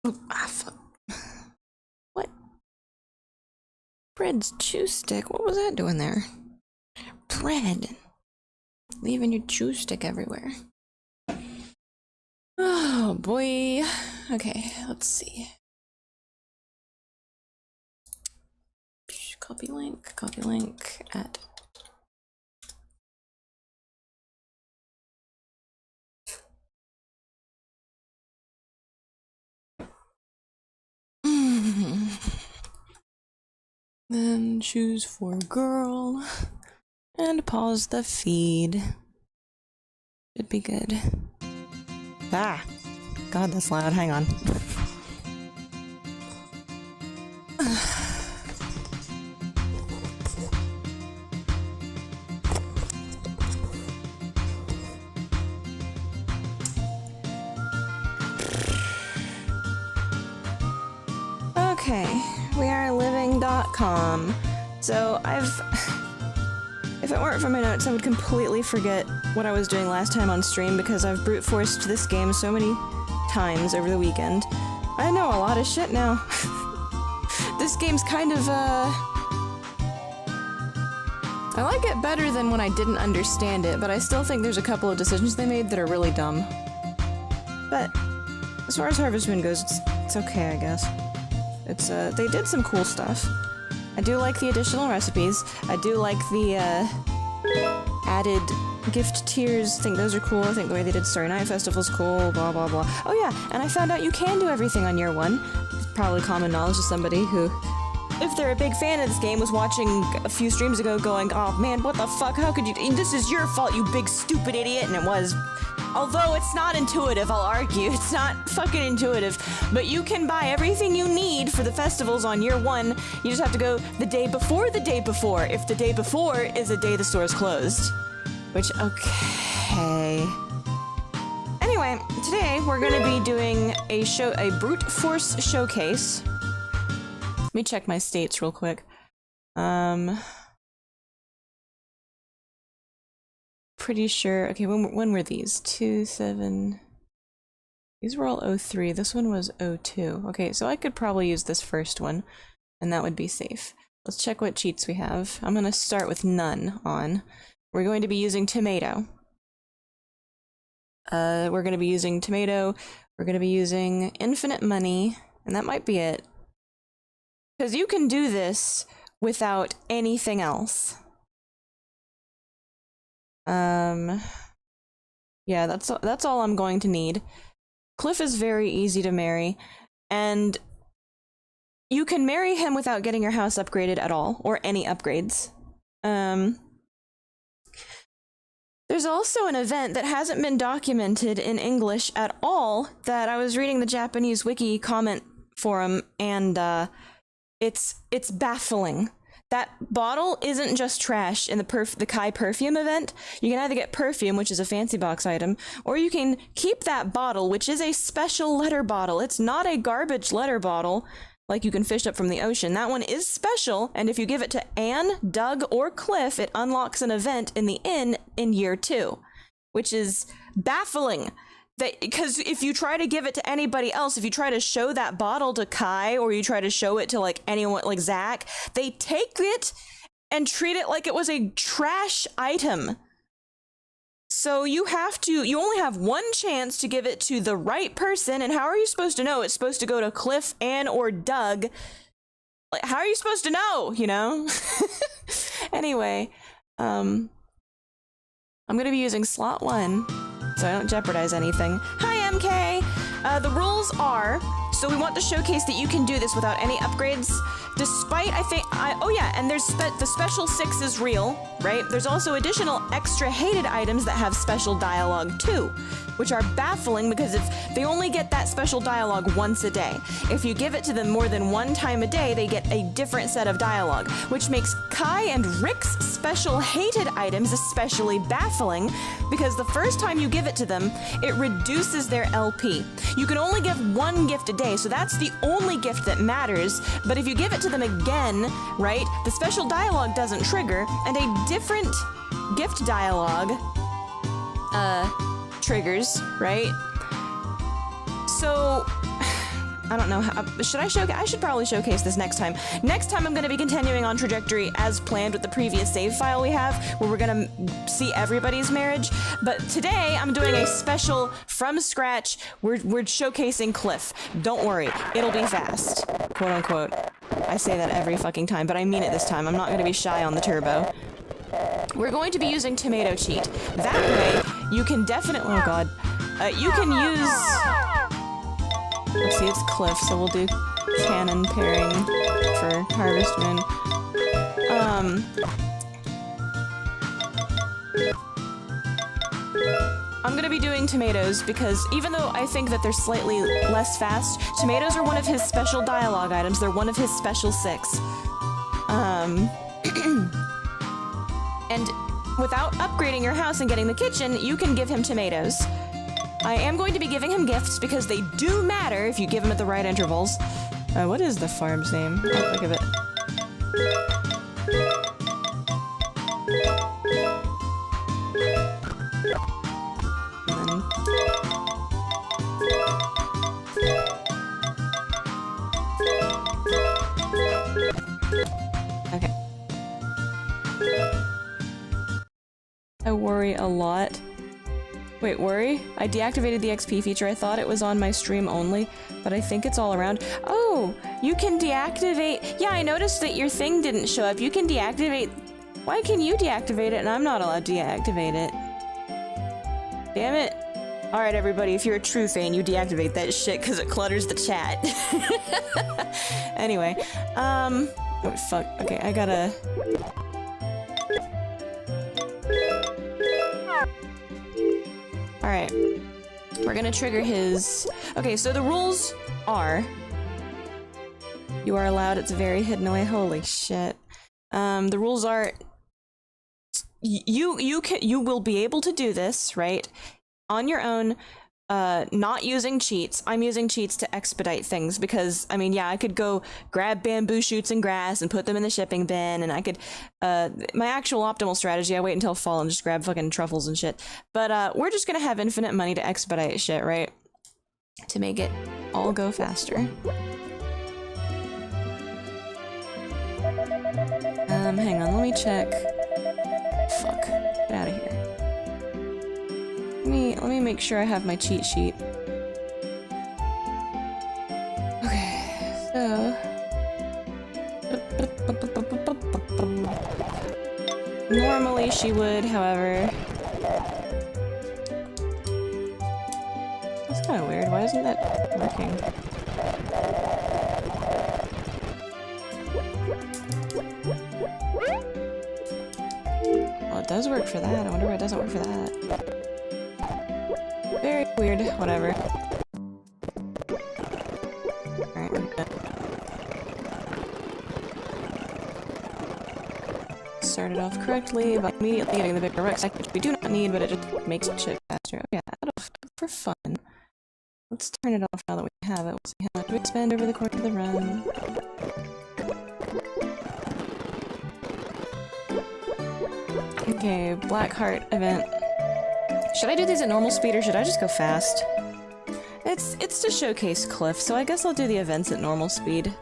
Oh, fuck. What? Bread's chew stick? What was that doing there? Bread. Leaving your chew stick everywhere. Oh boy. Okay, let's see. Copy link at. Then choose for girl and pause the feed. Should be good. Ah, God, that's loud. Hang on. Okay, we are living.com. So if it weren't for my notes, I would completely forget what I was doing last time on stream because I've brute forced this game so many times over the weekend. I know a lot of shit now. This game's kind of, I like it better than when I didn't understand it, but I still think there's a couple of decisions they made that are really dumb. But as far as Harvest Moon goes, it's okay, I guess. It's, they did some cool stuff. I do like the additional recipes. I do like the, added gift tiers. I think those are cool. I think the way they did Starry Night Festival's cool, blah blah blah. Oh yeah, and I found out you can do everything on year one. It's probably common knowledge to somebody who, if they're a big fan of this game, was watching a few streams ago going, oh man, what the fuck, how could you, this is your fault, you big stupid idiot, and it was. Although it's not intuitive, I'll argue, it's not fucking intuitive, but you can buy everything you need for the festivals on year one. You just have to go the day before, if the day before is a day the store is closed. Which, okay. Anyway, today we're gonna be doing a brute force showcase. Let me check my states real quick. Pretty sure, okay, when were these? 2-7, these were all 03, this one was 02. Okay, so I could probably use this first one, and that would be safe. Let's check what cheats we have. I'm gonna start with none on. We're going to be using tomato. We're gonna be using tomato, we're gonna be using infinite money, and that might be it. Because you can do this without anything else. Yeah, that's all I'm going to need. Cliff is very easy to marry, and you can marry him without getting your house upgraded at all, or any upgrades. There's also an event that hasn't been documented in English at all that I was reading the Japanese wiki comment forum, and it's baffling. That bottle isn't just trash in the Kai perfume event. You can either get perfume, which is a fancy box item, or you can keep that bottle, which is a special letter bottle. It's not a garbage letter bottle like you can fish up from the ocean. That one is special, and if you give it to Anne, Doug, or Cliff, it unlocks an event in the inn in year 2, which is baffling. Because if you try to give it to anybody else, if you try to show that bottle to Kai, or you try to show it to like anyone like Zach, they take it and treat it like it was a trash item. So you only have one chance to give it to the right person, and how are you supposed to know it's supposed to go to Cliff, Ann, or Doug? Like, how are you supposed to know, you know? Anyway, I'm gonna be using slot 1. So I don't jeopardize anything. Hi, MK! The rules are, so we want to showcase that you can do this without any upgrades, despite, oh yeah, and there's the special 6 is real, right? There's also additional extra hated items that have special dialogue too, which are baffling because if they only get that special dialogue once a day. If you give it to them more than one time a day, they get a different set of dialogue, which makes Kai and Rick's special hated items especially baffling because the first time you give it to them, it reduces their LP. You can only give one gift a day, so that's the only gift that matters, but if you give it to them again, right, the special dialogue doesn't trigger, and a different gift dialogue, triggers, right? So, I don't know how, should I showcase? I should probably showcase this next time. Next time I'm going to be continuing on trajectory as planned with the previous save file we have, where we're going to see everybody's marriage. But today I'm doing a special from scratch. We're showcasing Cliff. Don't worry, it'll be fast, quote unquote. I say that every fucking time, but I mean it this time. I'm not going to be shy on the turbo. We're going to be using tomato cheat. That way, you can definitely, oh god, you can use, let's see, it's Cliff, so we'll do cannon pairing for Harvest Moon. I'm gonna be doing tomatoes because even though I think that they're slightly less fast, tomatoes are one of his special dialogue items. They're one of his special 6. And without upgrading your house and getting the kitchen, you can give him tomatoes. I am going to be giving him gifts because they do matter if you give them at the right intervals. What is the farm's name? Oh, look at it. Okay. I worry a lot. Wait, worry? I deactivated the XP feature. I thought it was on my stream only, but I think it's all around. Oh, you can deactivate. Yeah, I noticed that your thing didn't show up. You can deactivate. Why can you deactivate it and I'm not allowed to deactivate it? Damn it. Alright, everybody, if you're a true fan, you deactivate that shit because it clutters the chat. Anyway, oh, fuck. Okay, I gotta... Alright. We're gonna trigger his... Okay, so the rules are... You are allowed, it's very hidden away. Holy shit. The rules are... You will be able to do this, right? On your own, not using cheats. I'm using cheats to expedite things because, I mean, yeah, I could go grab bamboo shoots and grass and put them in the shipping bin, and I could, my actual optimal strategy, I wait until fall and just grab fucking truffles and shit. But, we're just gonna have infinite money to expedite shit, right? To make it all go faster. Hang on, let me check. Fuck. Get out of here. Let me make sure I have my cheat sheet. Okay, so... Normally she would, however... That's kind of weird. Why isn't that working? Well, it does work for that. I wonder why it doesn't work for that. Very weird. Whatever. Alright, we're good. Started off correctly by immediately getting the bigger rucksack, which we do not need, but it just makes shit faster. Okay, for fun. Let's turn it off now that we have it. We'll see how much we spend over the course of the run. Okay, Blackheart event. Should I do these at normal speed or should I just go fast? It's to showcase Cliff, so I guess I'll do the events at normal speed.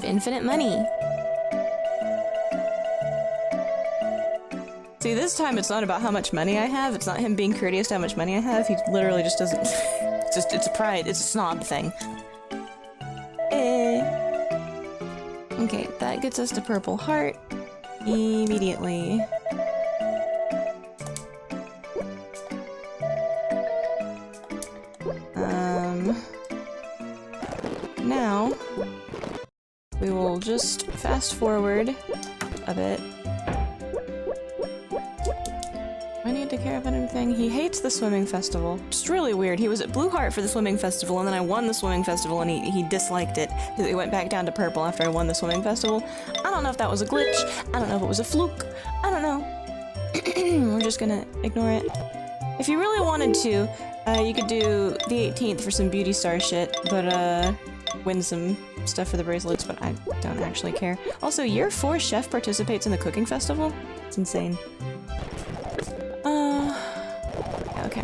Infinite money. See, this time it's not about how much money I have. It's not him being courteous to how much money I have. He literally just doesn't... it's a pride. It's a snob thing. Okay, that gets us to Purple Heart immediately. Now... we will just fast forward a bit. I need to care about anything. He hates the swimming festival. Just really weird. He was at Blue Heart for the swimming festival, and then I won the swimming festival, and he disliked it. He went back down to purple after I won the swimming festival. I don't know if that was a glitch. I don't know if it was a fluke. I don't know. We're just gonna ignore it. If you really wanted to, you could do the 18th for some beauty star shit, but win some stuff for the bracelets, but I don't actually care. Also, year 4 chef participates in the cooking festival? It's insane. Okay.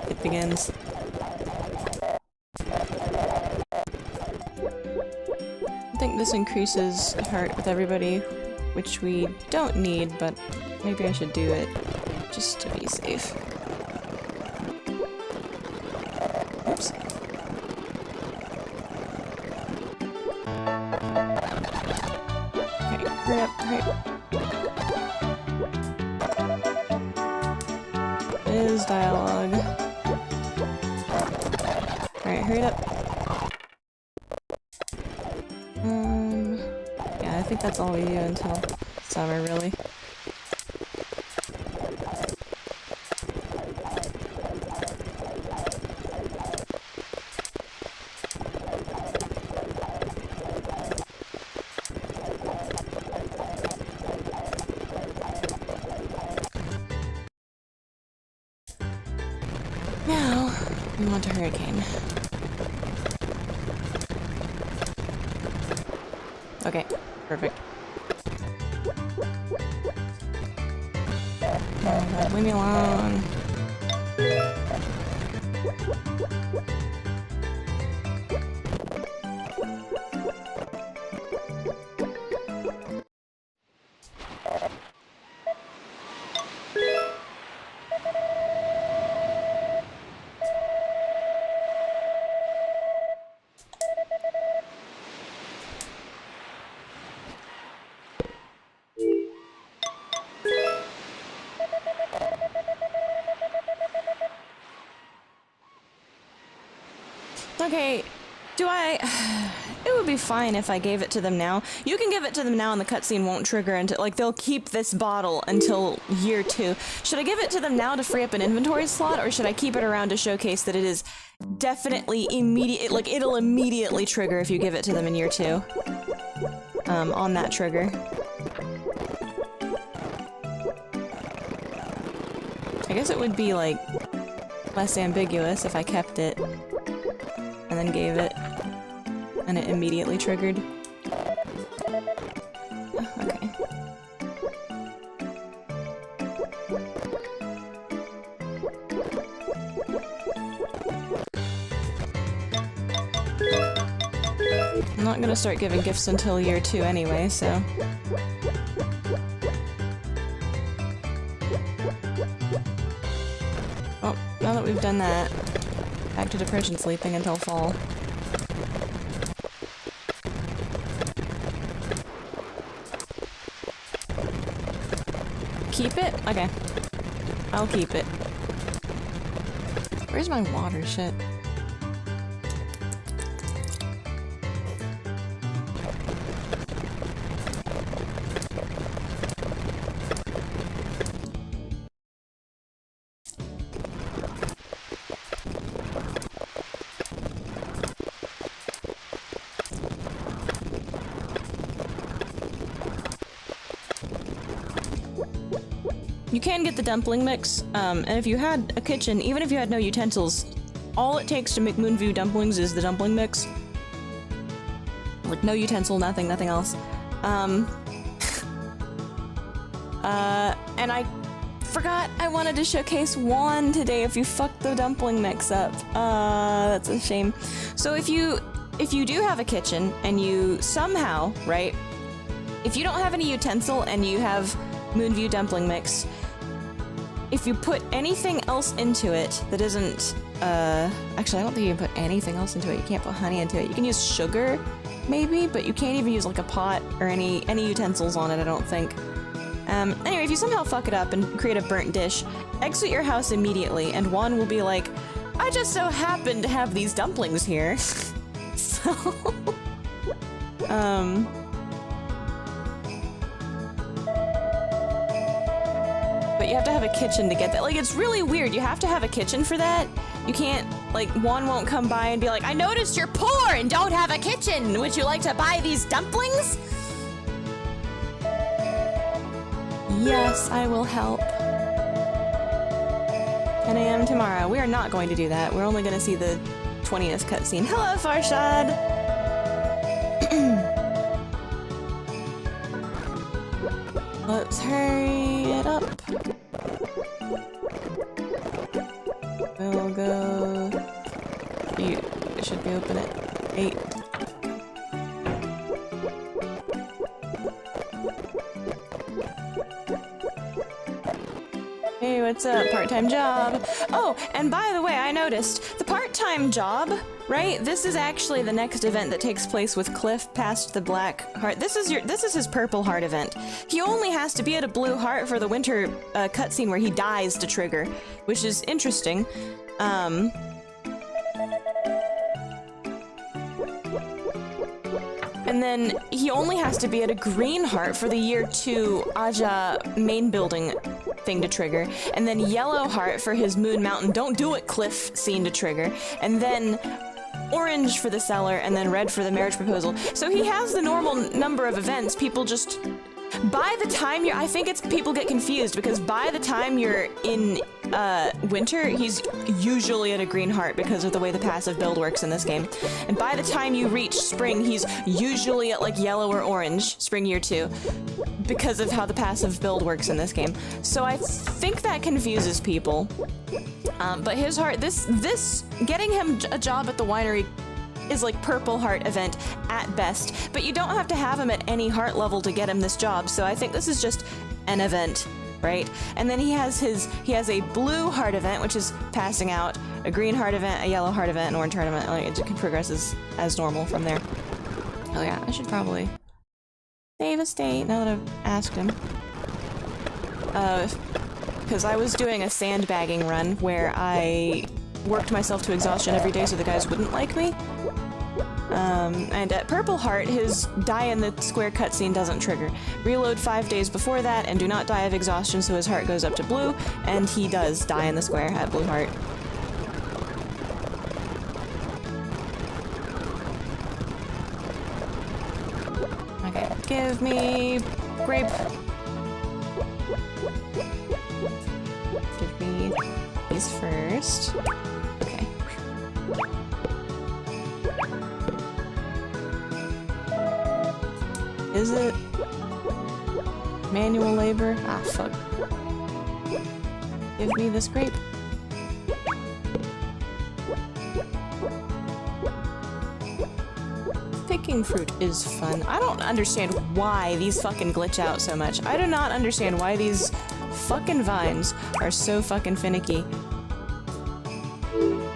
It begins. I think this increases heart with everybody, which we don't need, but maybe I should do it just to be safe. Oops. Okay, hurry up, hurry up. Is dialogue. Alright, hurry it up. Yeah, I think that's all we do until summer, really. Now, we want a hurricane. Okay, perfect. Oh god, leave me alone. Okay, do I... It would be fine if I gave it to them now. You can give it to them now and the cutscene won't trigger until... Like, they'll keep this bottle until year 2. Should I give it to them now to free up an inventory slot, or should I keep it around to showcase that it is definitely immediate... Like, it'll immediately trigger if you give it to them in year 2. On that trigger. I guess it would be, like, less ambiguous if I kept it. And then gave it, and it immediately triggered. Oh, okay. I'm not gonna start giving gifts until year 2 anyway, so... Well, now that we've done that, back to depression sleeping until fall. Keep it? Okay. I'll keep it. Where's my water shit? You can get the dumpling mix, and if you had a kitchen, even if you had no utensils, all it takes to make Moonview dumplings is the dumpling mix. Like, no utensil, nothing else. And I forgot I wanted to showcase one today if you fucked the dumpling mix up. That's a shame. So if you do have a kitchen, and you somehow, right, if you don't have any utensil and you have Moonview dumpling mix, if you put anything else into it that isn't, actually I don't think you can put anything else into it. You can't put honey into it. You can use sugar, maybe, but you can't even use like a pot or any utensils on it, I don't think. Anyway, if you somehow fuck it up and create a burnt dish, exit your house immediately, and Juan will be like, I just so happen to have these dumplings here. So, But you have to have a kitchen to get that. Like, it's really weird. You have to have a kitchen for that. You can't, like, one won't come by and be like, I noticed you're poor and don't have a kitchen. Would you like to buy these dumplings? Yes, I will help. 10 a.m. tomorrow. We are not going to do that. We're only going to see the 20th cutscene. Hello, Farshad! Let's hurry it up. We'll go... It should be open at 8. Hey, what's up? Part-time job. Oh, and by the way, I noticed the part-time job, right? This is actually the next event that takes place with Cliff past the black heart. This is his purple heart event. He only has to be at a blue heart for the winter cutscene where he dies to trigger, which is interesting. And then he only has to be at a green heart for the year 2 Aja main building thing to trigger, and then yellow heart for his Moon Mountain Don't Do It Cliff scene to trigger, and then orange for the cellar, and then red for the marriage proposal. So he has the normal number of events. People just... By the time you're... I think it's... People get confused, because by the time you're in winter, he's usually at a green heart because of the way the passive build works in this game. And by the time you reach spring, he's usually at, like, yellow or orange, spring year 2, because of how the passive build works in this game. So I think that confuses people. But his heart... This... Getting him a job at the winery is like purple heart event at best, but you don't have to have him at any heart level to get him this job, so I think this is just an event, right? And then he has a blue heart event, which is passing out, a green heart event, a yellow heart event, an orange heart event. Like, it progresses as normal from there. Oh yeah, I should probably save a state now that I've asked him. Because I was doing a sandbagging run where I worked myself to exhaustion every day so the guys wouldn't like me. And at Purple Heart, his die in the square cutscene doesn't trigger. Reload 5 days before that and do not die of exhaustion, so his heart goes up to blue, and he does die in the square at Blue Heart. Okay, give me grape. Give me these first. Okay. Is it manual labor? Ah, fuck. Give me this grape. Picking fruit is fun. I don't understand why these fucking glitch out so much. I do not understand why these fucking vines are so fucking finicky.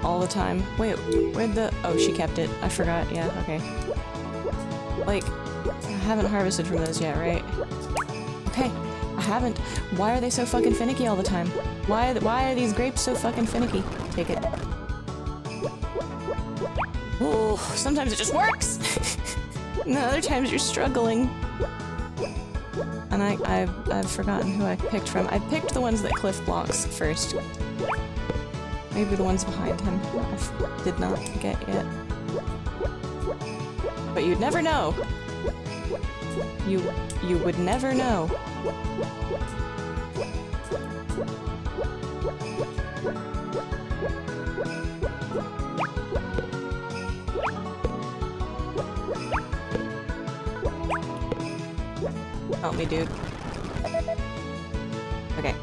All the time. Wait, where'd the... Oh, she kept it. I forgot. Yeah, okay. Like, I haven't harvested from those yet, right? Okay, I haven't. Why are they so fucking finicky all the time? Why are these grapes so fucking finicky? Take it. Oh, sometimes it just works! And other times you're struggling. And I've forgotten who I picked from. I picked the ones that Cliff blocks first. Maybe the ones behind him I did not get yet. But you'd never know. You would never know. Help me, dude. Okay.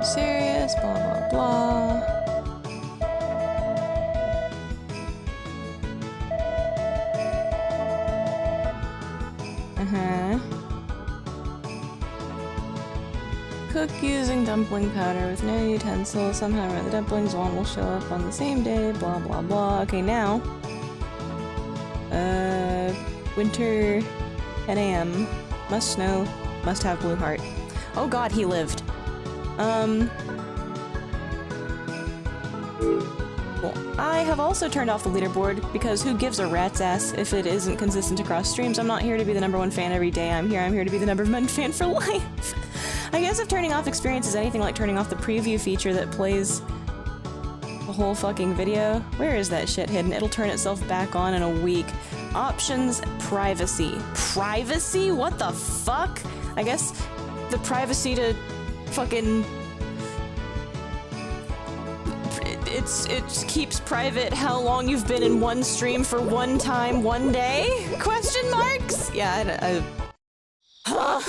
Serious, blah blah blah. Cook using dumpling powder with no utensil. Somehow the dumplings one will show up on the same day, blah blah blah. Okay, now. Winter, 10 a.m. Must snow, must have blue heart. Oh god, he lived. Cool. I have also turned off the leaderboard because who gives a rat's ass if it isn't consistent across streams? I'm not here to be the #1 fan every day I'm here to be the #1 fan for life. I guess if turning off experience is anything like turning off the preview feature that plays the whole fucking video, where is that shit hidden? It'll turn itself back on in a week. Options, privacy. Privacy? What the fuck? I guess the privacy to fucking... It keeps private how long you've been in one stream for one time, one day? Question marks? Yeah, Huh?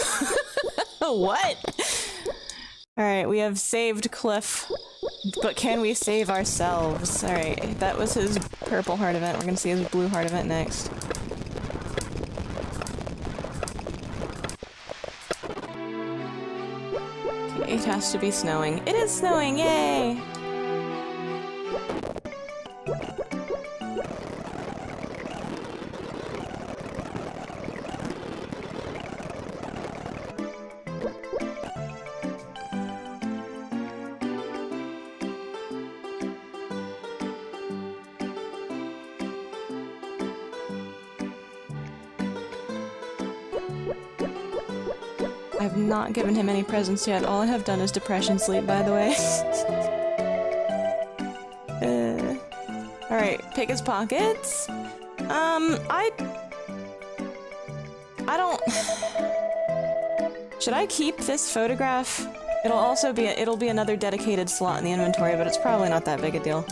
What? Alright, we have saved Cliff, but can we save ourselves? Alright, that was his purple heart event. We're gonna see his blue heart event next. Okay, it has to be snowing. It is snowing! Yay! I've not given him any presents yet. All I have done is depression sleep, by the way. Alright, pick his pockets. I don't... Should I keep this photograph? It'll be another dedicated slot in the inventory, but it's probably not that big a deal.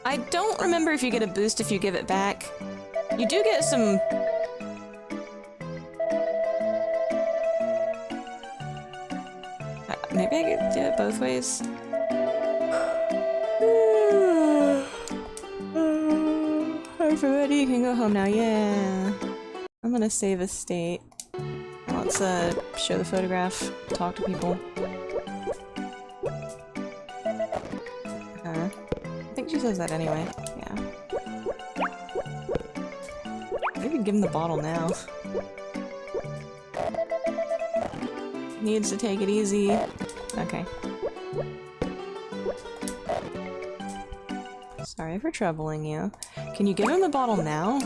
I don't remember if you get a boost if you give it back. You do get some... Maybe I could do it both ways. Everybody can go home now, yeah. I'm gonna save a state. Let's show the photograph, talk to people. I think she says that anyway, yeah. Maybe give him the bottle now. Needs to take it easy. Okay. Sorry for troubling you. Can you give him the bottle now?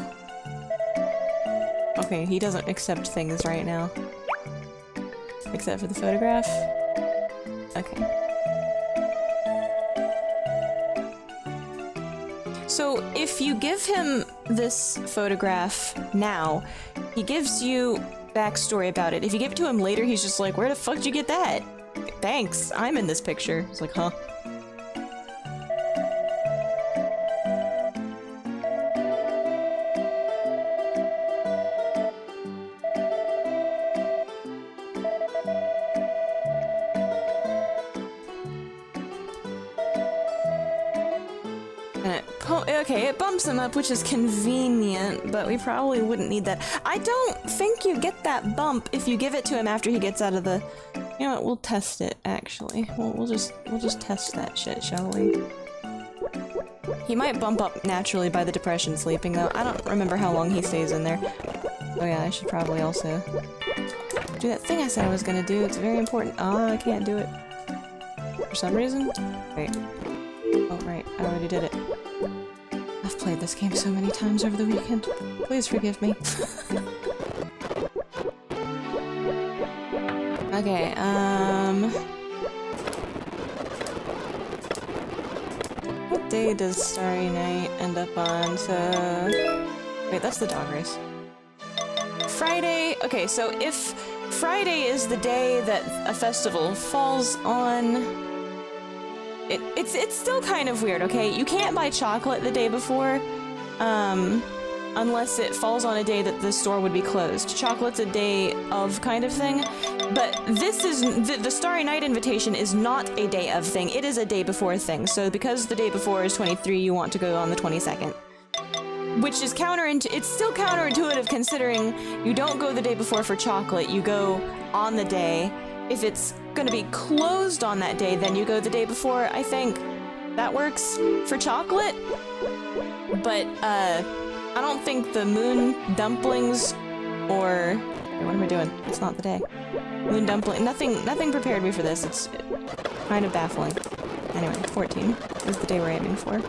Okay, he doesn't accept things right now. Except for the photograph? Okay. So, if you give him this photograph now, he gives you backstory about it. If you give it to him later, he's just like, where the fuck did you get that? Thanks, I'm in this picture. It's like, huh? Okay, it bumps him up, which is convenient, but we probably wouldn't need that. I don't think you get that bump if you give it to him after he gets out of the... You know what, we'll test it, actually. We'll just test that shit, shall we? He might bump up naturally by the depression sleeping, though. I don't remember how long he stays in there. Oh yeah, I should probably also do that thing I said I was gonna do. It's very important. Ah, I can't do it. For some reason? Wait. Oh, right. I already did it. I've played this game so many times over the weekend. Please forgive me. Okay, what day does Starry Night end up on? So... Wait, that's the dog race. Friday... Okay, so if Friday is the day that a festival falls on... It's still kind of weird, okay? You can't buy chocolate the day before, unless it falls on a day that the store would be closed. Chocolate's a day of kind of thing, but this is- the Starry Night invitation is not a day of thing, it is a day before thing. So because the day before is 23, you want to go on the 22nd. which is it's still counterintuitive considering you don't go the day before for chocolate, you go on the day. If it's gonna be closed on that day, then you go the day before. I think that works for chocolate, but I don't think the moon dumplings or what am I doing? It's not the day. Moon dumpling. Nothing prepared me for this. It's kind of baffling. Anyway, 14 is the day we're aiming for.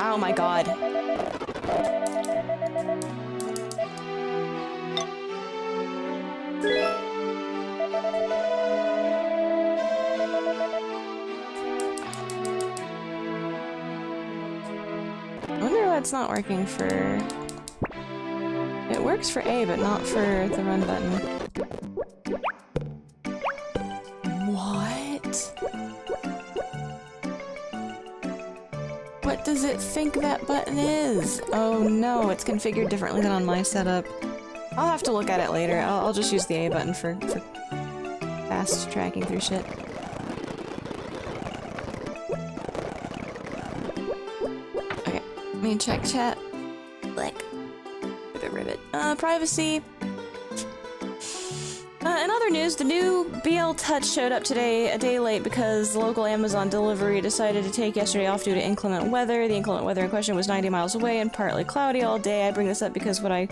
Oh my god. I wonder why it's not working for... It works for A, but not for the run button. What? What does it think that button is? Oh no, it's configured differently than on my setup. I'll have to look at it later. I'll just use the A button for fast tracking through shit. Okay, let me check chat. Like, ribbit. Privacy. In other news, the new BL Touch showed up today a day late because the local Amazon delivery decided to take yesterday off due to inclement weather. The inclement weather in question was 90 miles away and partly cloudy all day. I bring this up because what I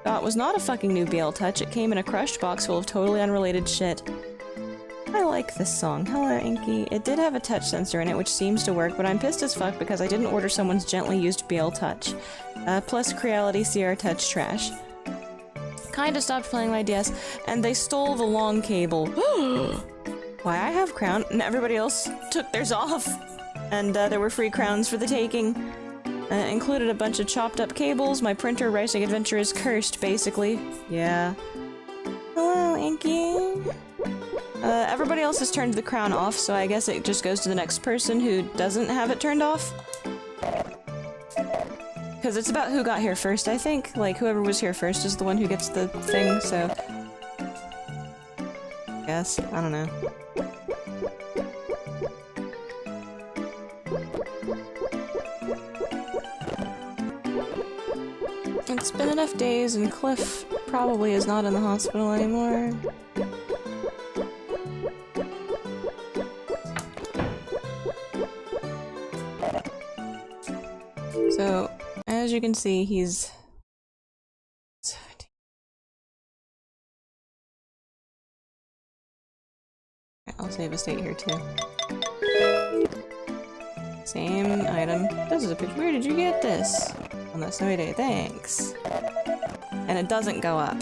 thought was not a fucking new BL Touch. It came in a crushed box full of totally unrelated shit. I like this song. Hello, Inky. It did have a touch sensor in it, which seems to work, but I'm pissed as fuck because I didn't order someone's gently used BL Touch. Plus Creality CR Touch trash. Kinda stopped playing my DS, and they stole the long cable. Why I have crown, and everybody else took theirs off. And there were free crowns for the taking. Included a bunch of chopped up cables. My printer racing adventure is cursed, basically. Yeah. Hello, Inky. Everybody else has turned the crown off, so I guess it just goes to the next person who doesn't have it turned off. Because it's about who got here first, I think. Like, whoever was here first is the one who gets the thing, so... Guess. I don't know. It's been enough days, and Cliff probably is not in the hospital anymore. So, as you can see, he's 17. I'll save a state here too. Same item. This is a picture. Where did you get this? On that snowy day. Thanks. And it doesn't go up.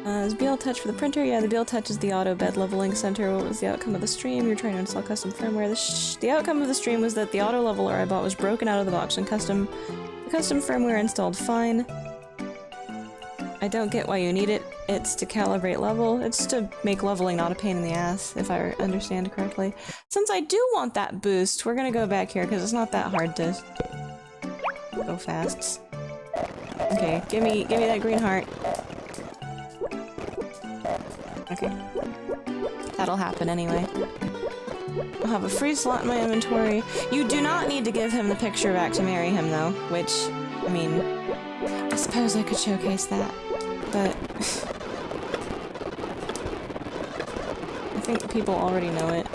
Is BL Touch for the printer? Yeah, the BL Touch is the auto bed leveling center. What was the outcome of the stream? You're trying to install custom firmware. The outcome of the stream was that the auto leveler I bought was broken out of the box and the custom firmware installed fine. I don't get why you need it. It's to calibrate level. It's to make leveling not a pain in the ass, if I understand correctly. Since I do want that boost, we're gonna go back here because it's not that hard to go fast. Okay, give me that green heart. Okay. That'll happen anyway. I'll have a free slot in my inventory. You do not need to give him the picture back to marry him, though, which, I mean, I suppose I could showcase that, but I think people already know it.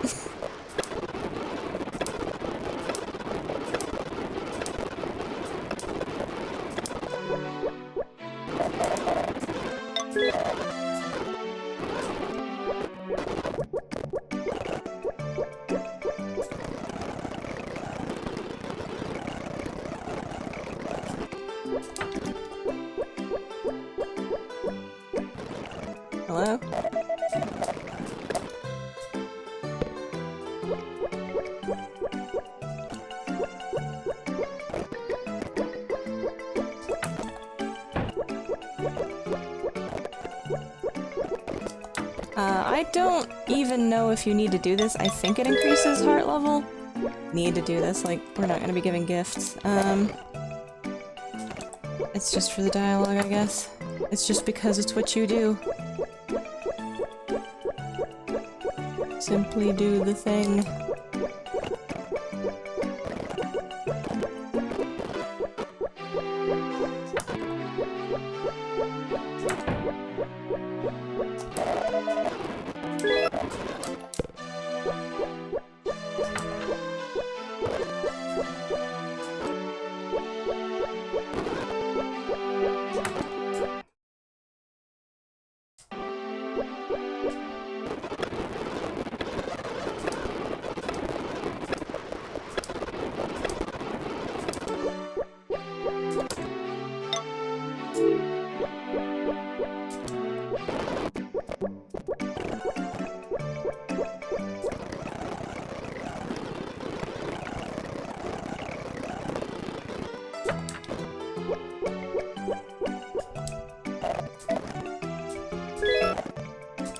Hello? I don't even know if you need to do this. I think it increases heart level. Need to do this, like, we're not gonna be giving gifts. It's just for the dialogue, I guess. It's just because it's what you do. Simply do the thing.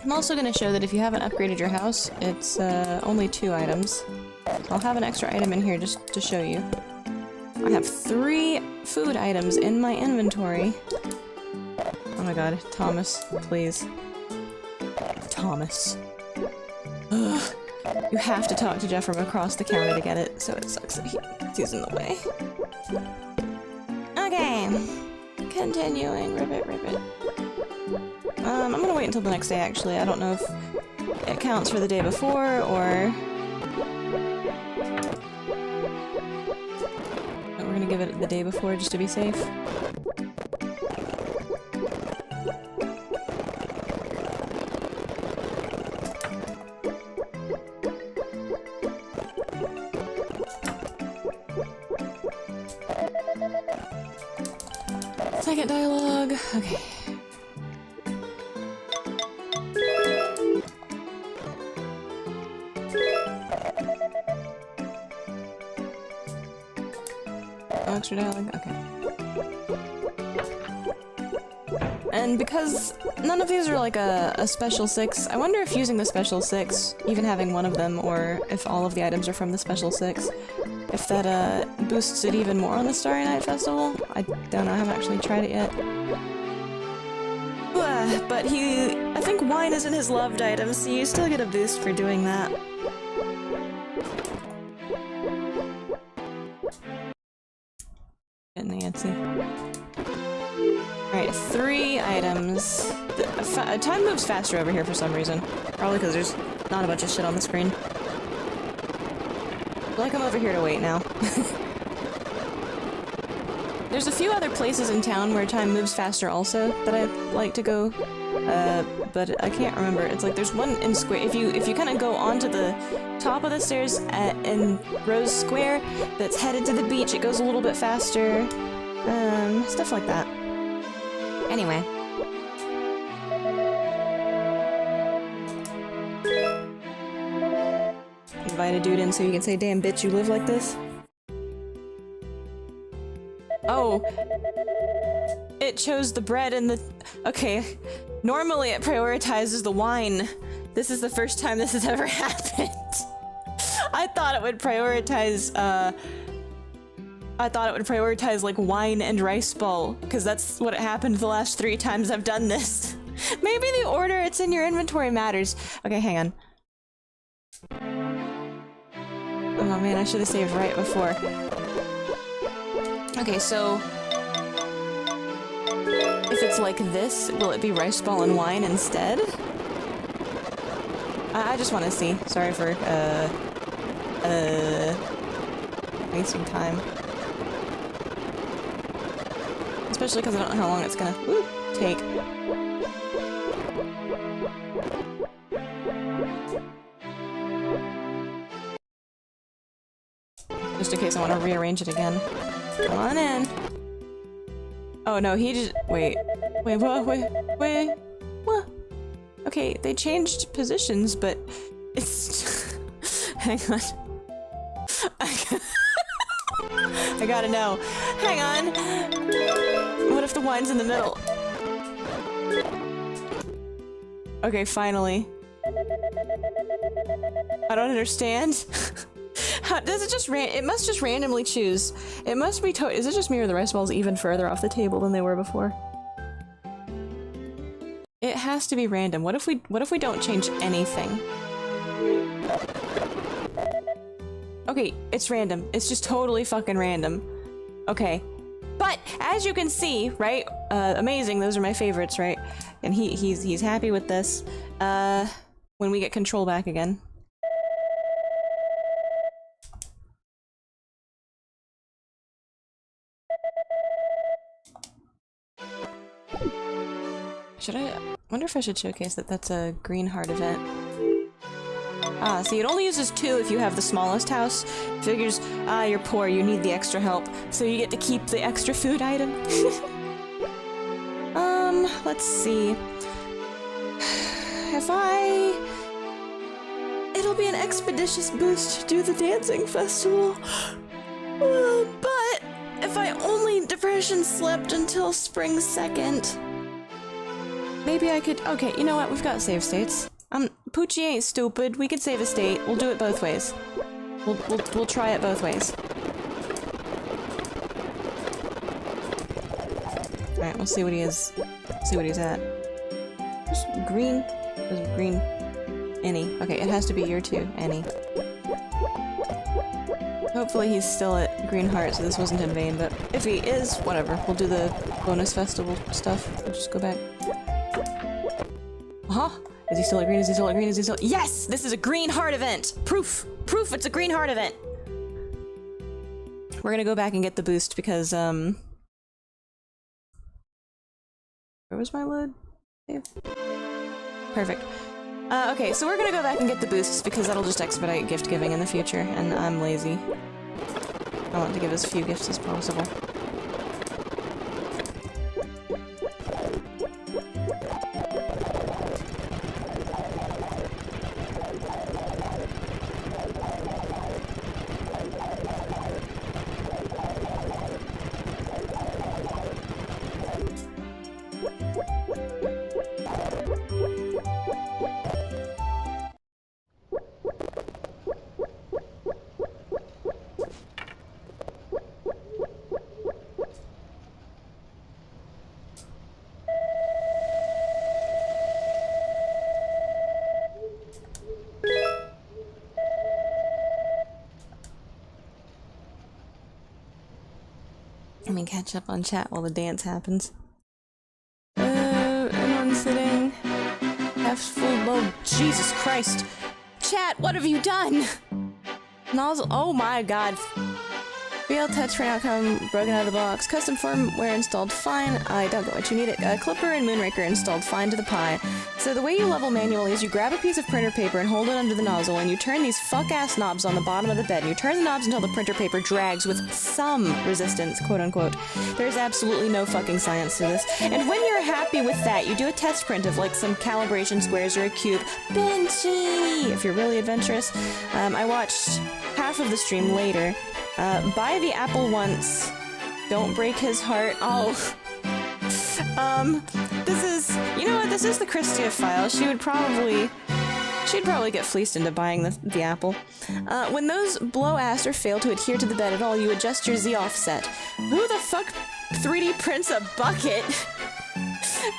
I'm also going to show that if you haven't upgraded your house, it's only 2 items. I'll have an extra item in here just to show you. I have 3 food items in my inventory. Oh my god, Thomas, please. Thomas. Ugh. You have to talk to Jeff from across the counter to get it, so it sucks that he's in the way. Okay. Continuing. Ribbit, ribbit. I'm gonna wait until the next day, actually. I don't know if it counts for the day before, or... But we're gonna give it the day before, just to be safe. Second dialogue. Okay. Extra dialogue? Okay. And because none of these are like a special 6, I wonder if using the special 6, even having one of them, or if all of the items are from the special 6, if that boosts it even more on the Starry Night Festival? I don't know, I haven't actually tried it yet. But I think wine isn't his loved item, so you still get a boost for doing that. Nancy. Alright, 3 items. Time moves faster over here for some reason. Probably because there's not a bunch of shit on the screen. I feel like I'm over here to wait now. There's a few other places in town where time moves faster also that I'd like to go, but I can't remember. It's like there's one in Square. If you kind of go onto the top of the stairs in Rose Square that's headed to the beach, it goes a little bit faster. Stuff like that. Anyway. Invite a dude in so you can say, "Damn bitch, you live like this?" Oh. It chose the bread and the... Okay. Normally it prioritizes the wine. This is the first time this has ever happened. I thought it would prioritize, like, wine and rice bowl, because that's what happened the last 3 times I've done this. Maybe the order it's in your inventory matters. Okay, hang on. Oh man, I should have saved right before. Okay, so... if it's like this, will it be rice ball and wine instead? I just want to see. Sorry for, wasting time. Especially because I don't know how long it's gonna take. Just in case I want to rearrange it again. Come on in. Oh no, he just- wait. Wait, what? Okay, they changed positions, but it's... hang on. I gotta know. Hang on! What if the wine's in the middle? Okay, finally. I don't understand. How does it just it must just randomly choose. It must be is it just me or the rice balls even further off the table than they were before? It has to be random. What if we don't change anything? Okay, it's random. It's just totally fucking random. Okay. But as you can see, right? Amazing. Those are my favorites, right? And he's happy with this. When we get control back again. Should I wonder if I should showcase that that's a green heart event? Ah, see, it only uses 2 if you have the smallest house. Figures, you're poor, you need the extra help, so you get to keep the extra food item. Let's see. It'll be an expeditious boost to do the dancing festival. But if I only depression slept until spring 2nd, maybe I could. Okay, you know what? We've got save states. Poochie ain't stupid. We could save a state. We'll do it both ways. We'll try it both ways. All right, we'll see what he is. See what he's at. Just green. Green. Any. Okay, it has to be year 2. Any. Hopefully he's still at green heart, so this wasn't in vain. But if he is, whatever. We'll do the bonus festival stuff. We'll just go back. Is he still at green? Is he still at green? Is he still— Yes! This is a green heart event! Proof! Proof it's a green heart event! We're gonna go back and get the boost because, where was my load? Save. Perfect. Okay, so we're gonna go back and get the boosts because that'll just expedite gift giving in the future, and I'm lazy. I want to give as few gifts as possible. Let me catch up on chat while the dance happens. I'm sitting. Half full mode. Jesus Christ. Chat, what have you done? Nozzle. Oh my god. Real touchscreen outcome broken out of the box. Custom firmware installed fine. I don't get what you need it. Clipper and Moonraker installed fine to the pie. So the way you level manually is you grab a piece of printer paper and hold it under the nozzle, and you turn these fuck-ass knobs on the bottom of the bed, and you turn the knobs until the printer paper drags with some resistance, quote-unquote. There's absolutely no fucking science to this. And when you're happy with that, you do a test print of, like, some calibration squares or a cube. Benchy! If you're really adventurous. I watched half of the stream later. Buy the apple once. Don't break his heart. Oh. This is— you know what? This is the Christia file. She'd probably get fleeced into buying the apple. When those blow ass or fail to adhere to the bed at all, you adjust your Z offset. Who the fuck 3D prints a bucket?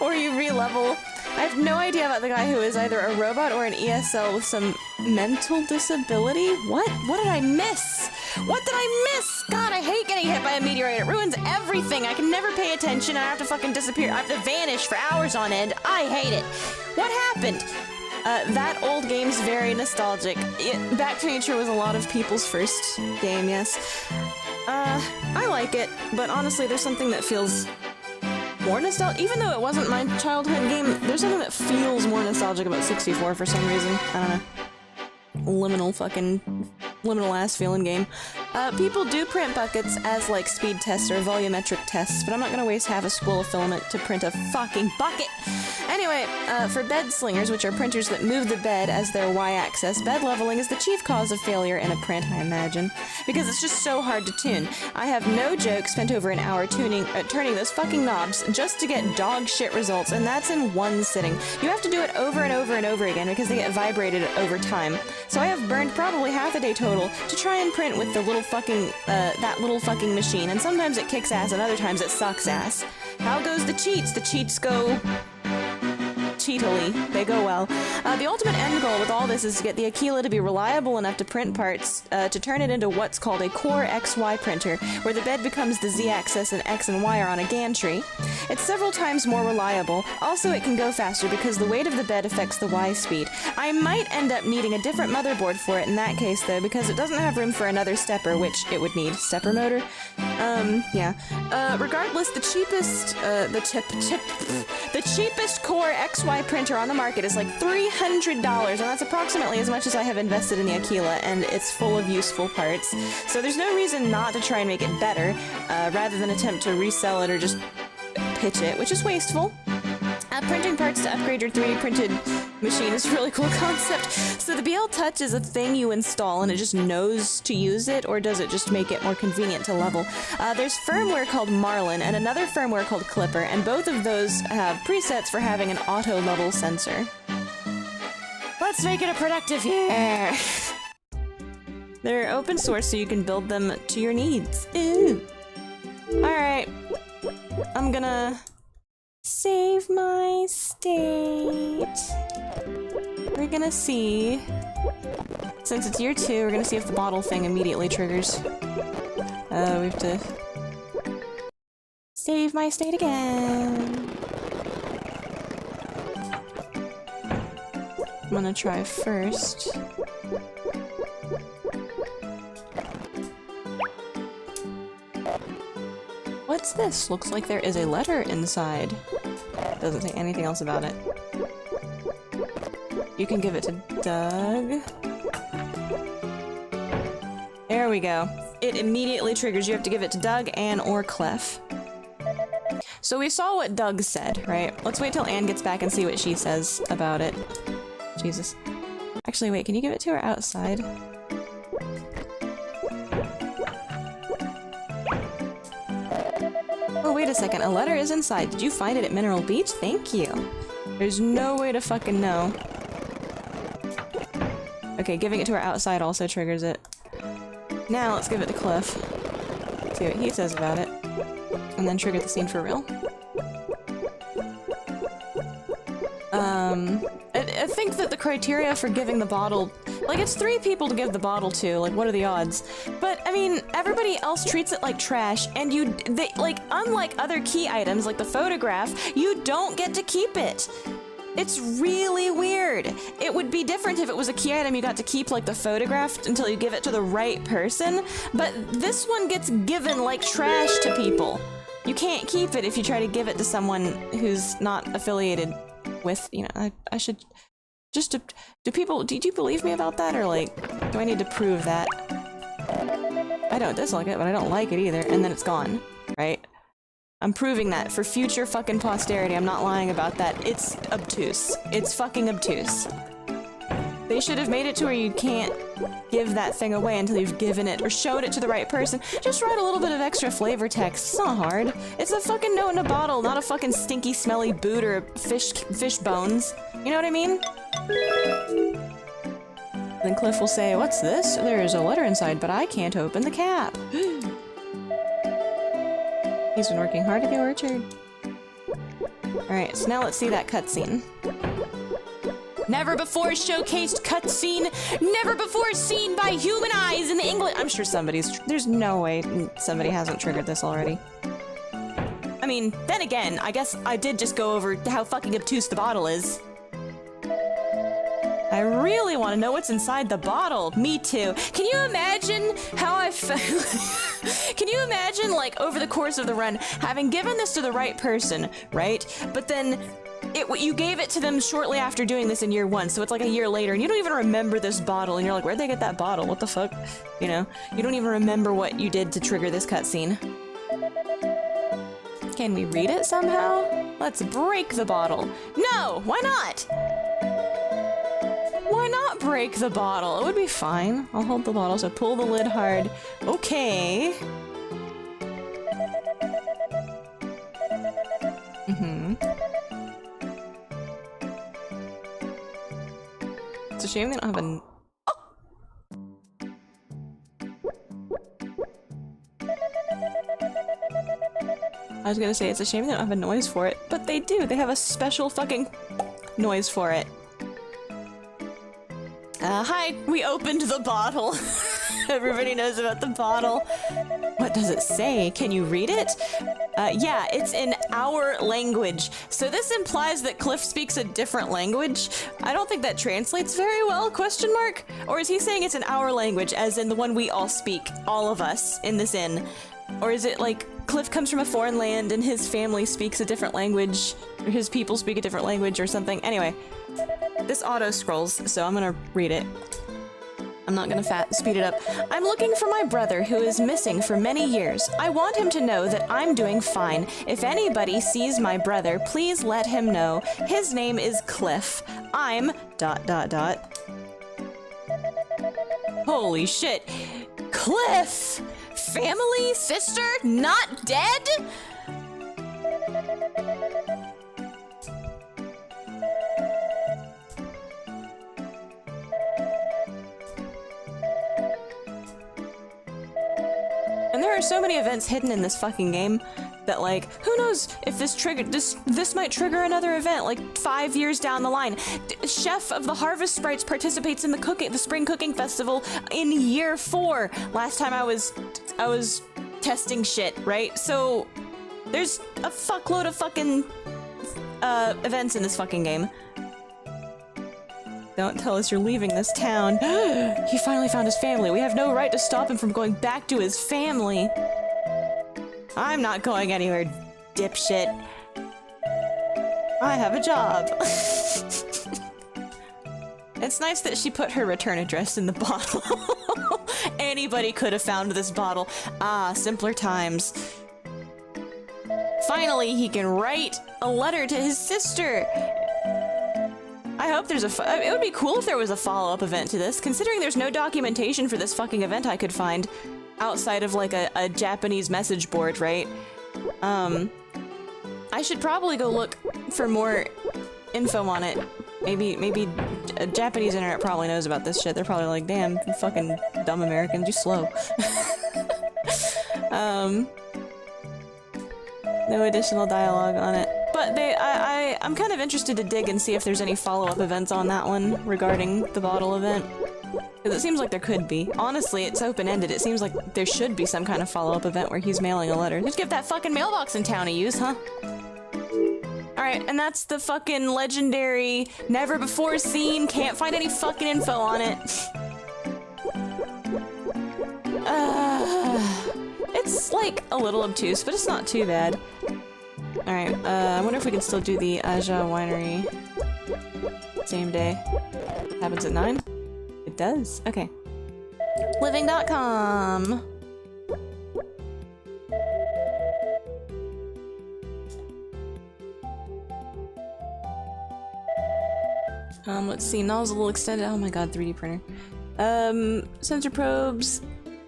Or you re-level. I have no idea about the guy who is either a robot or an ESL with some mental disability. What? What did I miss? What did I miss? God, I hate getting hit by a meteorite. It ruins everything. I can never pay attention. I have to fucking disappear. I have to vanish for hours on end. I hate it. What happened? That old game's very nostalgic. Back to Nature was a lot of people's first game, yes. I like it, but honestly, there's something that feels more nostalgic. Even though it wasn't my childhood game, there's something that feels more nostalgic about 64 for some reason. I don't know. Liminal ass feeling game. People do print buckets as like speed tests or volumetric tests, but I'm not gonna waste half a spool of filament to print a fucking bucket! Anyway, for bed slingers, which are printers that move the bed as their y-axis, bed leveling is the chief cause of failure in a print, I imagine, because it's just so hard to tune. I have no joke spent over an hour turning those fucking knobs just to get dog shit results, and that's in one sitting. You have to do it over and over and over again because they get vibrated over time. So I have burned probably half a day total to try and print with the little fucking, that little fucking machine, and sometimes it kicks ass and other times it sucks ass. How goes the cheats? The cheats go cheatily. They go well. The ultimate end goal with all this is to get the Aquila to be reliable enough to print parts, to turn it into what's called a core XY printer, where the bed becomes the Z-axis and X and Y are on a gantry. It's several times more reliable. Also, it can go faster because the weight of the bed affects the Y speed. I might end up needing a different motherboard for it in that case, though, because it doesn't have room for another stepper, which it would need. Stepper motor? Yeah. Regardless, the cheapest, the cheapest core XY printer on the market is like $300, and that's approximately as much as I have invested in the Aquila, and it's full of useful parts. So there's no reason not to try and make it better, rather than attempt to resell it or just pitch it, which is wasteful. Printing parts to upgrade your 3D printed machine is a really cool concept. So the BL Touch is a thing you install and it just knows to use it, or does it just make it more convenient to level? There's firmware called Marlin and another firmware called Clipper, and both of those have presets for having an auto level sensor. Let's make it a productive year! They're open source so you can build them to your needs. Ooh. Alright. I'm gonna save my state. We're gonna see, since it's year 2, we're gonna see if the bottle thing immediately triggers. We have to save my state again. I'm gonna try first. What's this? Looks like there is a letter inside. Doesn't say anything else about it. You can give it to Doug. There we go. It immediately triggers. You have to give it to Doug, Anne, or Clef. So we saw what Doug said, right? Let's wait till Anne gets back and see what she says about it. Jesus. Actually, wait, can you give it to her outside? Oh, wait a second. A letter is inside. Did you find it at Mineral Beach? Thank you. There's no way to fucking know. Okay, giving it to her outside also triggers it. Now let's give it to Cliff. See what he says about it. And then trigger the scene for real. I think that the criteria for giving the bottle... Like, it's 3 people to give the bottle to, like, what are the odds? But, I mean, everybody else treats it like trash, and unlike other key items, like the photograph, you don't get to keep it! It's really weird. It would be different if it was a key item you got to keep, like the photograph, until you give it to the right person, but this one gets given like trash to people. You can't keep it if you try to give it to someone who's not affiliated with, you know, I should... Just to... Did you believe me about that, or like, do I need to prove that? I don't dislike it, but I don't like it either, and then it's gone, right? I'm proving that for future fucking posterity. I'm not lying about that. It's obtuse. It's fucking obtuse. They should have made it to where you can't give that thing away until you've given it or showed it to the right person. Just write a little bit of extra flavor text. It's not hard. It's a fucking note in a bottle, not a fucking stinky, smelly boot or fish bones. You know what I mean? Then Cliff will say, "What's this? There's a letter inside, but I can't open the cap." He's been working hard at the orchard. Alright, so now let's see that cutscene. Never before showcased cutscene, never before seen by human eyes in the English. I'm sure there's no way somebody hasn't triggered this already. I mean, then again, I guess I did just go over how fucking obtuse the bottle is. I really want to know what's inside the bottle. Me too. Can you imagine how I felt? Can you imagine, like, over the course of the run, having given this to the right person, right? But then you gave it to them shortly after doing this in year 1, so it's like a year later, and you don't even remember this bottle, and you're like, where'd they get that bottle? What the fuck? You know? You don't even remember what you did to trigger this cutscene. Can we read it somehow? Let's break the bottle. No! Why not? Why not break the bottle? It would be fine. I'll hold the bottle, so pull the lid hard. Okay. It's a shame they don't have a... Oh! I was gonna say it's a shame they don't have a noise for it, but they do. They have a special fucking... noise for it. Hi, we opened the bottle. Everybody knows about the bottle. What does it say? Can you read it? Yeah, it's in our language. So this implies that Cliff speaks a different language. I don't think that translates very well, question mark? Or is he saying it's in our language, as in the one we all speak, all of us in this inn? Or is it like Cliff comes from a foreign land and his family speaks a different language, or his people speak a different language or something? Anyway, this auto scrolls, so I'm gonna read it. I'm not gonna speed it up. I'm looking for my brother who is missing for many years. I want him to know that I'm doing fine. If anybody sees my brother, please let him know. His name is Cliff. I'm ... Holy shit. Cliff! Family? Sister? Not dead? And there are so many events hidden in this fucking game that, like, who knows if this might trigger another event, like 5 years down the line. Chef of the Harvest Sprites participates in the spring cooking festival in year 4. Last time I was testing shit, right? So there's a fuckload of fucking events in this fucking game. Don't tell us you're leaving this town. He finally found his family. We have no right to stop him from going back to his family. I'm not going anywhere, dipshit. I have a job. It's nice that she put her return address in the bottle. Anybody could have found this bottle. Ah, simpler times. Finally, he can write a letter to his sister. I hope there's it would be cool if there was a follow-up event to this, considering there's no documentation for this fucking event I could find outside of like a Japanese message board, right? I should probably go look for more info on it. Maybe a Japanese internet probably knows about this shit. They're probably like, damn, you fucking dumb Americans, you slow. No additional dialogue on it. But I'm kind of interested to dig and see if there's any follow-up events on that one regarding the bottle event. Because it seems like there could be. Honestly, it's open-ended. It seems like there should be some kind of follow-up event where he's mailing a letter. Just give that fucking mailbox in town a use, huh? Alright, and that's the fucking legendary, never-before-seen, can't find any fucking info on it. It's, like, a little obtuse, but it's not too bad. Alright, I wonder if we can still do the Aja Winery same day. Happens at 9? It does? Okay. Living.com! Let's see, nozzle extended. Oh my god, 3D printer. Sensor probes,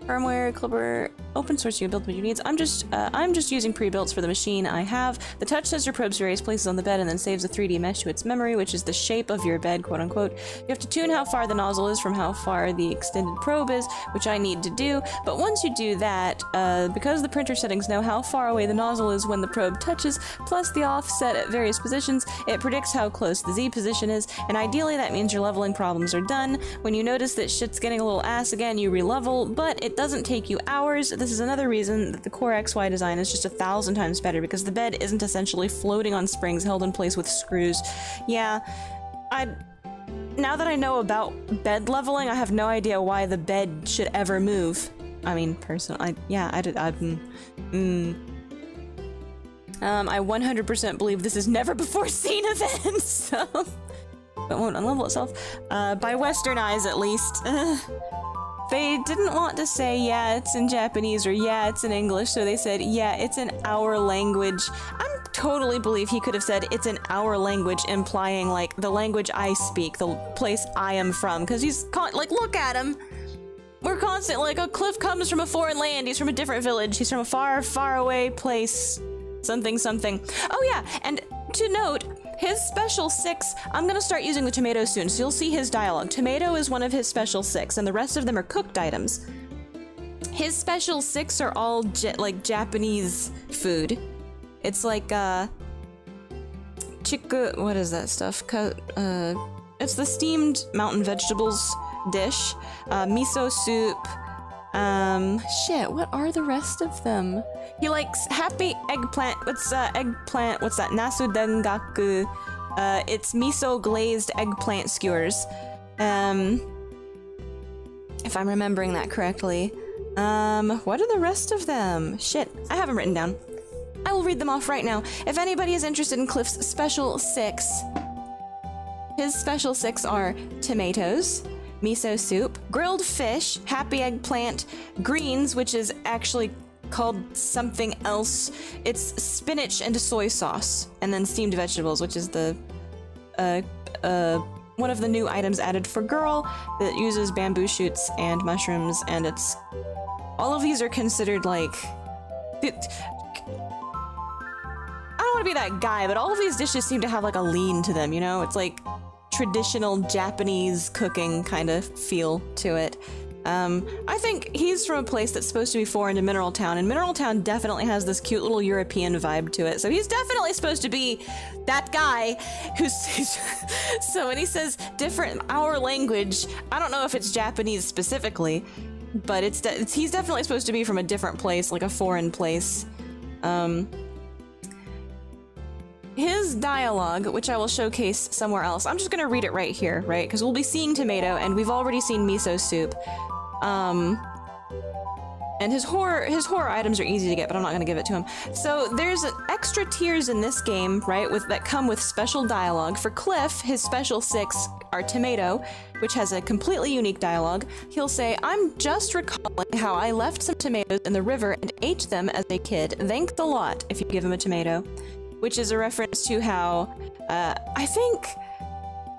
firmware, clipper, open source, you can build what you need. I'm just using pre-builts for the machine I have. The touch sensor probes various places on the bed and then saves a 3D mesh to its memory, which is the shape of your bed, quote unquote. You have to tune how far the nozzle is from how far the extended probe is, which I need to do. But once you do that, because the printer settings know how far away the nozzle is when the probe touches, plus the offset at various positions, it predicts how close the Z position is, and ideally that means your leveling problems are done. When you notice that shit's getting a little ass again, you re-level, but it doesn't take you hours. This is another reason that the core XY design is just 1,000 times better, because the bed isn't essentially floating on springs held in place with screws. Yeah, now that I know about bed leveling, I have no idea why the bed should ever move. I mean, personally, I 100% believe this is never before seen event, so it won't unlevel itself. By Western eyes, at least. They didn't want to say, yeah, it's in Japanese or yeah, it's in English, so they said, yeah, it's in our language. I totally believe he could have said it's in our language, implying, like, the language I speak, the place I am from, because he's, like, look at him. We're constant, like, oh, Cliff comes from a foreign land, he's from a different village, he's from a far, far away place, something, something. Oh yeah, and to note, his special 6, I'm gonna start using the tomato soon, so you'll see his dialogue. Tomato is one of his special 6, and the rest of them are cooked items. His special 6 are all, like, Japanese food. It's like, chiku, what is that stuff? It's the steamed mountain vegetables dish. Miso soup. Shit, what are the rest of them? He likes happy eggplant. What's eggplant? What's that? Nasu dengaku. It's miso glazed eggplant skewers. If I'm remembering that correctly. What are the rest of them? Shit, I have them written down. I will read them off right now. If anybody is interested in Cliff's special 6, his special 6 are tomatoes, miso soup, grilled fish, happy eggplant, greens, which is actually called something else. It's spinach and soy sauce, and then steamed vegetables, which is the one of the new items added for girl that uses bamboo shoots and mushrooms, and it's all of these are considered like I don't want to be that guy, but all of these dishes seem to have like a lean to them, you know? It's like traditional Japanese cooking kind of feel to it. I think he's from a place that's supposed to be foreign to Mineral Town, and Mineral Town definitely has this cute little European vibe to it. So he's definitely supposed to be that guy who's so when he says different our language, I don't know if it's Japanese specifically, but he's definitely supposed to be from a different place, like a foreign place. His dialogue, which I will showcase somewhere else, I'm just gonna read it right here, right? Because we'll be seeing tomato, and we've already seen miso soup. And his horror items are easy to get, but I'm not gonna give it to him. So there's extra tiers in this game, right, that come with special dialogue. For Cliff, his special 6 are tomato, which has a completely unique dialogue. He'll say, "I'm just recalling how I left some tomatoes in the river and ate them as a kid. Thank the lot," if you give him a tomato. Which is a reference to how, I think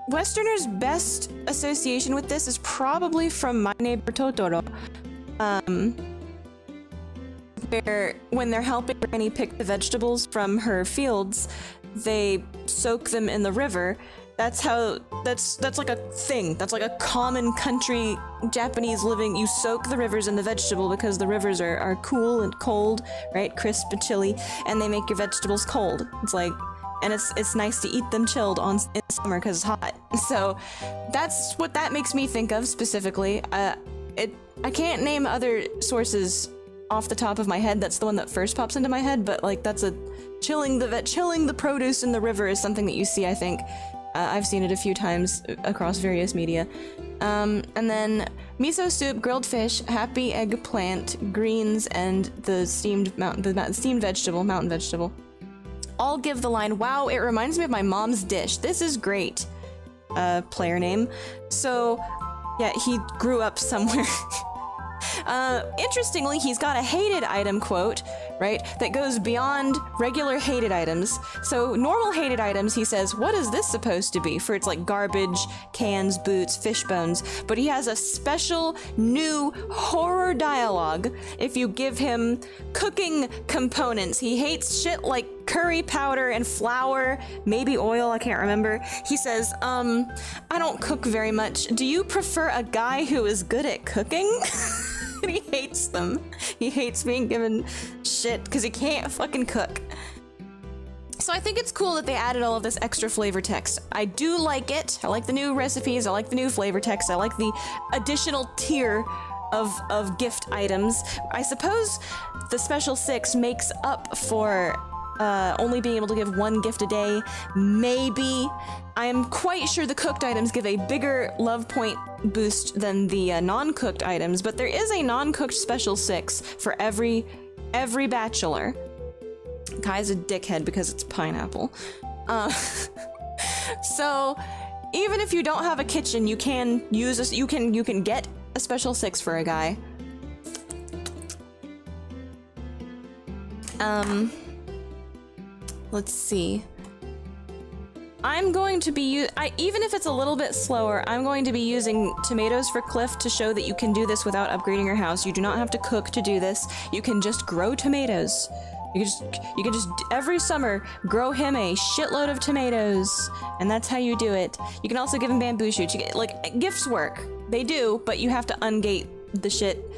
Westerners' best association with this is probably from My Neighbor Totoro. Where when they're helping Granny pick the vegetables from her fields, they soak them in the river. That's like a thing. That's like a common country Japanese living. You soak the rivers in the vegetable because the rivers are cool and cold, right? Crisp and chilly, and they make your vegetables cold. It's like, and it's nice to eat them chilled in summer because it's hot. So that's what that makes me think of specifically. I can't name other sources off the top of my head. That's the one that first pops into my head, but like that's a chilling the produce in the river is something that you see, I think. I've seen it a few times across various media. And then miso soup, grilled fish, happy eggplant, greens, and the steamed vegetable, mountain vegetable. All give the line, "Wow, it reminds me of my mom's dish. This is great." Player name. So, yeah, he grew up somewhere. Interestingly, he's got a hated item quote, right, that goes beyond regular hated items. So normal hated items, he says, "What is this supposed to be?" For it's like garbage, cans, boots, fish bones. But he has a special new horror dialogue if you give him cooking components. He hates shit like curry powder and flour, maybe oil, I can't remember. He says, "I don't cook very much. Do you prefer a guy who is good at cooking?" And he hates them. He hates being given shit because he can't fucking cook. So I think it's cool that they added all of this extra flavor text. I do like it. I like the new recipes. I like the new flavor text. I like the additional tier of gift items. I suppose the special 6 makes up for only being able to give 1 gift a day. Maybe. I am quite sure the cooked items give a bigger love point boost than the non-cooked items, but there is a non-cooked special 6 for every bachelor. Kai's a dickhead because it's pineapple. So even if you don't have a kitchen, you can use this. You can get a special 6 for a guy. Let's see. I'm going to be even if it's a little bit slower, I'm going to be using tomatoes for Cliff to show that you can do this without upgrading your house. You do not have to cook to do this. You can just grow tomatoes. You can just every summer grow him a shitload of tomatoes, and that's how you do it. You can also give him bamboo shoots. You get, like, gifts work. They do, but you have to ungate the shit.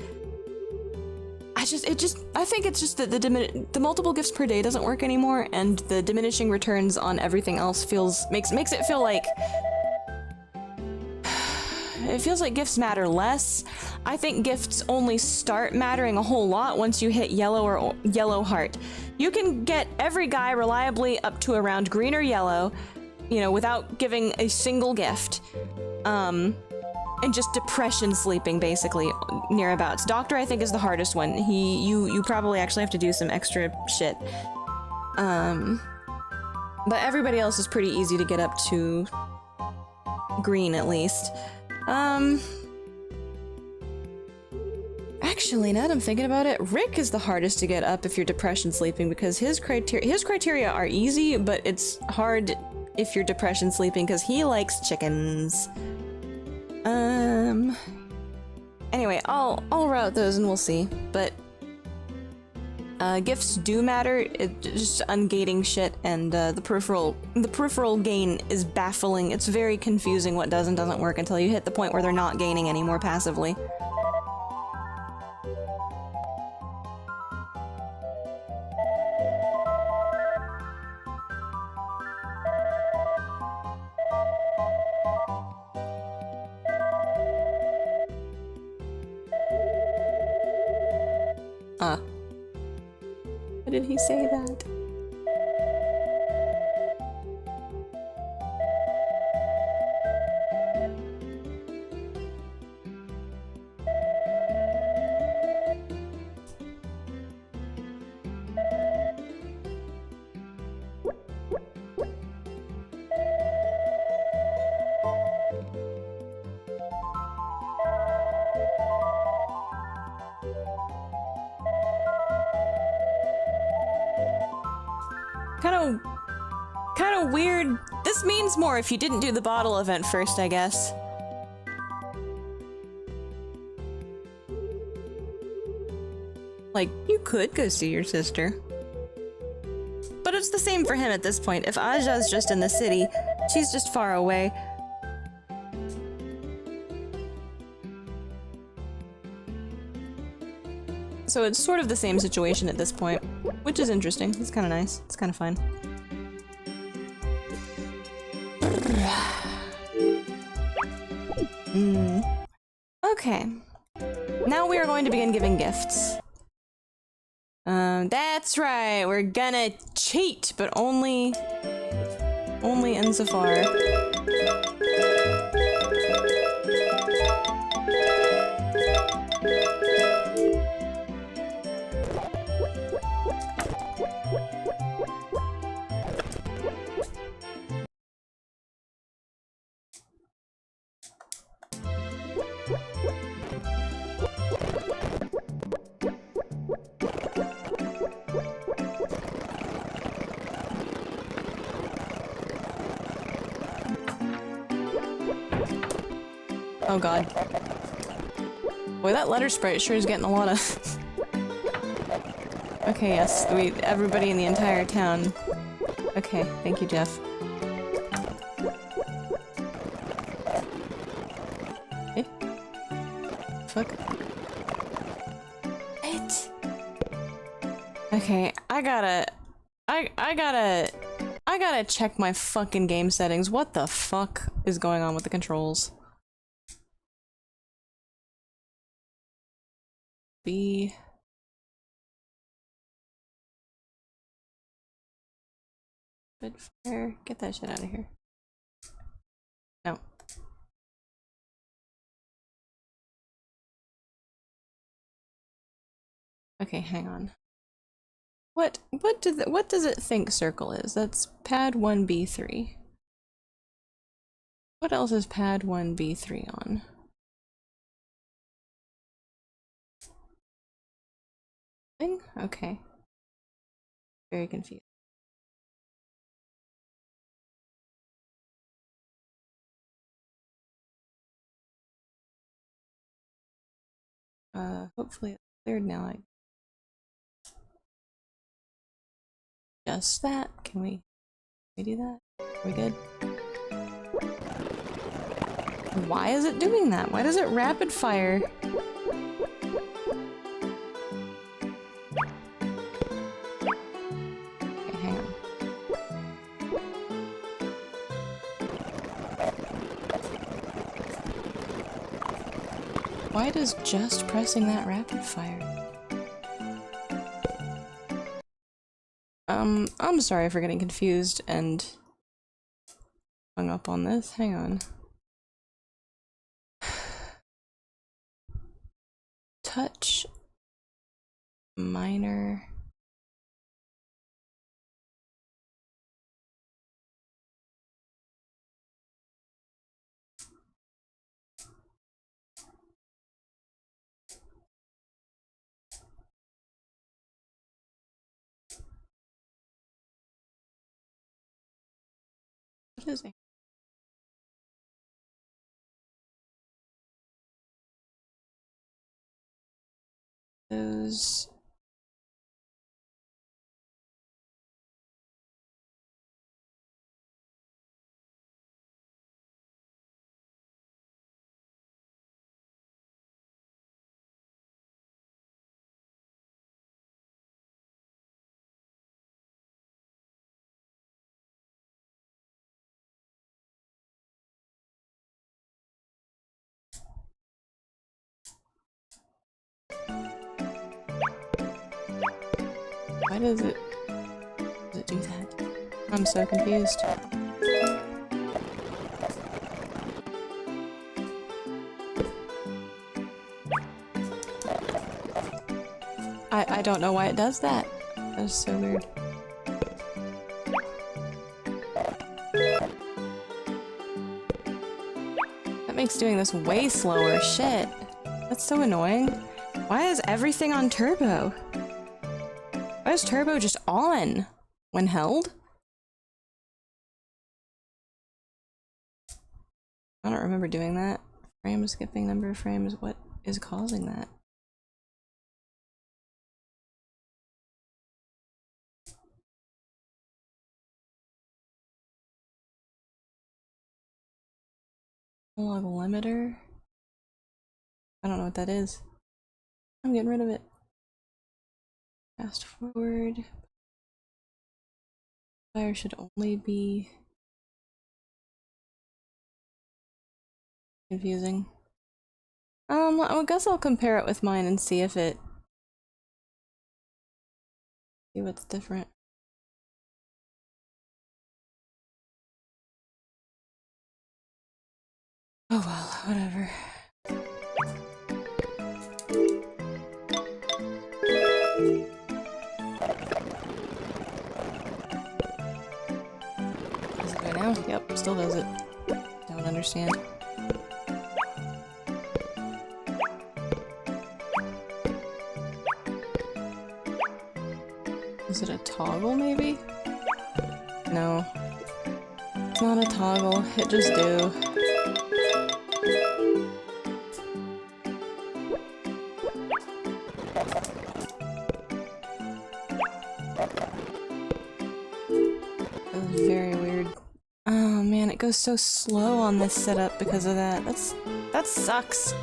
I I think it's just that the multiple gifts per day doesn't work anymore, and the diminishing returns on everything else makes it feel like it feels like gifts matter less. I think gifts only start mattering a whole lot once you hit yellow or yellow heart. You can get every guy reliably up to around green or yellow, you know, without giving a single gift. And just depression sleeping, basically, nearabouts. Doctor, I think, is the hardest one. You probably actually have to do some extra shit. But everybody else is pretty easy to get up to green, at least. Actually, now that I'm thinking about it, Rick is the hardest to get up if you're depression sleeping, because his criteria are easy, but it's hard if you're depression sleeping because he likes chickens. Anyway, I'll route those and we'll see, but gifts do matter. It's just ungating shit, and the peripheral gain is baffling. It's very confusing what does and doesn't work until you hit the point where they're not gaining anymore passively. Why did he say that? Kind of weird. This means more if you didn't do the bottle event first, I guess. Like, you could go see your sister. But it's the same for him at this point. If Aja's just in the city, she's just far away. So it's sort of the same situation at this point, which is interesting. It's kind of nice. It's kind of fun. Okay. Now we are going to begin giving gifts. That's right. We're gonna cheat, but only insofar. Oh god. Boy, that letter sprite sure is getting a lot of... Okay, yes, everybody in the entire town. Okay, thank you, Jeff. Eh? Fuck. What? Okay, I gotta check my fucking game settings. What the fuck is going on with the controls? Fire. Get that shit out of here. No. Okay, hang on. What does it think circle is? That's pad 1B3. What else is pad 1B3 on? Okay. Very confused. Hopefully it's cleared now. Just that. Can we do that? Are we good? Why is it doing that? Why does it rapid fire? Why does just pressing that rapid fire? I'm sorry for getting confused and hung up on this. Hang on. Touch minor. What is it? Those. Why does it do that? I'm so confused. I don't know why it does that. That is so weird. That makes doing this way slower. Shit. That's so annoying. Why is everything on turbo? Why is turbo just on when held? I don't remember doing that. Frame skipping, number of frames, what is causing that? Log limiter? I don't know what that is. I'm getting rid of it. Fast forward. Fire should only be confusing. I guess I'll compare it with mine and see if it see what's different. Oh well, whatever. Does it go now? Yep, still does it. Don't understand. Is it a toggle, maybe? No. It's not a toggle, it just do. That was very weird. Oh man, it goes so slow on this setup because of that. That sucks.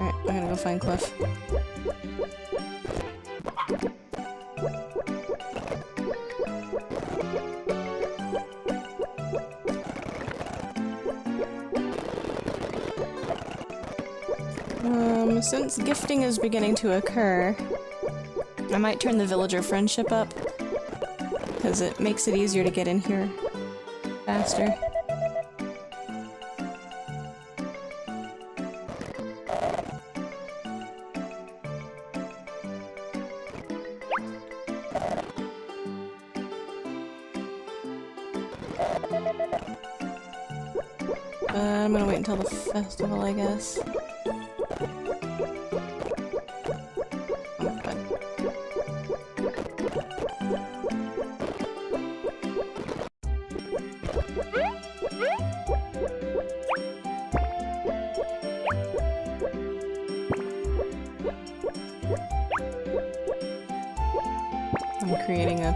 Alright, I gotta go find Cliff. Since gifting is beginning to occur, I might turn the villager friendship up, because it makes it easier to get in here faster. I'm gonna wait until the festival, I guess. I'm creating a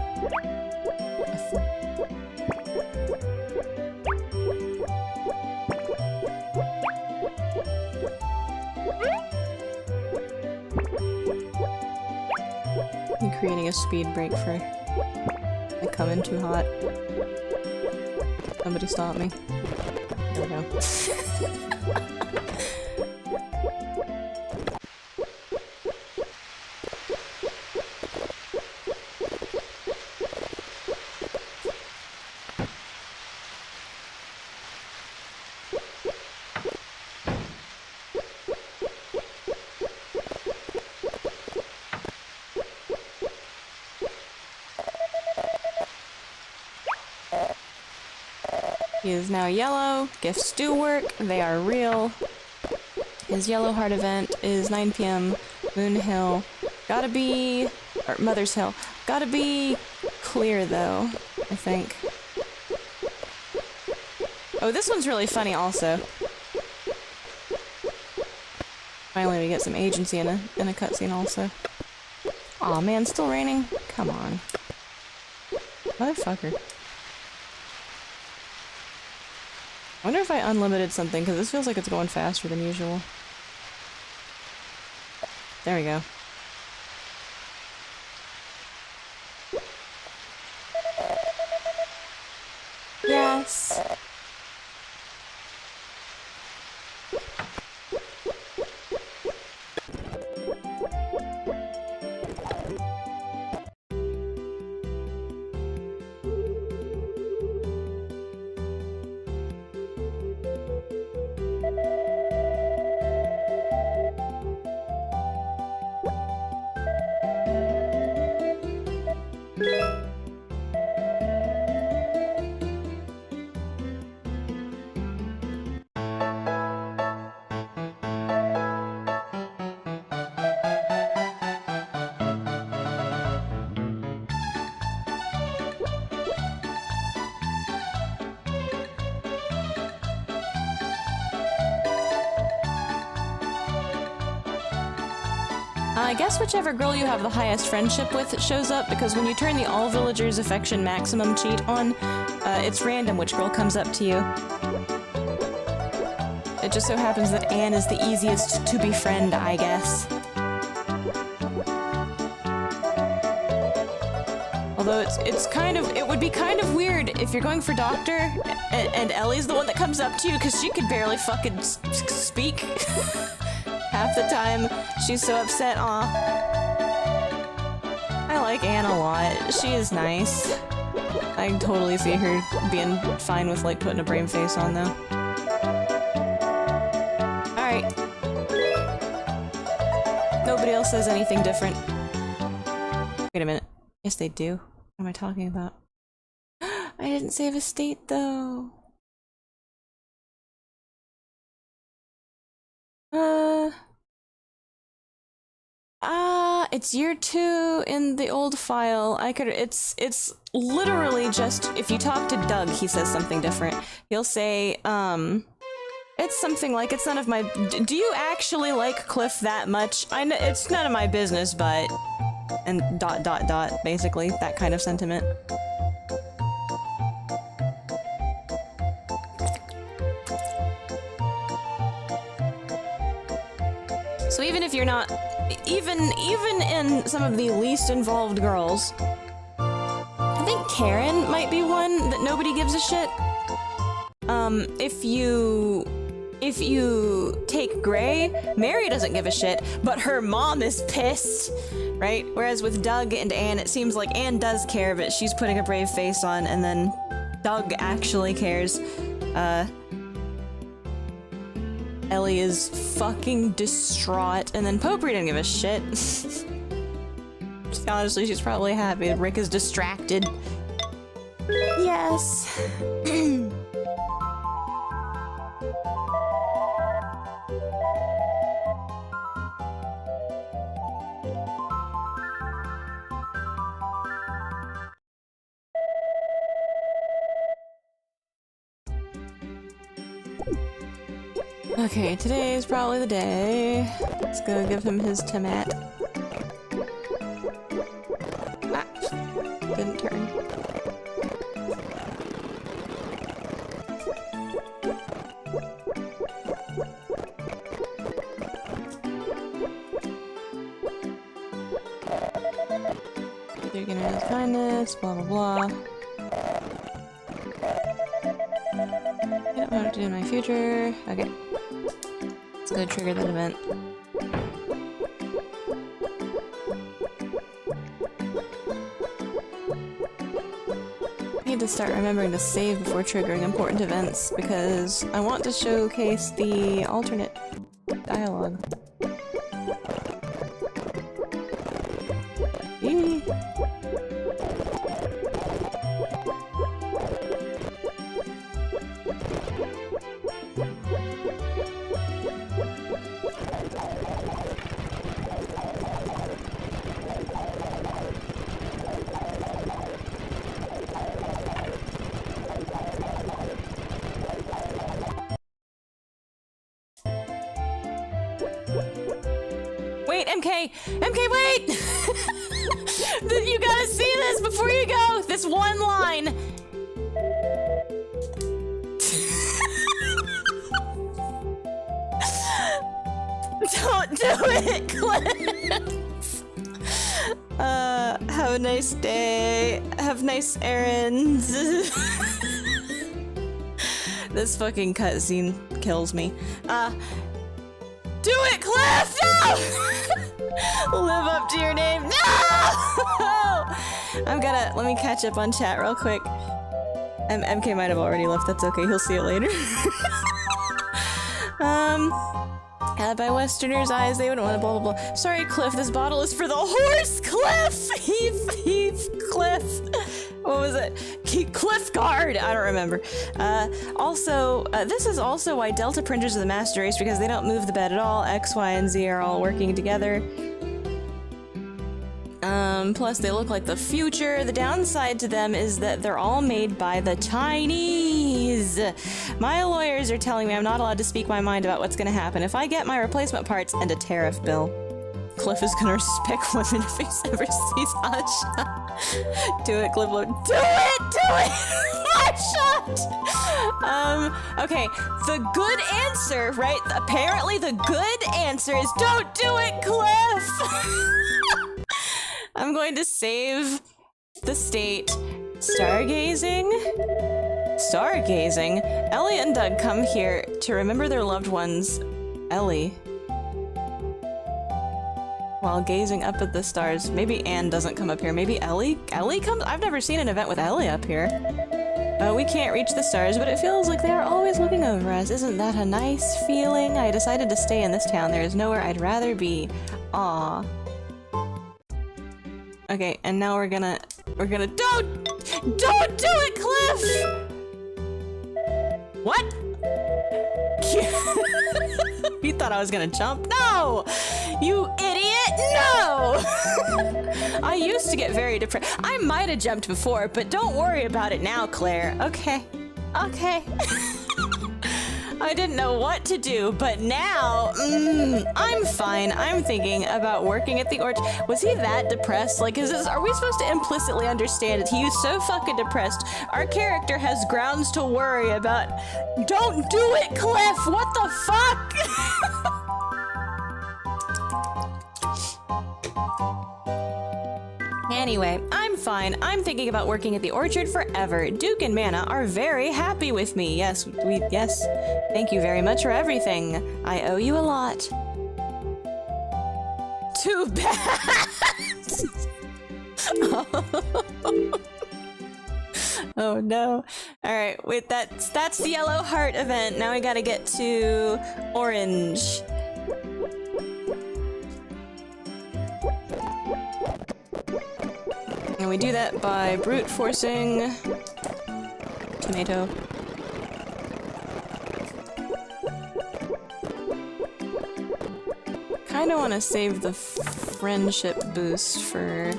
creating a speed break for I come in too hot. Somebody stop me. There we go. He is now yellow. Gifts do work. They are real. His yellow heart event is 9 p.m. Moon Hill. Gotta be... or Mother's Hill. Gotta be clear, though, I think. Oh, this one's really funny, also. Finally, we get some agency in a cutscene, also. Aw, man, still raining? Come on. Motherfucker. I wonder if I unlimited something, because this feels like it's going faster than usual. There we go. Yes! I guess whichever girl you have the highest friendship with shows up, because when you turn the all villagers affection maximum cheat on, it's random which girl comes up to you. It just so happens that Anne is the easiest to befriend, I guess. Although it's kind of, it would be kind of weird if you're going for doctor and Ellie's the one that comes up to you, because she could barely fucking speak. Half the time, she's so upset. Aw. I like Anne a lot. She is nice. I can totally see her being fine with, like, putting a brave face on, though. Alright. Nobody else says anything different. Wait a minute. Yes, they do. What am I talking about? I didn't save a state, though. It's year 2 in the old file. It's literally just, if you talk to Doug, he says something different. He'll say, it's something like, it's none of my, do you actually like Cliff that much? I know, it's none of my business, but, and ... basically, that kind of sentiment. So even if you're not, even in some of the least involved girls, I think Karen might be one that nobody gives a shit. If you take Gray, Mary doesn't give a shit, but her mom is pissed, right? Whereas with Doug and Anne, it seems like Anne does care, but she's putting a brave face on, and then Doug actually cares. Ellie is fucking distraught, and then Potpourri didn't give a shit. Honestly, she's probably happy that Rick is distracted. Yes. Okay, today is probably the day. Let's go give him his tomat. Ah, didn't turn. with kindness, blah blah blah. I don't know what to do in my future. Okay. Let's go trigger that event. I need to start remembering to save before triggering important events because I want to showcase the alternate dialogue. Wait, MK! MK, wait! You gotta see this before you go! This one line! Don't do it, Cliff! Have a nice day. Have nice errands. This fucking cutscene kills me. Do it, Cliff! No! Live up to your name. No! Let me catch up on chat real quick. MK might have already left, that's okay, he'll see it later. By Westerners' eyes, they wouldn't want to blah blah blah. Sorry, Cliff, this bottle is for the horse, Cliff! Heave, Cliff! What was it? Cliff Guard! I don't remember. This is also why Delta printers are the master race, because they don't move the bed at all. X, Y, and Z are all working together. Plus they look like the future. The downside to them is that they're all made by the Chinese. My lawyers are telling me I'm not allowed to speak my mind about what's gonna happen if I get my replacement parts and a tariff bill. Cliff is gonna respect women if he ever sees Hotshot. Do it, Cliff. Do it! Do it! Hotshot! Okay, the good answer, right? Apparently the good answer is don't do it, Cliff! I'm going to save the state. Stargazing? Stargazing? Ellie and Doug come here to remember their loved ones. Ellie. While gazing up at the stars. Maybe Anne doesn't come up here. Maybe Ellie? Ellie comes? I've never seen an event with Ellie up here. We can't reach the stars, but it feels like they are always looking over us. Isn't that a nice feeling? I decided to stay in this town. There is nowhere I'd rather be. Aww. Okay, and now we're gonna don't do it, Cliff! What? You thought I was gonna jump? No! You idiot! No! I used to get very depressed. I might have jumped before, but don't worry about it now, Claire. Okay. Okay. I didn't know what to do, but now, I'm fine. I'm thinking about working at the orchard. Was he that depressed? Like, are we supposed to implicitly understand it? He was so fucking depressed. Our character has grounds to worry about. Don't do it, Cliff! What the fuck? Anyway, I'm fine. I'm thinking about working at the orchard forever. Duke and Manna are very happy with me. Yes, yes. Thank you very much for everything. I owe you a lot. Too bad. Oh no. Alright, wait, that's the yellow heart event. Now we gotta get to orange. And we do that by brute forcing tomato. Kinda wanna save the friendship boost for...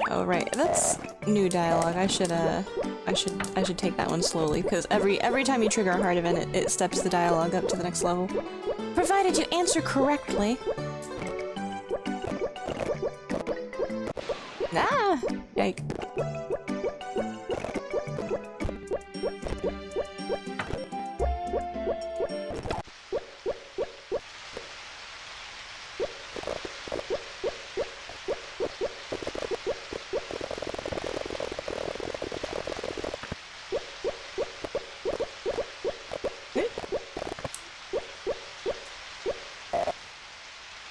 Oh right, that's new dialogue. I should take that one slowly, because every time you trigger a heart event, it steps the dialogue up to the next level. Provided you answer correctly. Ah! Yike.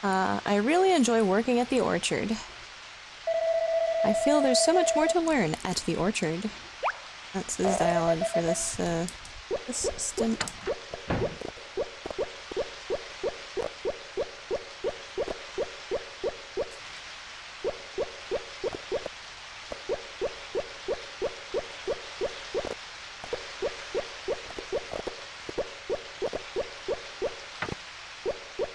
I really enjoy working at the orchard. I feel there's so much more to learn at the orchard. That's his dialogue for this, this stint.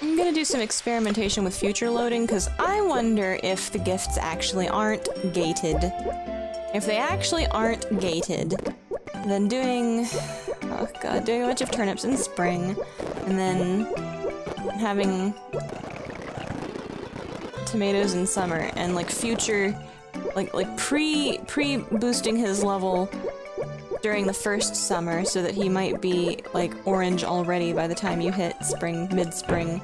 I'm gonna do some experimentation with future loading, because I wonder if the gifts actually aren't gated. If they actually aren't gated, then doing... oh god, doing a bunch of turnips in spring, and then having tomatoes in summer, and like future... like pre-boosting his level during the first summer, so that he might be, like, orange already by the time you hit spring, mid-spring.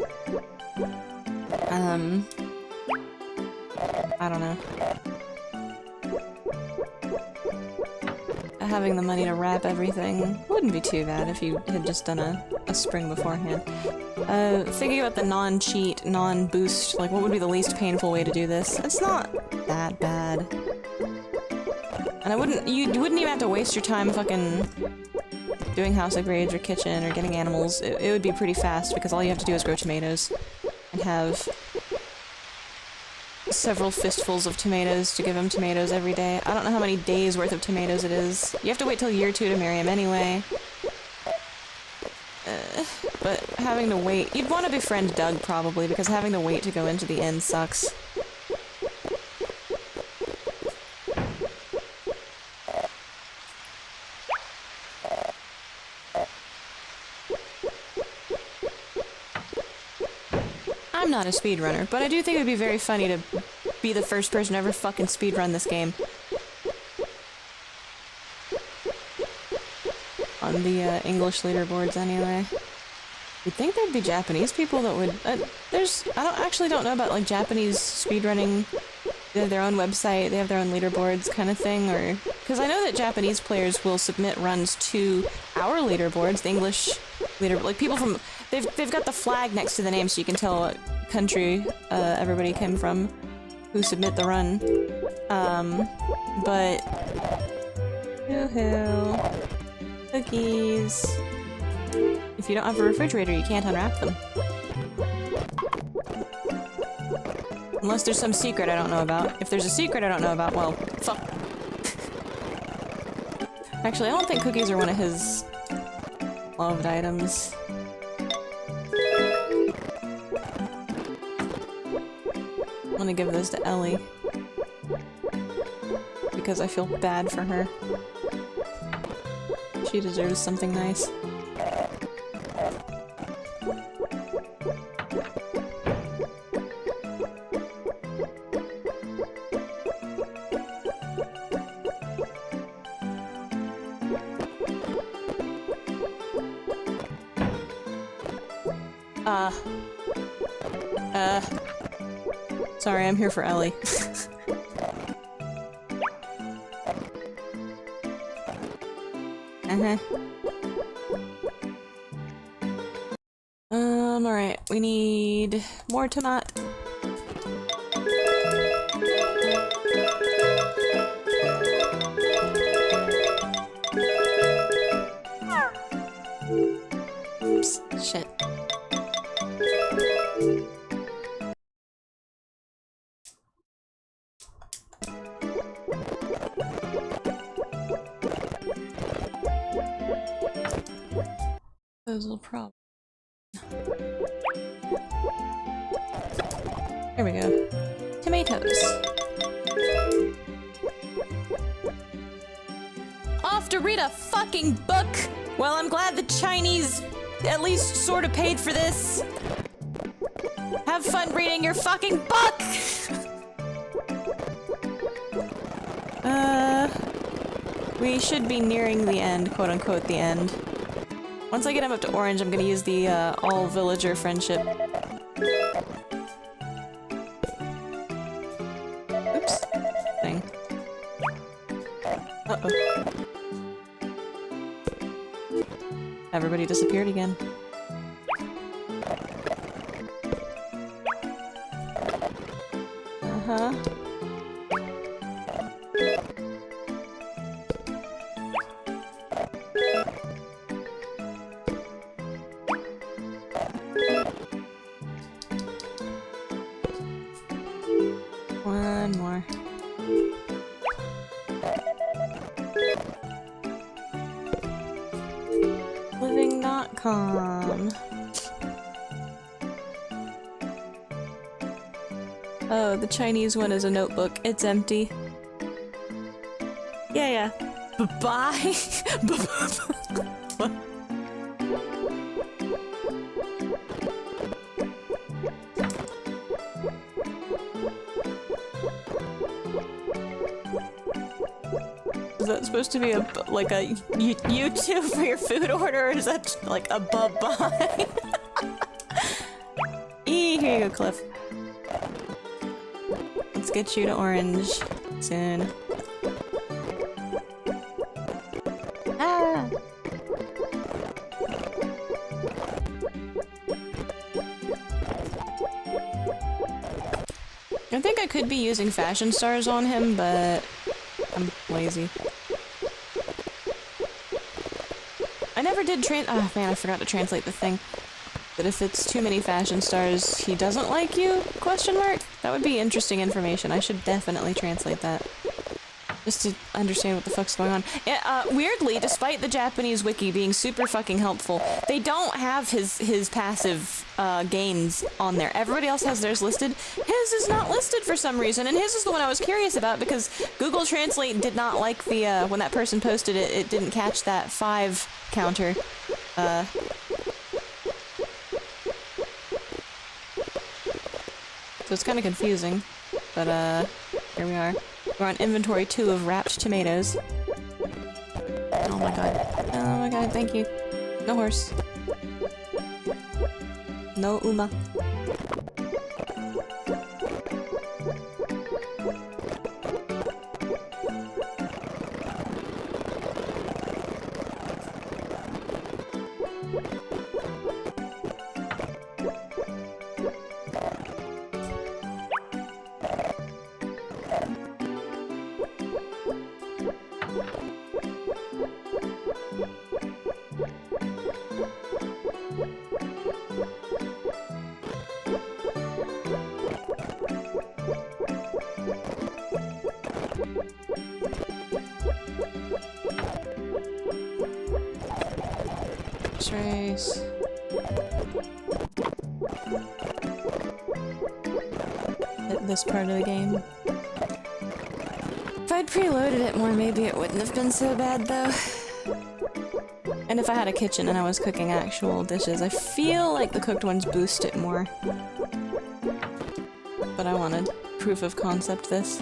I don't know. Having the money to wrap everything wouldn't be too bad if you had just done a spring beforehand. Thinking about the non-cheat, non-boost, like, what would be the least painful way to do this? It's not that bad. And you wouldn't even have to waste your time fucking doing house upgrades or kitchen or getting animals. It would be pretty fast because all you have to do is grow tomatoes and have several fistfuls of tomatoes to give him tomatoes every day. I don't know how many days worth of tomatoes it is. You have to wait till year 2 to marry him anyway. But having to wait... you'd want to befriend Doug probably, because having to wait to go into the inn sucks. I'm not a speedrunner, but I do think it would be very funny to be the first person to ever fucking speedrun this game. On the English leaderboards, anyway. You'd think there'd be Japanese people that would... I don't know about, like, Japanese speedrunning. They have their own website, they have their own leaderboards kind of thing, or... because I know that Japanese players will submit runs to our leaderboards, the English leader... like, people from... They've got the flag next to the name so you can tell what country everybody came from who submit the run. But... hoo-hoo. Cookies. If you don't have a refrigerator, you can't unwrap them. Unless there's some secret I don't know about. If there's a secret I don't know about, well, fuck. Actually, I don't think cookies are one of his loved items. I'm gonna give those to Ellie. Because I feel bad for her. She deserves something nice. Sorry, I'm here for Ellie. Alright, we need more tomato. Oops, shit. Those little problems. Here we go. Tomatoes. Off to read a fucking book! Well, I'm glad the Chinese at least sort of paid for this. Have fun reading your fucking book! We should be nearing the end, quote-unquote the end. Once I get him up to orange, I'm gonna use the, all-villager friendship. Oops. Thing. Uh-oh. Everybody disappeared again. Uh-huh. One more. Living.com. Oh, the Chinese one is a notebook. It's empty. Yeah. Bye. Is that supposed to be a YouTube for your food order, or is that like a bye-bye? Here you go, Cliff. Let's get you to orange soon. Ah! I think I could be using fashion stars on him, but I'm lazy. I never did oh man, I forgot to translate the thing. But if it's too many fashion stars, he doesn't like you? Question mark? That would be interesting information. I should definitely translate that. Just to understand what the fuck's going on. Yeah, weirdly, despite the Japanese wiki being super fucking helpful, they don't have his passive, gains on there. Everybody else has theirs listed. His is not listed for some reason, and his is the one I was curious about because Google Translate did not like the, when that person posted it, it didn't catch that 5 counter. So it's kind of confusing, but here we are. We're on inventory 2 of wrapped tomatoes. Oh my god, thank you. No horse. No Uma. Trace. Hit this part of the game. If I'd preloaded it more, maybe it wouldn't have been so bad, though. And if I had a kitchen and I was cooking actual dishes, I feel like the cooked ones boost it more. But I wanted proof of concept this.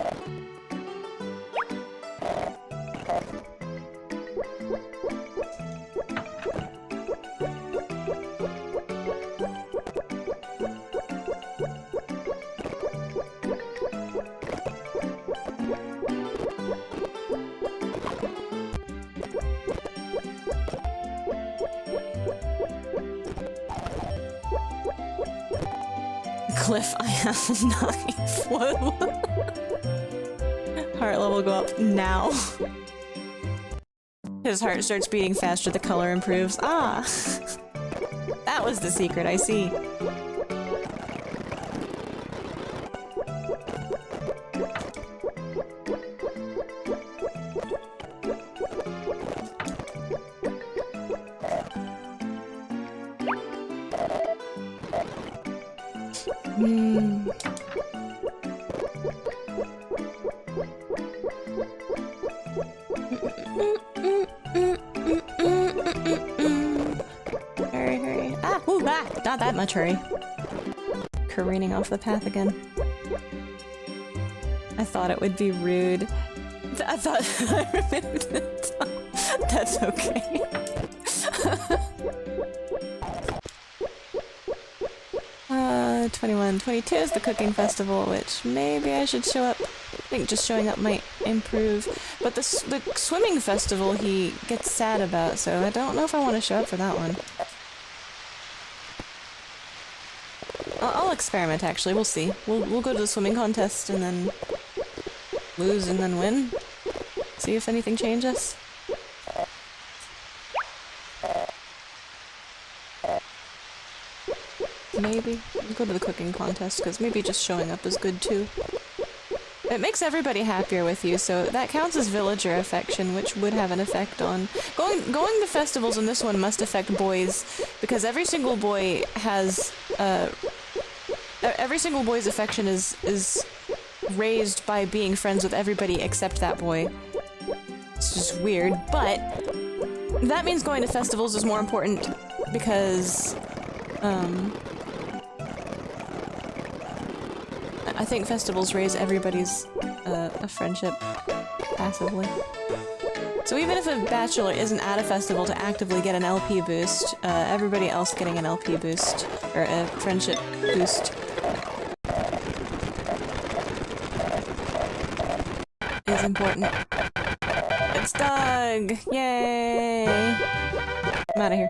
Cliff, I have 9 flow. Heart level go up now. His heart starts beating faster, the color improves. Ah! That was the secret, I see. Hurry. Ah! Ooh, ah! Not that much hurry. Careening off the path again. I thought it would be rude. I thought I removed it. That's okay. 21, 22 is the cooking festival, which maybe I should show up. I think just showing up might improve. But the swimming festival he gets sad about, so I don't know if I want to show up for that one. I'll experiment, actually. We'll see. We'll go to the swimming contest and then lose and then win. See if anything changes. Maybe. We'll go to the cooking contest, because maybe just showing up is good, too. It makes everybody happier with you, so that counts as villager affection, which would have an effect on... Going to festivals in this one must affect boys, because every single boy has, every single boy's affection is raised by being friends with everybody except that boy. It's just weird, but that means going to festivals is more important, because, I think festivals raise everybody's, a friendship passively. So even if a bachelor isn't at a festival to actively get an LP boost, everybody else getting an LP boost, or a friendship boost, is important. It's Doug! Yay! I'm out of here.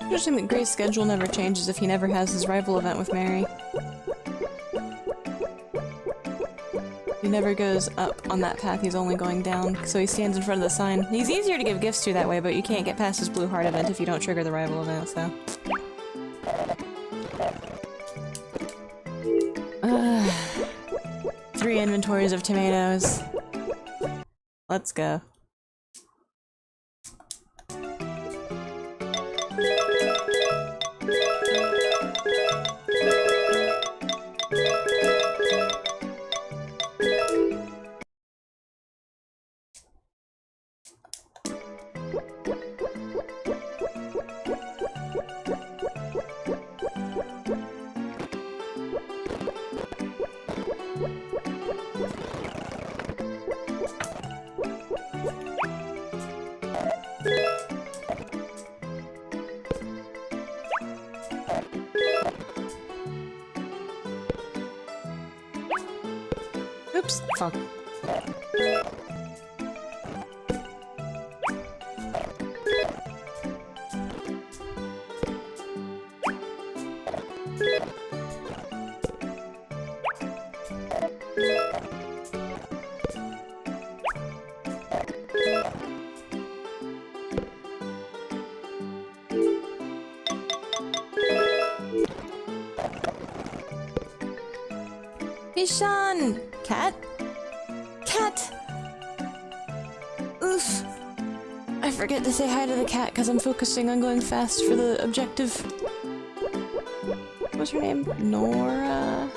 Interesting that Gray's schedule never changes if he never has his rival event with Mary. He never goes up on that path, he's only going down, so he stands in front of the sign. He's easier to give gifts to that way, but you can't get past his blue heart event if you don't trigger the rival event, so... Three inventories of tomatoes. Let's go. Oops, fuck. Ishan! Cat? Cat! Oof. I forget to say hi to the cat because I'm focusing on going fast for the objective. What's her name? Nora?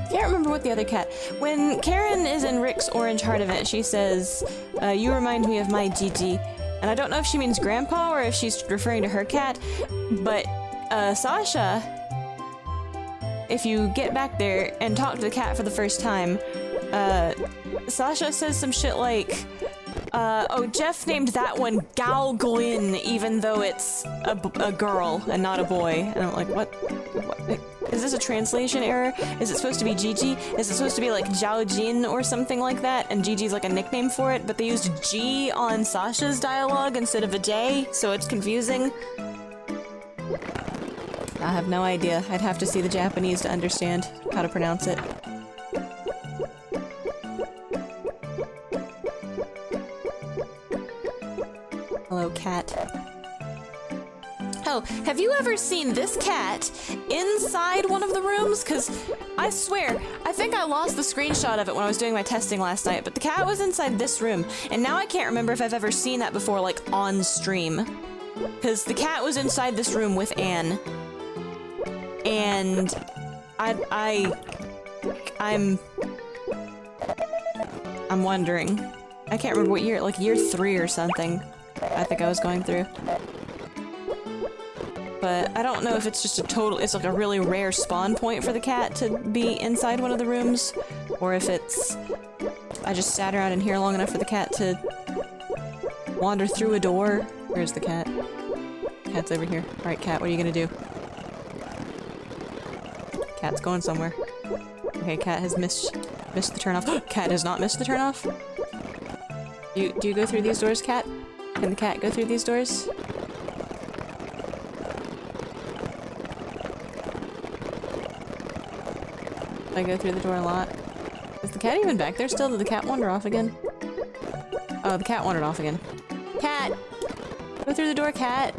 Can't remember what the other cat. When Karen is in Rick's Orange Heart event, she says, you remind me of my Gigi. And I don't know if she means grandpa or if she's referring to her cat, but Sasha, if you get back there and talk to the cat for the first time, Sasha says some shit like, oh, Jeff named that one Gal Glynn, even though it's a girl and not a boy. And I'm like, what? Is this a translation error? Is it supposed to be Gigi? Is it supposed to be like Zhao Jin or something like that? And Gigi's like a nickname for it, but they used G on Sasha's dialogue instead of a J, so it's confusing. I have no idea. I'd have to see the Japanese to understand how to pronounce it. Oh, have you ever seen this cat inside one of the rooms? Because I swear, I think I lost the screenshot of it when I was doing my testing last night, but the cat was inside this room, and now I can't remember if I've ever seen that before, like, on stream. Because the cat was inside this room with Anne. And I'm wondering. I can't remember what year, like year 3 or something, I think I was going through. But I don't know if it's just it's like a really rare spawn point for the cat to be inside one of the rooms, or if it's, I just sat around in here long enough for the cat to wander through a door. Where's the cat? Cat's over here. Alright, cat, what are you gonna do? Cat's going somewhere. Okay, cat has missed the turnoff. Cat has not missed the turnoff? Do you go through these doors, cat? Can the cat go through these doors? I go through the door a lot. Is the cat even back there still? Did the cat wander off again? Oh, the cat wandered off again. Cat! Go through the door, cat!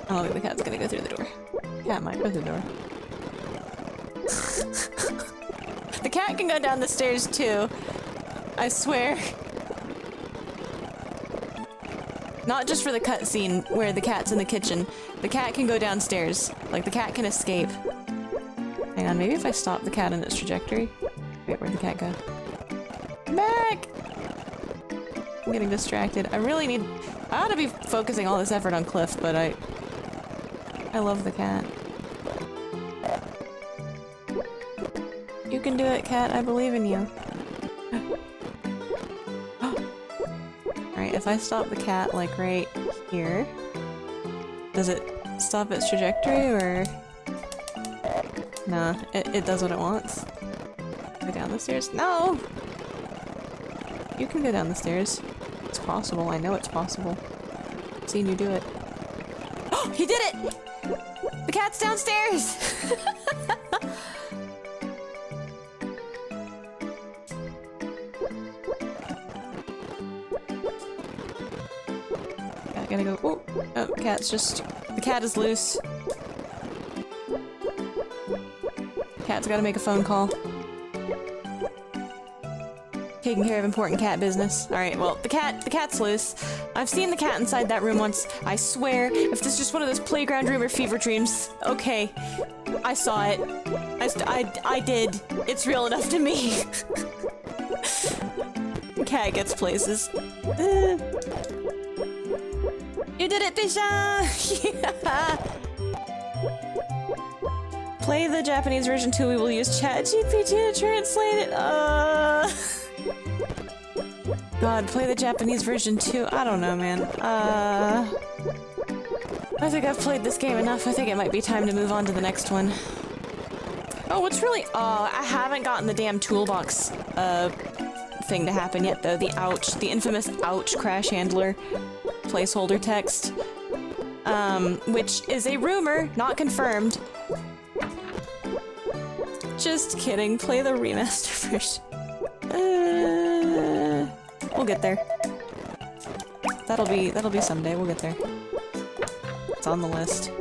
I don't think the cat's gonna go through the door. Cat might go through the door. The cat can go down the stairs too. I swear. Not just for the cutscene where the cat's in the kitchen. The cat can go downstairs. Like, the cat can escape. Hang on, maybe if I stop the cat in its trajectory? Wait, where'd the cat go? Back! I'm getting distracted. I really need- I ought to be focusing all this effort on Cliff, but I love the cat. You can do it, cat. I believe in you. Alright, if I stop the cat, like, right here, does it stop its trajectory, or...? Nah, it does what it wants. Go down the stairs? No! You can go down the stairs. It's possible. I know it's possible. I've seen you do it. Oh! He did it! The cat's downstairs! I gotta go. Oh, oh, cat's just. The cat is loose. Cat's gotta make a phone call. Taking care of important cat business. Alright, well, the cat's loose. I've seen the cat inside that room once. I swear, if this is just one of those playground dream or fever dreams, okay. I saw it. I did. It's real enough to me. The cat gets places. You did it, Bisha! Yeah. Play the Japanese version too. We will use ChatGPT to translate it. God, play the Japanese version too. I don't know, man. I think I've played this game enough. I think it might be time to move on to the next one. Oh, what's really- I haven't gotten the damn toolbox, thing to happen yet, though. The ouch. The infamous ouch crash handler placeholder text. Which is a rumor, not confirmed. Just kidding. Play the remaster version. We'll get there. That'll be someday. We'll get there. It's on the list.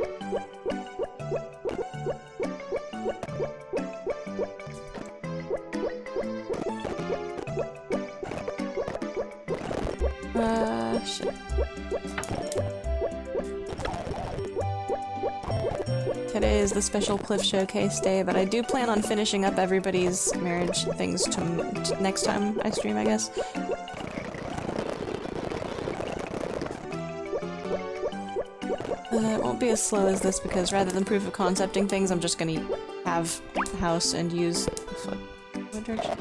Shit. Today is the special Cliff Showcase day, but I do plan on finishing up everybody's marriage things to next time I stream, I guess. It won't be as slow as this because rather than proof of concepting things, I'm just gonna have the house and use what direction?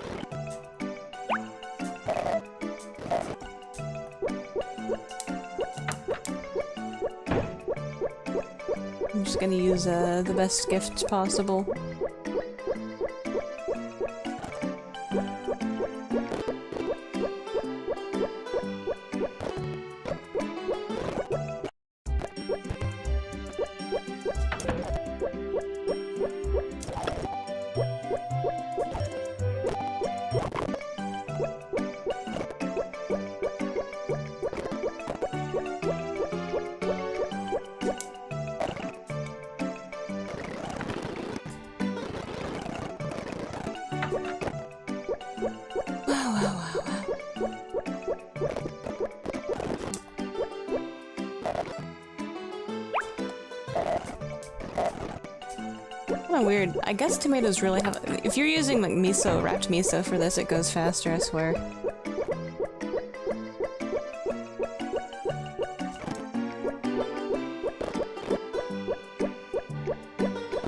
I'm just gonna use the best gifts possible. Kinda weird. I guess tomatoes really have- if you're using like miso, wrapped miso for this, it goes faster, I swear.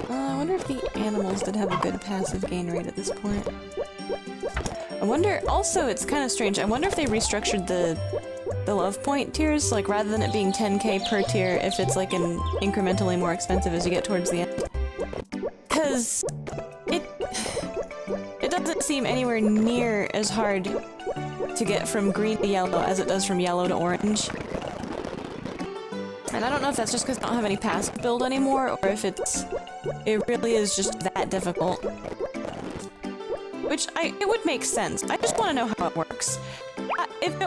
I wonder if the animals did have a good passive gain rate at this point. I wonder- also, it's kind of strange, I wonder if they restructured the love point tiers, like rather than it being 10k per tier, if it's like an incrementally more expensive as you get towards the end. Because it doesn't seem anywhere near as hard to get from green to yellow as it does from yellow to orange. And I don't know if that's just because I don't have any passive build anymore, or if it really is just that difficult. Which it would make sense. I just want to know how it works. If they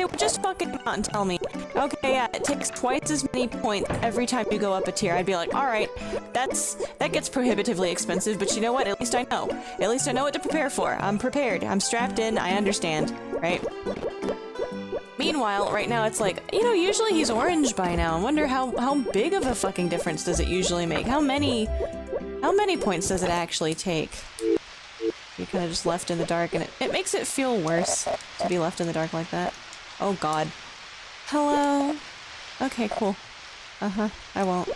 would just fucking come out and tell me, okay, yeah, it takes twice as many points every time you go up a tier, I'd be like, alright, that gets prohibitively expensive, but you know what? At least I know. At least I know what to prepare for. I'm prepared. I'm strapped in. I understand. Right? Meanwhile, right now it's like, you know, usually he's orange by now. I wonder how big of a fucking difference does it usually make? How many points does it actually take? You're kind of just left in the dark, and it makes it feel worse to be left in the dark like that. Oh god. Hello? Okay, cool. Uh-huh, I won't.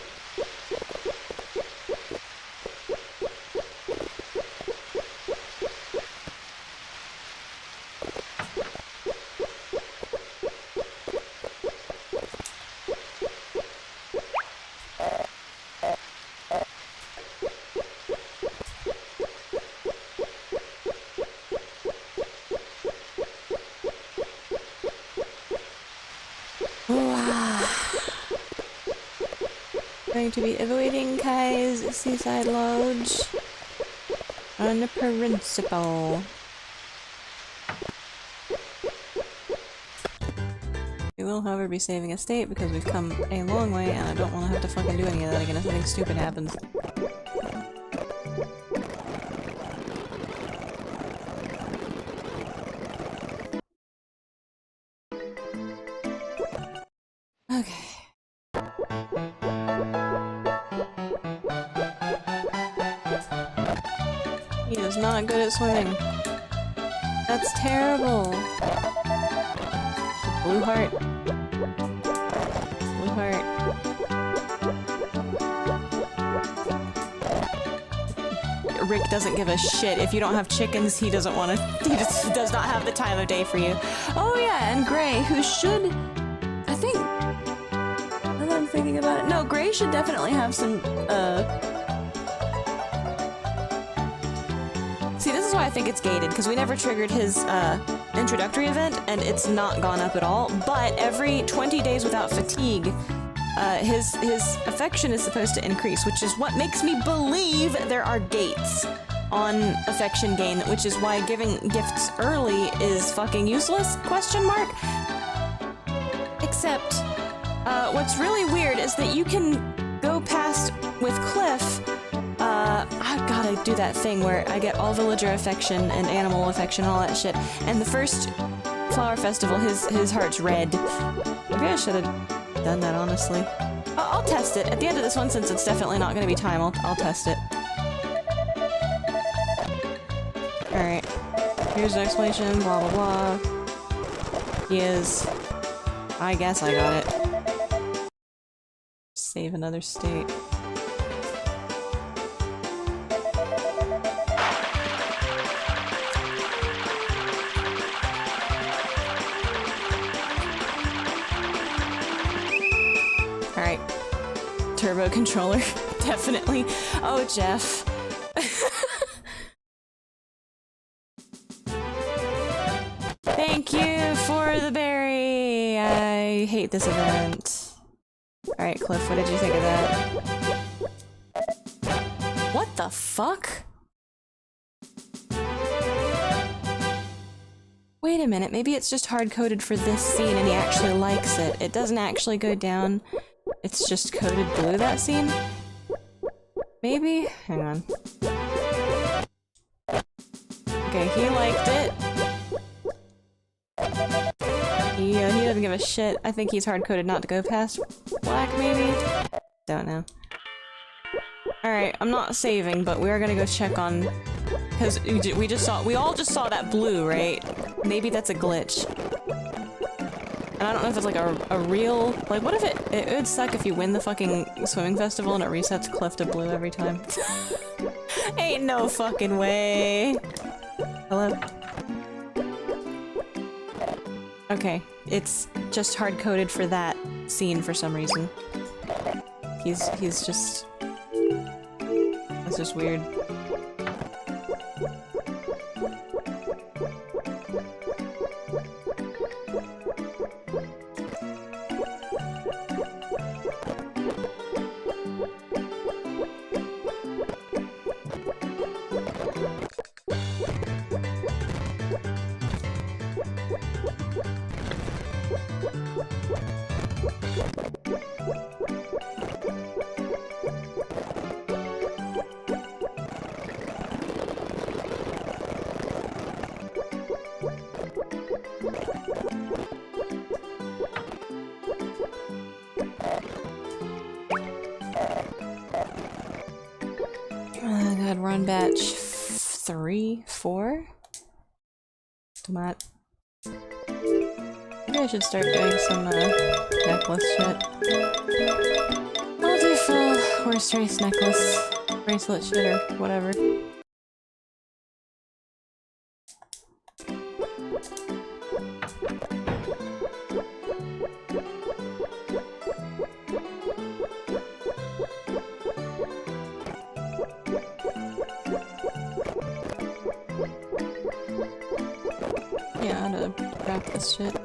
Going to be avoiding Kai's seaside lodge on principle. We will, however, be saving a state because we've come a long way and I don't want to have to fucking do any of that again if anything stupid happens. Okay. He is not good at swimming. That's terrible. Blue heart. Blue heart. Rick doesn't give a shit. If you don't have chickens, he doesn't want to- he just does not have the time of day for you. Oh yeah, and Gray, who should- I think- now that I'm thinking about it- no, Gray should definitely have some, see, this is why I think it's gated, because we never triggered his, introductory event, and it's not gone up at all, but every 20 days without fatigue, his affection is supposed to increase, which is what makes me believe there are gates on affection gain, which is why giving gifts early is fucking useless, question mark? Except, what's really weird is that you can go past with Cliff. I've gotta do that thing where I get all villager affection and animal affection and all that shit. And the first flower festival, his heart's red. Maybe I should have done that, honestly. I'll test it. At the end of this one, since it's definitely not gonna be time, I'll test it. Alright. Here's an explanation, blah blah blah. He is... I guess I got it. Save another state. Alright. Turbo controller. Definitely. Oh, Jeff. Thank you for the berry! I hate this event. Alright, Cliff, what did you think of that? What the fuck? Wait a minute, maybe it's just hard-coded for this scene and he actually likes it. It doesn't actually go down. It's just coded blue, that scene? Maybe? Hang on. Okay, he liked it. He doesn't give a shit. I think he's hard-coded not to go past black, maybe? Don't know. Alright, I'm not saving, but we are gonna go check on... Because we all just saw that blue, right? Maybe that's a glitch. And I don't know if it's like a real... Like, what if it would suck if you win the fucking swimming festival and it resets Cliff to blue every time. Ain't no fucking way. Hello? Okay, it's just hard-coded for that scene for some reason. He's just... That's just weird. God, we're on batch 3, 4? Tomat. Maybe I should start doing some necklace shit. I'll do full horse race necklace, bracelet shit, or whatever. Yeah, how to wrap this shit.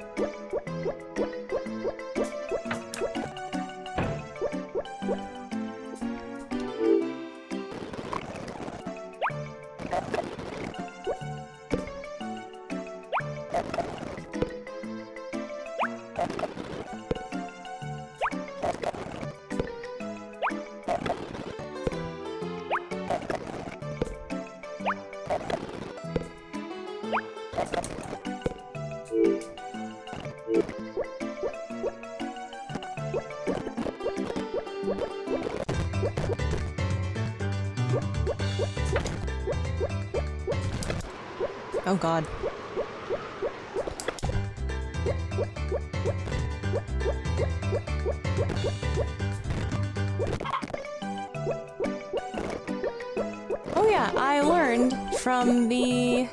Oh god. Oh yeah, I learned from the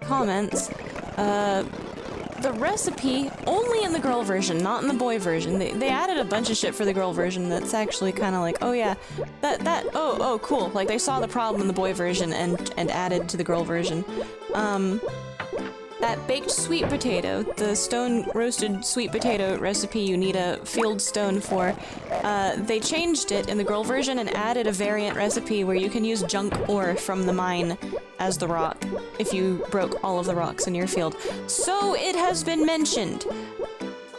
comments, the recipe only in the girl version, not in the boy version. They added a bunch of shit for the girl version that's actually kind of like, oh yeah, oh cool. Like they saw the problem in the boy version and added to the girl version. That baked sweet potato, the stone roasted sweet potato recipe you need a field stone for, they changed it in the girl version and added a variant recipe where you can use junk ore from the mine as the rock if you broke all of the rocks in your field. So it has been mentioned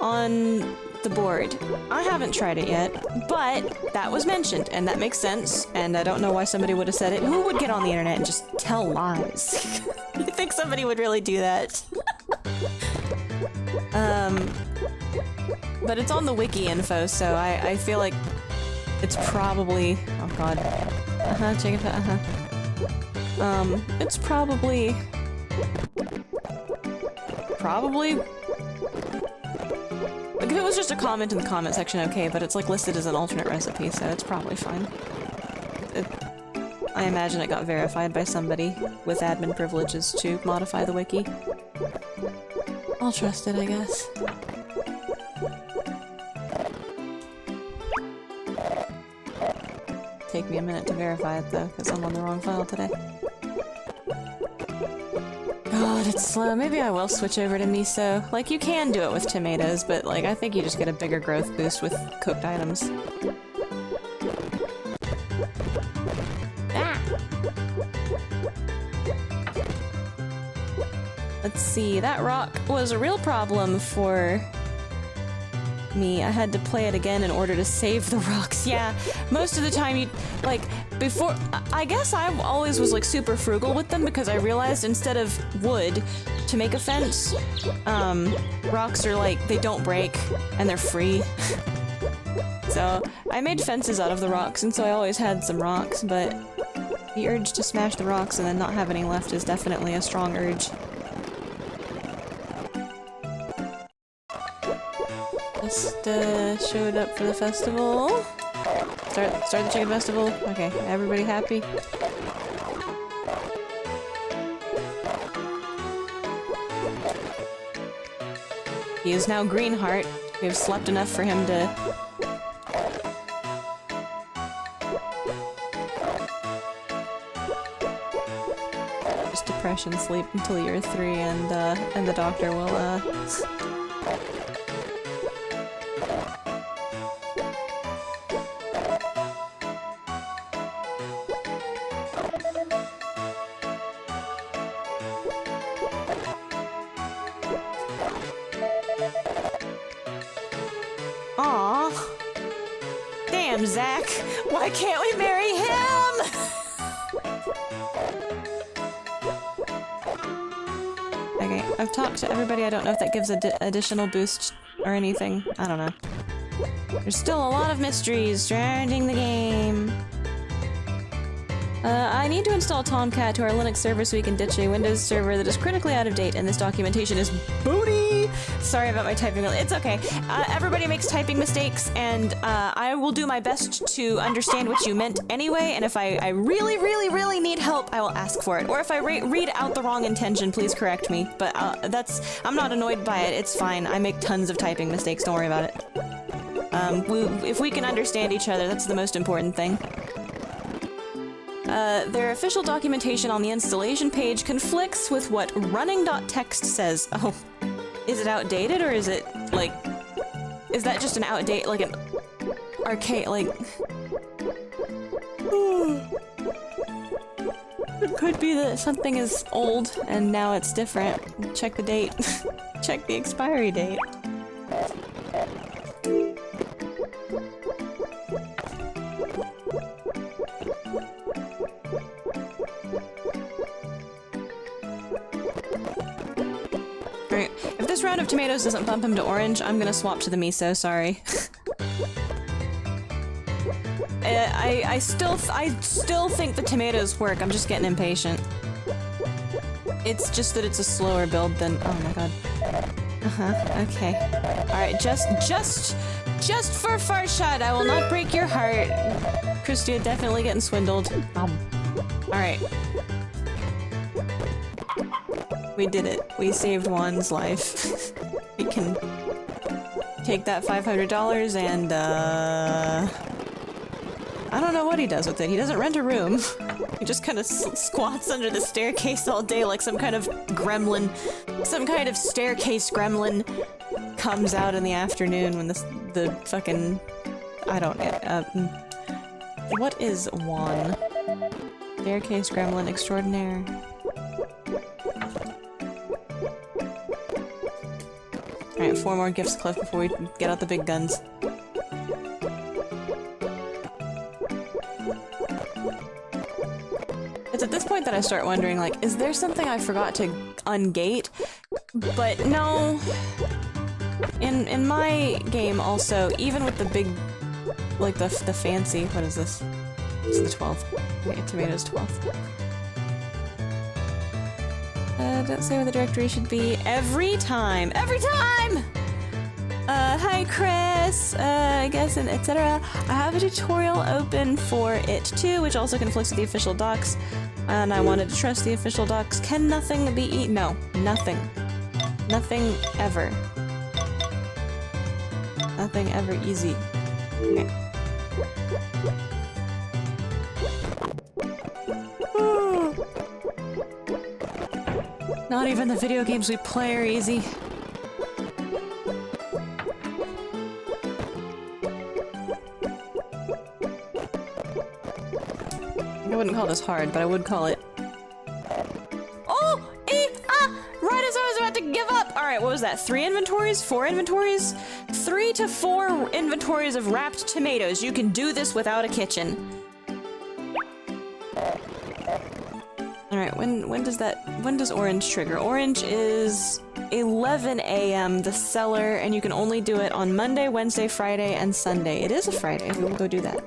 on the board. I haven't tried it yet, but that was mentioned, and that makes sense, and I don't know why somebody would have said it. Who would get on the internet and just tell lies? You think somebody would really do that? But it's on the wiki info, so I feel like it's probably... Oh god. Chicken fat, it's probably... Like, if it was just a comment in the comment section, okay, but it's like listed as an alternate recipe, so it's probably fine. I imagine it got verified by somebody with admin privileges to modify the wiki. I'll trust it, I guess. Take me a minute to verify it though, because I'm on the wrong file today. God, it's slow. Maybe I will switch over to miso. Like, you can do it with tomatoes, but like, I think you just get a bigger growth boost with cooked items. Ah! Let's see, that rock was a real problem for me. I had to play it again in order to save the rocks. Yeah, most of the time you, like, before, I guess I always was like super frugal with them because I realized instead of wood to make a fence, rocks are like, they don't break and they're free. So, I made fences out of the rocks, and so I always had some rocks, but the urge to smash the rocks and then not have any left is definitely a strong urge. Just, showed up for the festival. Start the chicken festival. Okay, everybody happy? He is now Greenheart. We have slept enough for him to... just depression sleep until year 3 and the doctor will, Aw. Damn, Zach. Why can't we marry him? Okay, I've talked to everybody. I don't know if that gives additional boost or anything. I don't know. There's still a lot of mysteries surrounding the game. I need to install Tomcat to our Linux server so we can ditch a Windows server that is critically out of date, and this documentation is booty! Sorry about my typing. It's okay. Everybody makes typing mistakes, and I will do my best to understand what you meant anyway, and if I really, really, really need help, I will ask for it. Or if I read out the wrong intention, please correct me. But I'm not annoyed by it. It's fine. I make tons of typing mistakes. Don't worry about it. If we can understand each other, that's the most important thing. Their official documentation on the installation page conflicts with what running.txt says. Oh, is it outdated or is it, like, is that just an outdate, like an arcade, like... It could be that something is old and now it's different. Check the date. Check the expiry date. Alright, if this round of tomatoes doesn't bump him to orange, I'm gonna swap to the miso, sorry. I still think the tomatoes work, I'm just getting impatient. It's just that it's a slower build than- oh my god. Okay. Alright, just for Farshad, I will not break your heart. Christia definitely getting swindled. Alright. We did it. We saved Juan's life. We can take that $500 and, I don't know what he does with it. He doesn't rent a room. He just kind of squats under the staircase all day like some kind of gremlin. Some kind of staircase gremlin comes out in the afternoon when the fucking... I don't... what is Juan? Staircase gremlin extraordinaire. Alright, 4 more gifts left before we get out the big guns. It's at this point that I start wondering, like, is there something I forgot to ungate? But no. In my game also, even with the big, like the fancy, what is this? It's the 12th. Okay, tomatoes 12th. Don't say where the directory should be. Every time! Every time! Hi Chris! I guess, and etc. I have a tutorial open for it too, which also conflicts with the official docs. And I wanted to trust the official docs. Can nothing be eaten? No. Nothing. Nothing ever. Nothing ever easy. Okay. Not even the video games we play are easy. I wouldn't call this hard, but I would call it... Oh! Right as I was about to give up! Alright, what was that? 3 inventories? 4 inventories? 3 to 4 inventories of wrapped tomatoes. You can do this without a kitchen. Alright, when does orange trigger? Orange is 11 a.m. the cellar, and you can only do it on Monday, Wednesday, Friday, and Sunday. It is a Friday. We will go do that.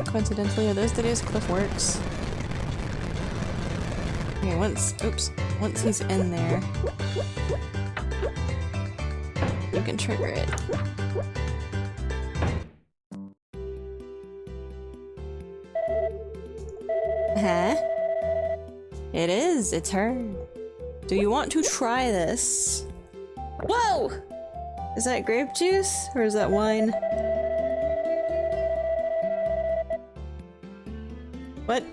Coincidentally, are those the days Cliff works? Okay, once he's in there, you can trigger it. Huh? It is, it's her. Do you want to try this? Whoa! Is that grape juice? Or is that wine? What?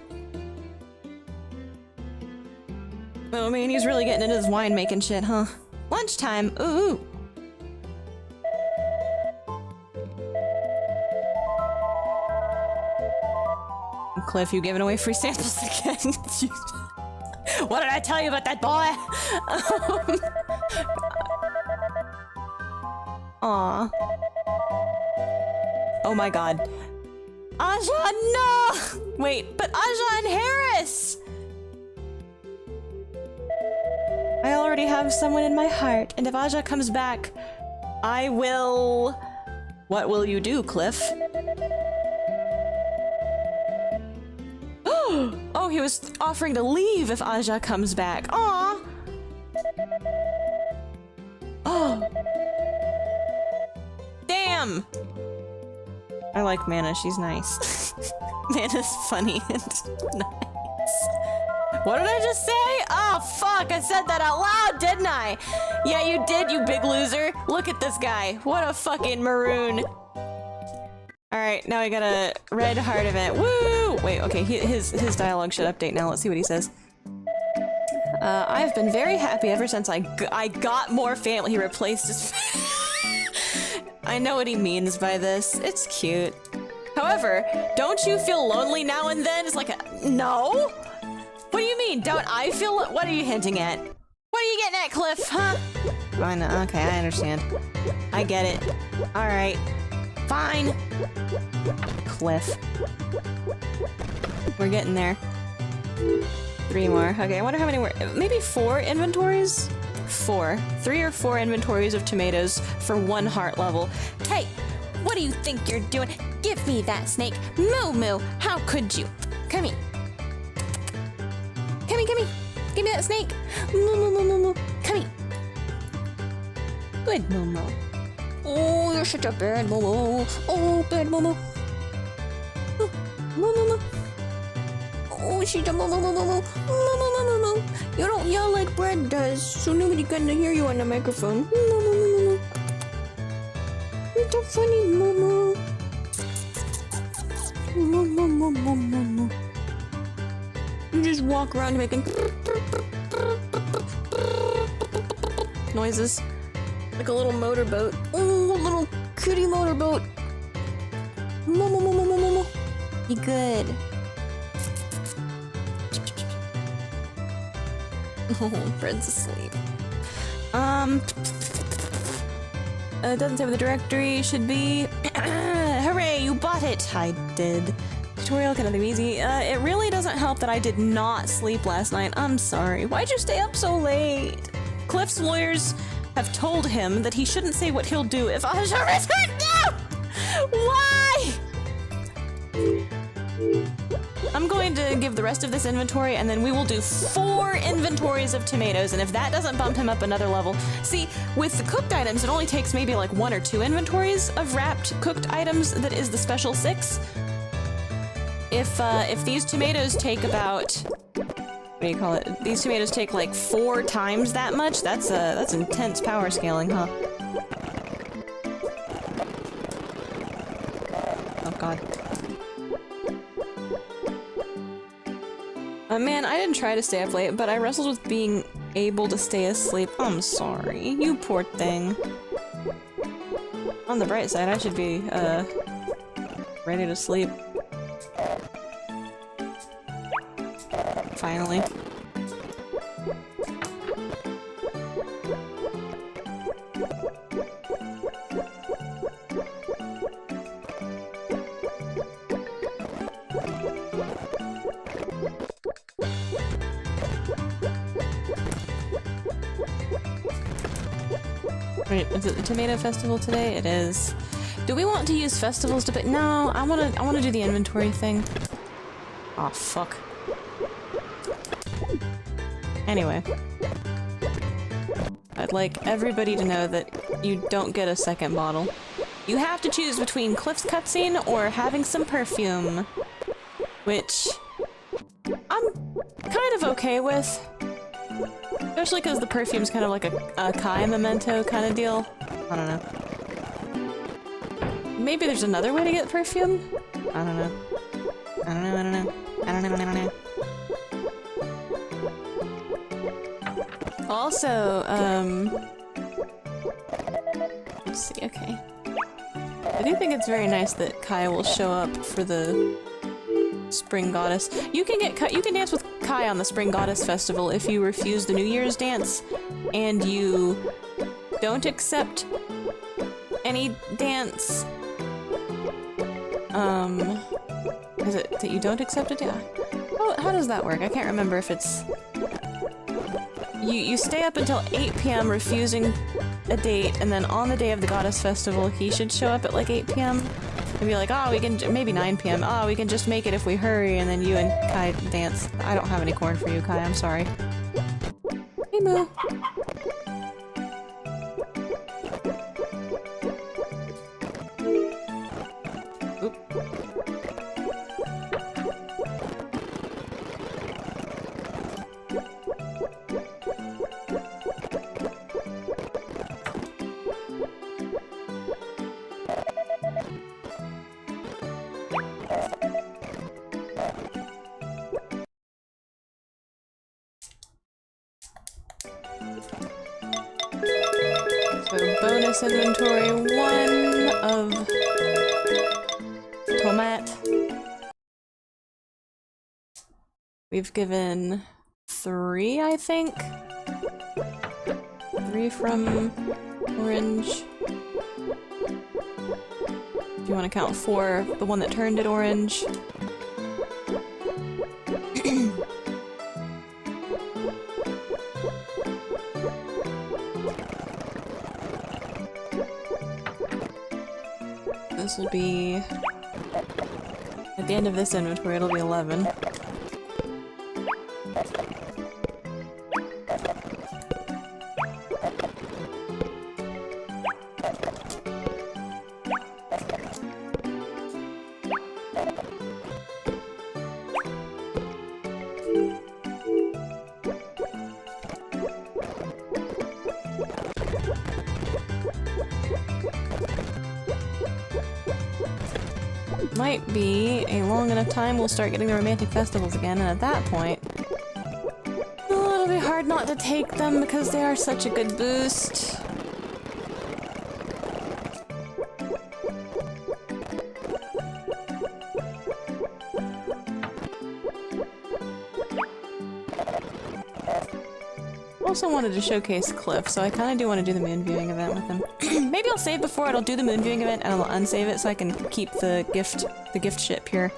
Oh man, he's really getting into his wine making shit, huh? Lunchtime! Ooh! Cliff, you giving away free samples again? What did I tell you about that boy? Aw. Oh my god. Aja, no! Wait, but Aja and Harris! I already have someone in my heart, and if Aja comes back, I will... What will you do, Cliff? Oh, he was offering to leave if Aja comes back. Aw! Oh. Damn! I like Manna, she's nice. Manna's funny and nice. What did I just say? Oh, fuck, I said that out loud, didn't I? Yeah, you did, you big loser. Look at this guy. What a fucking maroon. Alright, now I got a red heart event. Woo! Wait, okay, his dialogue should update now. Let's see what he says. I've been very happy ever since I got more family. He replaced his... I know what he means by this. It's cute. However, don't you feel lonely now and then? It's like a... No? What do you mean? Don't I feel... What are you hinting at? What are you getting at, Cliff, huh? I know. Okay, I understand. I get it. Alright. Fine. Cliff. We're getting there. 3 more. Okay, I wonder how many more. Maybe 4 inventories? 4. 3 or 4 inventories of tomatoes for 1 heart level. Hey! What do you think you're doing? Give me that snake! Moo moo! How could you? Come here. Come here, come here! Give me that snake! Moo moo moo moo moo! Come here! Good Momo. Oh, you're such a bad Momo. Oh, bad Momo. Oh, Momo. Oh, she's a Momo, Momo, Momo. You don't yell like Brad does, so nobody can hear you on the microphone. Momo. You're so funny, Momo. Momo. You just walk around making noises. Like a little motorboat. Oh, a little cutie motorboat. Momo. Be good. Oh, Fred's asleep. It doesn't say what the directory should be. Hooray, you bought it! I did. Tutorial can be easy. It really doesn't help that I did not sleep last night. I'm sorry. Why'd you stay up so late? Cliff's lawyers have told him that he shouldn't say what he'll do if Aja returns. No! Why? I'm going to give the rest of this inventory and then we will do 4 inventories of tomatoes, and if that doesn't bump him up another level... See, with the cooked items, it only takes maybe like 1 or 2 inventories of wrapped cooked items that is the special 6. If these tomatoes take about... What do you call it? These tomatoes take like 4 times that much? That's intense power scaling, huh? Oh god. Man, I didn't try to stay up late, but I wrestled with being able to stay asleep. I'm sorry. You poor thing. On the bright side, I should be, ready to sleep. Finally. Wait, is it the tomato festival today? It is. Do we want to use festivals to pick? No, I wanna do the inventory thing. Oh fuck. Anyway. I'd like everybody to know that you don't get a second bottle. You have to choose between Cliff's cutscene or having some perfume. Which I'm kind of okay with. Especially because the perfume's kind of like a Kai memento kind of deal. I don't know. Maybe there's another way to get perfume? I don't know. I don't know, I don't know. I don't know, I don't know. Also, let's see, okay. I do think it's very nice that Kai will show up for the Spring Goddess. You can dance with Kai on the Spring Goddess Festival if you refuse the New Year's dance and you don't accept any dance. Is it that you don't accept it? Yeah. How does that work? I can't remember if it's... You stay up until 8 p.m. refusing a date, and then on the day of the Goddess Festival, he should show up at like 8 p.m. and be like, oh, we can, maybe 9 p.m. Oh, we can just make it if we hurry, and then you and Kai dance. I don't have any corn for you, Kai, I'm sorry. Hey, Moo. Oop. So bonus inventory 1 of tomat. We've given 3, I think. 3 from orange. If you want to count 4, the one that turned it orange. This will be... At the end of this inventory, it'll be 11. Might be a long enough time we'll start getting the romantic festivals again, and at that point... Oh, it'll be hard not to take them because they are such a good boost. Also wanted to showcase Cliff, so I kind of do want to do the moon viewing event with him. Maybe I'll save before it'll do the moon viewing event and I'll unsave it so I can keep the gift ship here.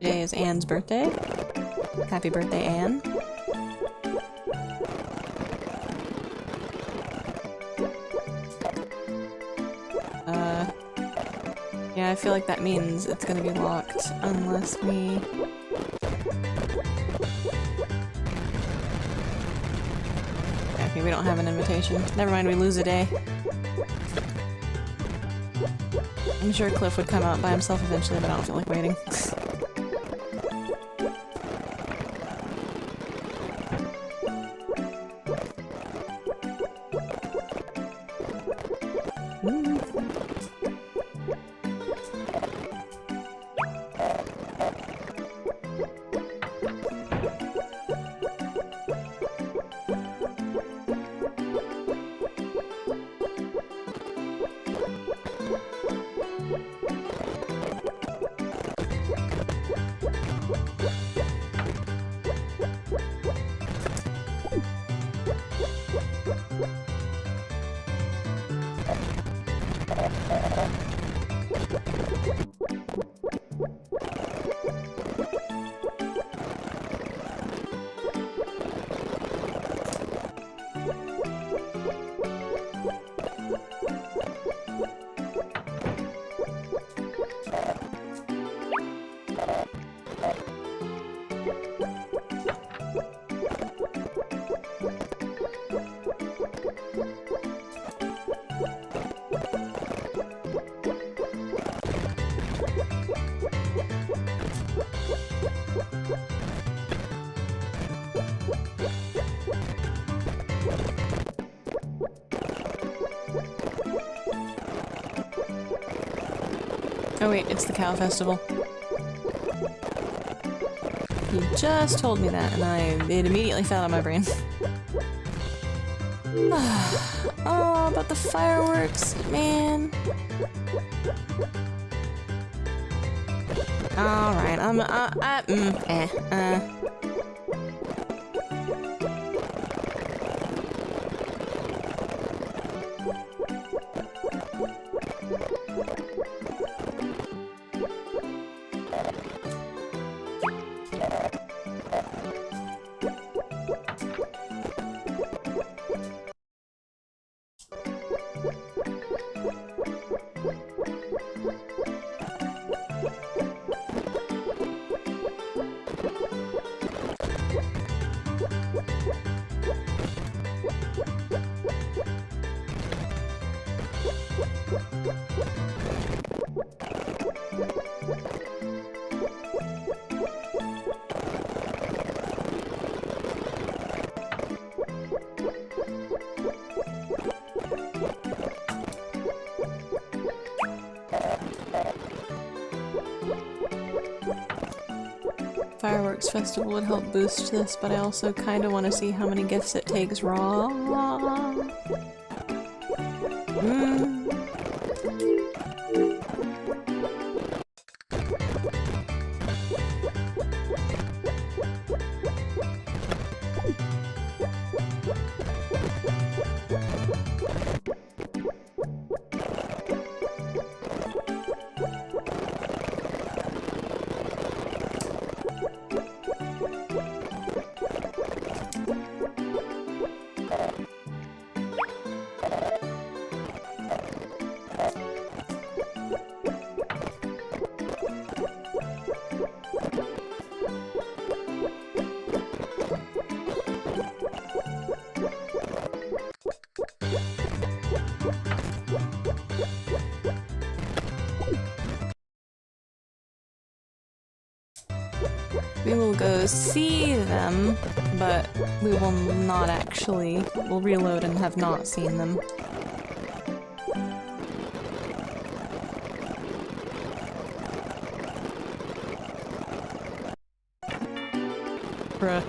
Today is Anne's birthday. Happy birthday, Anne. Yeah, I feel like that means it's gonna be locked unless we... Okay, we don't have an invitation. Never mind, we lose a day. I'm sure Cliff would come out by himself eventually, but I don't feel like waiting. Oh wait, it's the cow festival. You just told me that, and it immediately fell out of my brain. Oh, about the fireworks, man. Alright, Fireworks festival would help boost this, but I also kind of want to see how many gifts it takes raw. We will go see them, but we will not actually. We'll reload and have not seen them. Bruh.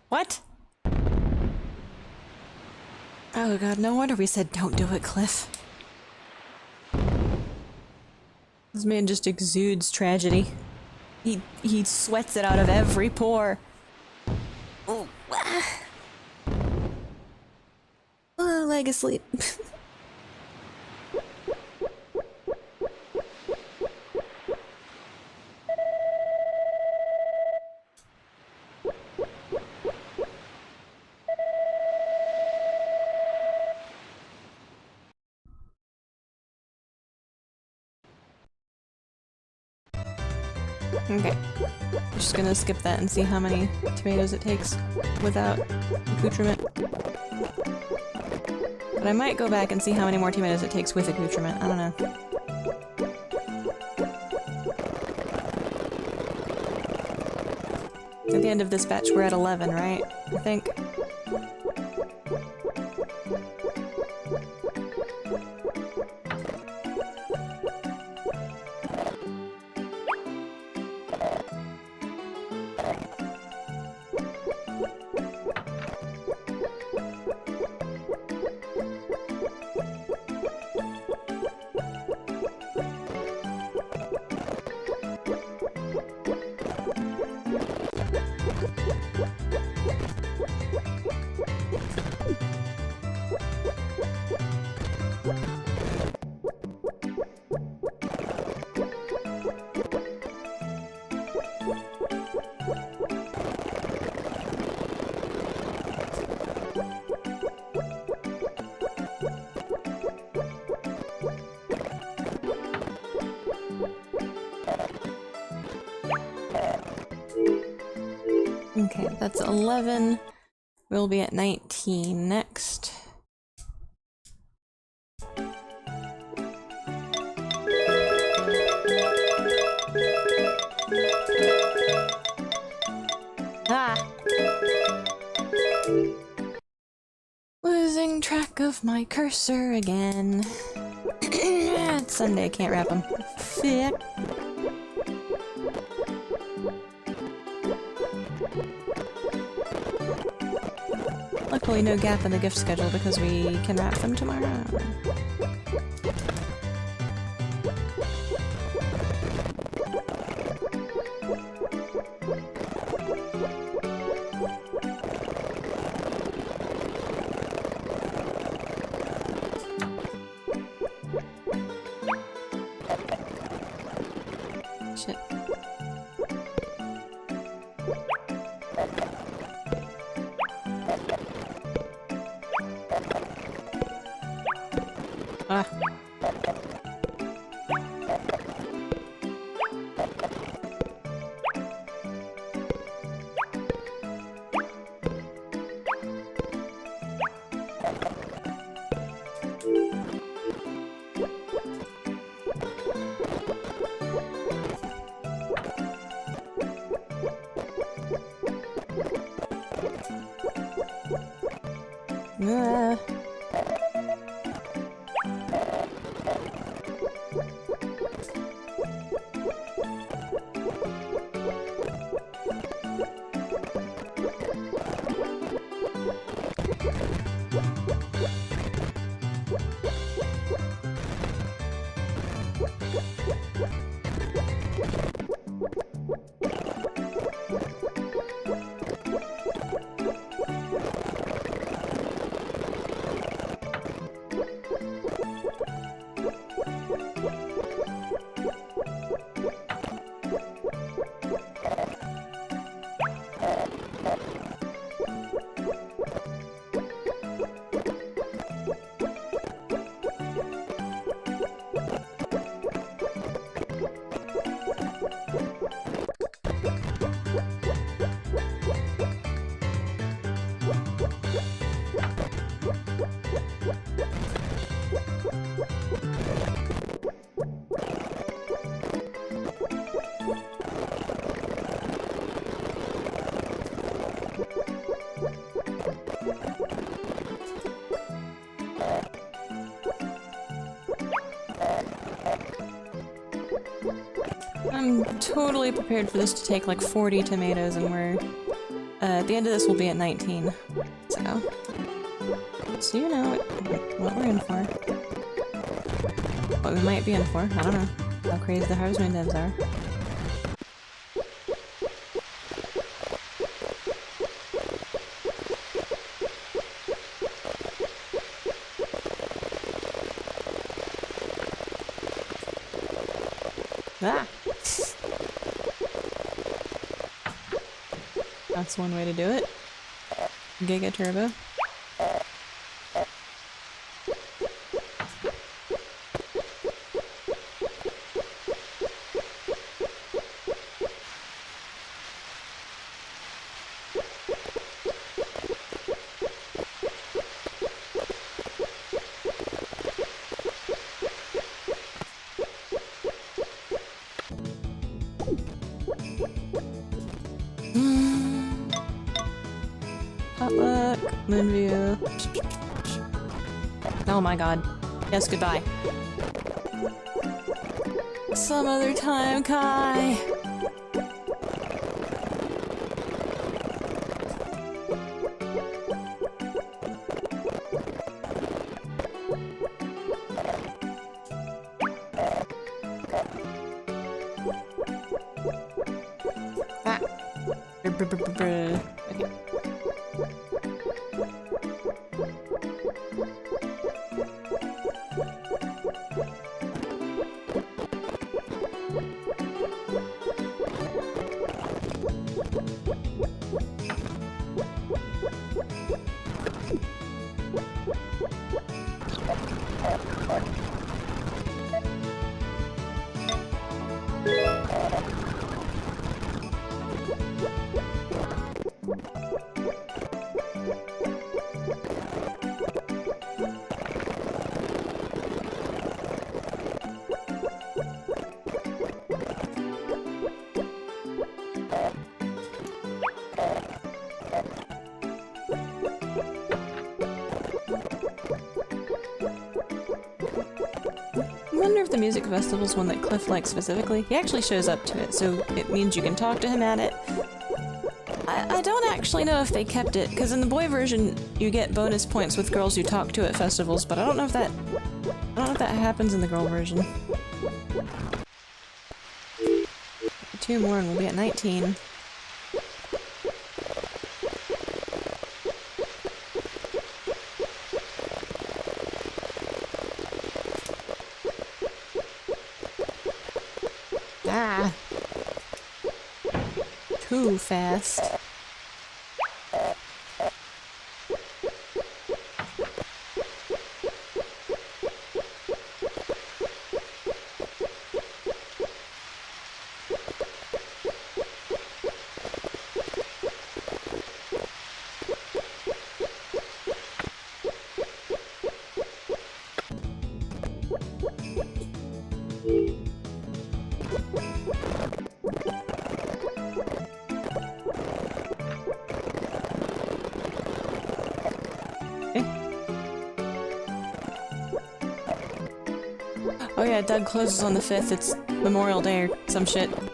What? Oh god, no wonder we said don't do it, Cliff. This man just exudes tragedy. He sweats it out of every pore. Oh, leg asleep. Okay. I'm just gonna skip that and see how many tomatoes it takes without accoutrement. But I might go back and see how many more tomatoes it takes with accoutrement. I don't know. At the end of this batch, we're at 11, right? I think. Okay, that's 11. We'll be at 19 next. Ah! Losing track of my cursor again. It's Sunday, I can't wrap them. Fuck. Luckily no gap in the gift schedule because we can wrap them tomorrow. Shit. Ah. I'm totally prepared for this to take like 40 tomatoes, and we're at the end of this we'll be at 19. So you know what we're in for. What we might be in for. I don't know how crazy the Harvest Moon devs are. Ah! That's one way to do it. Giga Turbo. look. Moonview. Oh my god. Yes, goodbye. Some other time, Kai. Ah. Okay. I wonder if the music festival's one that Cliff likes specifically. He actually shows up to it, so it means you can talk to him at it. I don't actually know if they kept it, because in the boy version you get bonus points with girls you talk to at festivals, but I don't know if that happens in the girl version. 2 more and we'll be at 19. Ah! Too fast. Oh yeah, Doug closes on the 5th. It's Memorial Day or some shit. Cliff,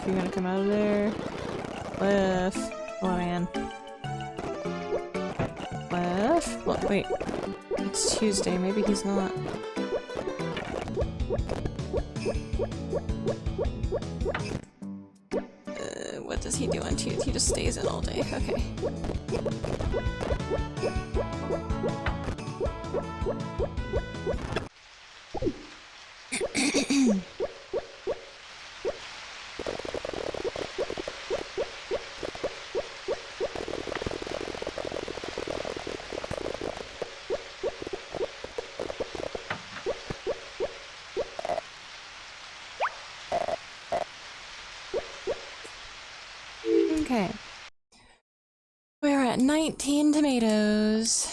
you're gonna come out of there. Cliff. Oh man. Cliff? Well, wait. It's Tuesday, maybe he's not. What does he do on Tuesday? He just stays in all day. Okay. Okay. We're at 19 tomatoes.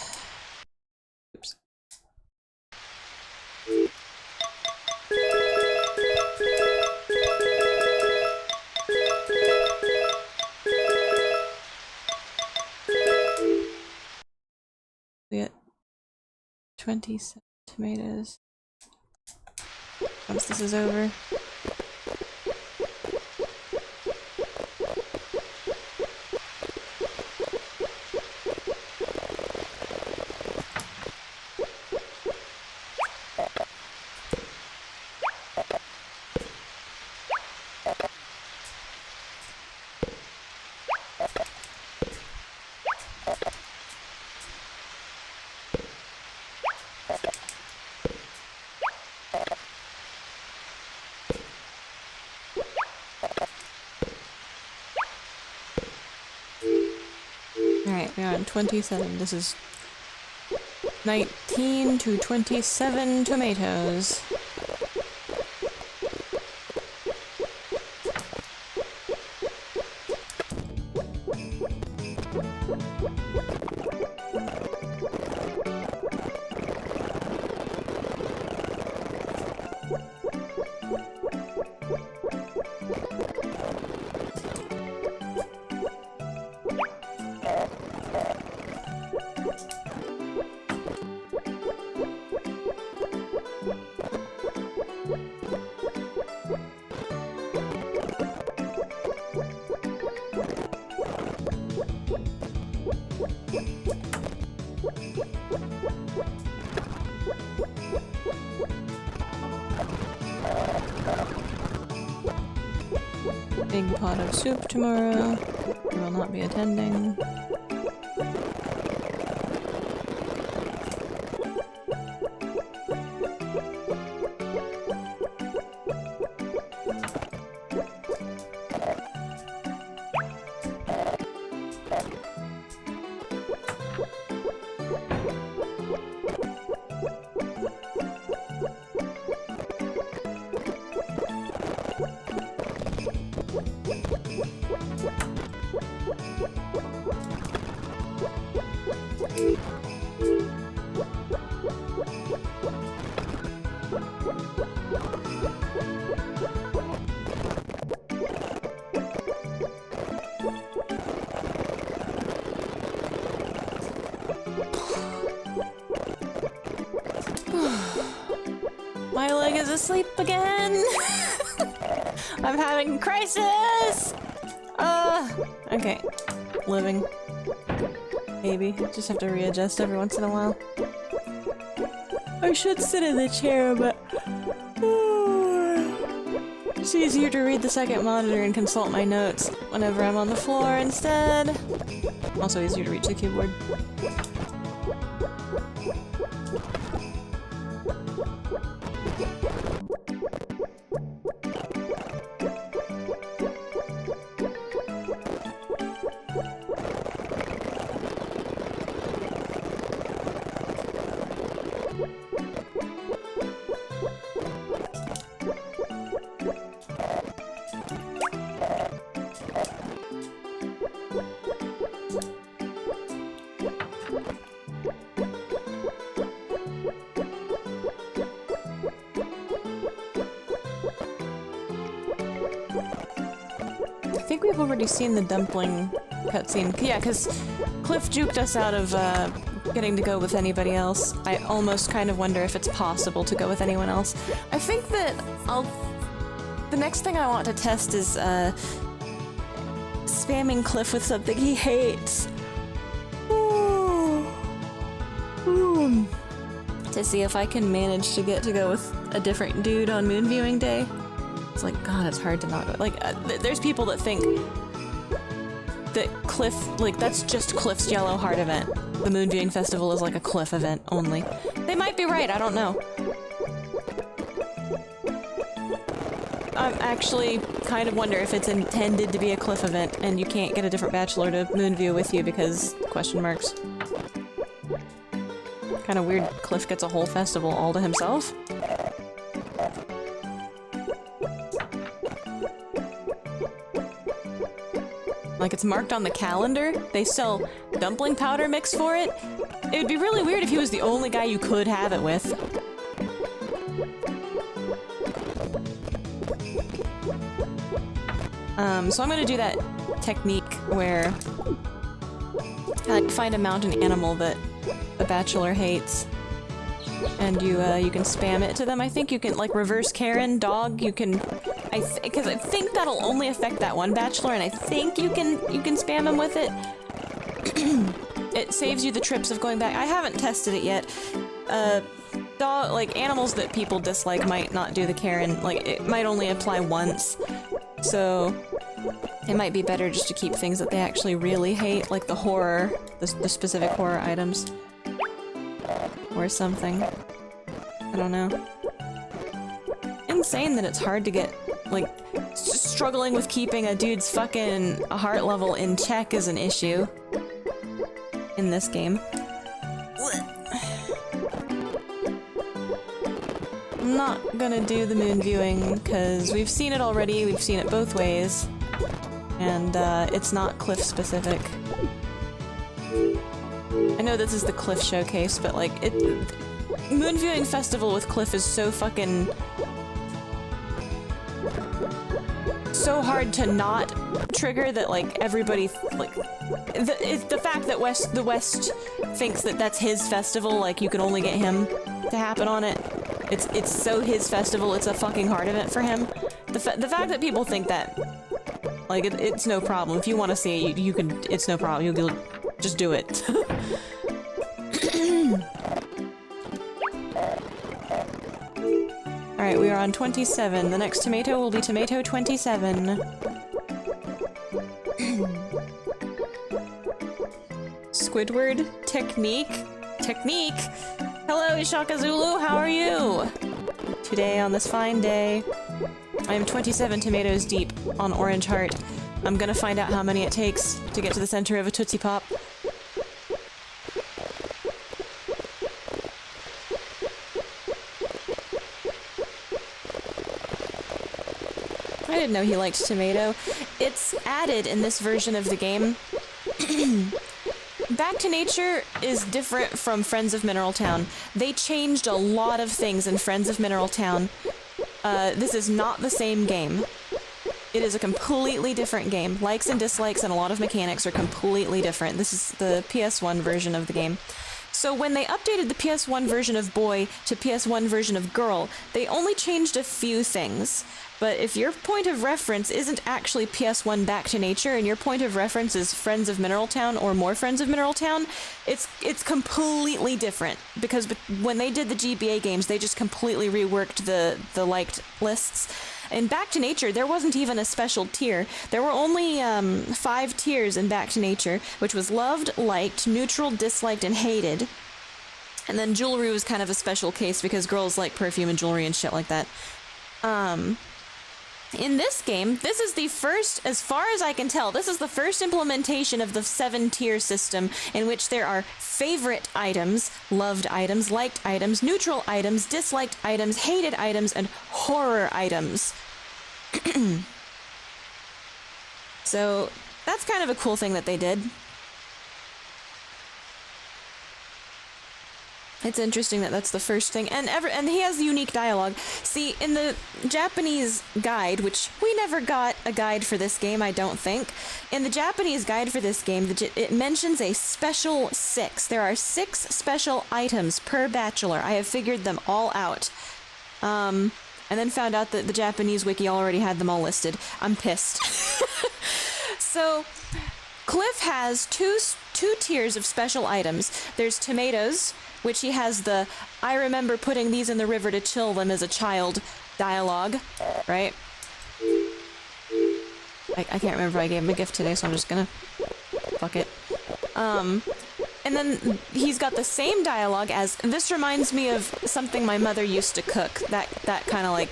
Oops. We got 27 tomatoes. Once this is over. Alright, we're on 27. This is 19 to 27 tomatoes. Big pot of soup tomorrow. I will not be attending. My leg is asleep again! I'm having a crisis! Okay. Living. Maybe. Just have to readjust every once in a while. I should sit in the chair, but... It's easier to read the second monitor and consult my notes whenever I'm on the floor instead. Also easier to reach the keyboard. I think we've already seen the dumpling cutscene. Yeah, because Cliff juked us out of getting to go with anybody else. I almost kind of wonder if it's possible to go with anyone else. I think that the next thing I want to test is spamming Cliff with something he hates. To see if I can manage to get to go with a different dude on moon viewing day. It's like, God, it's hard to not go. Like, there's people that think that Cliff, like, that's just Cliff's Yellow Heart event. The Moon Viewing Festival is like a Cliff event only. They might be right, I don't know. I actually kind of wonder if it's intended to be a Cliff event and you can't get a different bachelor to moon view with you because question marks. Kind of weird Cliff gets a whole festival all to himself. Like, it's marked on the calendar. They sell dumpling powder mix for it. It would be really weird if he was the only guy you could have it with. So I'm gonna do that technique where I find a mountain animal that the bachelor hates, and you can spam it to them. I think you can, like, reverse Karen, dog, you can... because I think that'll only affect that one bachelor, and I think you can spam him with it. It saves you the trips of going back. I haven't tested it yet. Dog, like, animals that people dislike might not do the Karen. Like, it might only apply once. So it might be better just to keep things that they actually really hate, like the horror, the specific horror items. Or something. I don't know. Insane that it's hard to get, like, struggling with keeping a dude's fucking heart level in check is an issue in this game. I'm not gonna do the moon viewing because we've seen it already, we've seen it both ways, and it's not Cliff specific. I know this is the Cliff showcase, but like, moon viewing festival with Cliff is so fucking... so hard to not trigger that, like, everybody, like, the fact that the West thinks that that's his festival, like, you can only get him to happen on it. It's so his festival, it's a fucking hard event for him. The fact that people think that, like, it's no problem. If you want to see it, you can, it's no problem. You'll just do it. Alright, we are on 27. The next tomato will be tomato 27. Squidward? Technique? Technique? Hello, Ishaka Zulu, how are you? Today, on this fine day, I am 27 tomatoes deep on Orange Heart. I'm gonna find out how many it takes to get to the center of a Tootsie Pop. I didn't know he liked tomato. It's added in this version of the game. Back to Nature is different from Friends of Mineral Town. They changed a lot of things in Friends of Mineral Town. This is not the same game. It is a completely different game. Likes and dislikes and a lot of mechanics are completely different. This is the PS1 version of the game. So when they updated the PS1 version of Boy to PS1 version of Girl, they only changed a few things. But if your point of reference isn't actually PS1 Back to Nature and your point of reference is Friends of Mineral Town or more Friends of Mineral Town, it's completely different. Because when they did the GBA games, they just completely reworked the liked lists. In Back to Nature, there wasn't even a special tier. There were only 5 tiers in Back to Nature, which was loved, liked, neutral, disliked, and hated. And then jewelry was kind of a special case because girls like perfume and jewelry and shit like that. In this game, this is the first, as far as I can tell, this is the first implementation of the 7-tier system in which there are favorite items, loved items, liked items, neutral items, disliked items, hated items, and horror items. So that's kind of a cool thing that they did. It's interesting that that's the first thing, and he has unique dialogue. See, in the Japanese guide, which we never got a guide for this game, I don't think. In the Japanese guide for this game, it mentions a special 6. There are 6 special items per bachelor. I have figured them all out. And then found out that the Japanese wiki already had them all listed. I'm pissed. So, Cliff has two tiers of special items. There's tomatoes, which he has the "I remember putting these in the river to chill them as a child" dialogue, right? I can't remember if I gave him a gift today, so I'm just gonna fuck it. And then he's got the same dialogue as "This reminds me of something my mother used to cook." That kind of like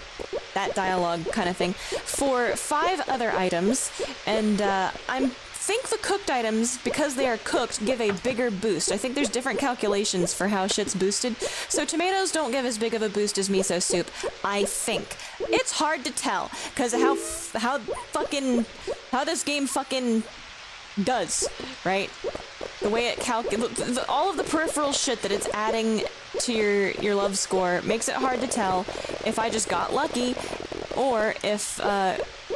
that dialogue kind of thing for 5 other items, and I think the cooked items, because they are cooked, give a bigger boost. I think there's different calculations for how shit's boosted. So tomatoes don't give as big of a boost as miso soup, I think. It's hard to tell, because how this game fucking does, right? The way it all of the peripheral shit that it's adding to your love score makes it hard to tell if I just got lucky, or if,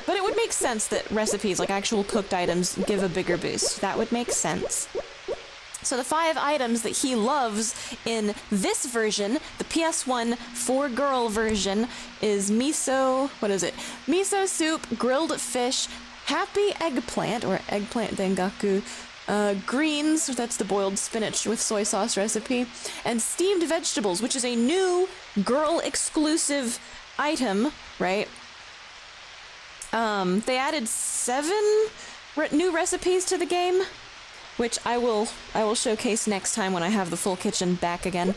but it would make sense that recipes, like actual cooked items, give a bigger boost. That would make sense. So the 5 items that he loves in this version, the PS1 4-girl version, is miso, miso soup, grilled fish, happy eggplant, or eggplant dengaku, greens, that's the boiled spinach with soy sauce recipe, and steamed vegetables, which is a new girl-exclusive item, right? They added 7 new recipes to the game, which I will showcase next time when I have the full kitchen back again.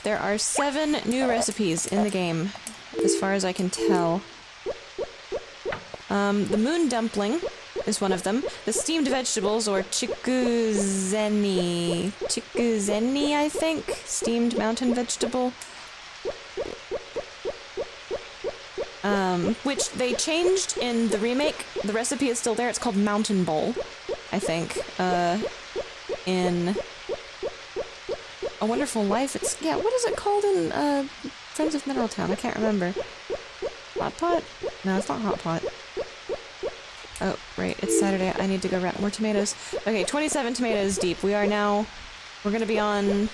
There are 7 new recipes in the game, as far as I can tell. The moon dumpling is one of them. The steamed vegetables, or chikuzeni, I think? Steamed mountain vegetable. Which they changed in the remake. The recipe is still there. It's called Mountain Bowl, I think. In A Wonderful Life, it's... Yeah, what is it called in, Friends of Mineral Town? I can't remember. Hot Pot? No, it's not Hot Pot. Oh, right, it's Saturday. I need to go wrap more tomatoes. Okay, 27 tomatoes deep. We're gonna be on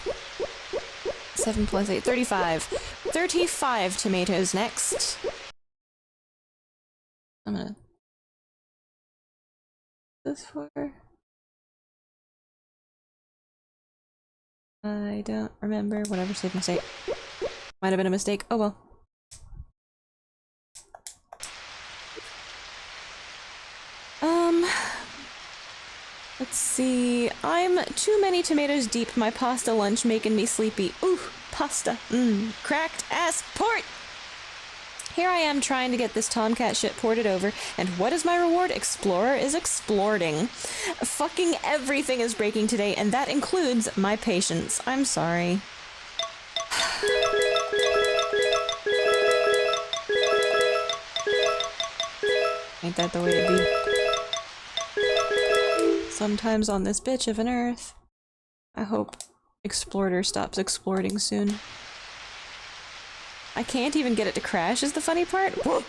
7 plus 8, 35. 35 tomatoes next. I'm gonna... This for... I don't remember. Whatever, save mistake. Might have been a mistake. Oh well. Let's see. I'm too many tomatoes deep. My pasta lunch making me sleepy. Ooh, pasta. Cracked ass port! Here I am trying to get this Tomcat shit ported over, and what is my reward? Explorer is exploding. Fucking everything is breaking today, and that includes my patience. I'm sorry. Ain't that the way it be? Sometimes on this bitch of an earth. I hope Explorer stops exploding soon. I can't even get it to crash is the funny part. Whoa.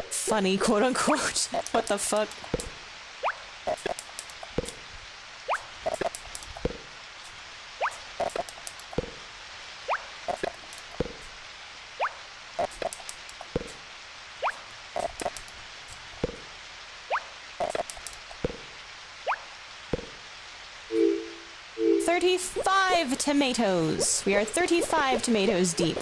Funny, quote unquote. What the fuck? Tomatoes. We are 35 tomatoes deep.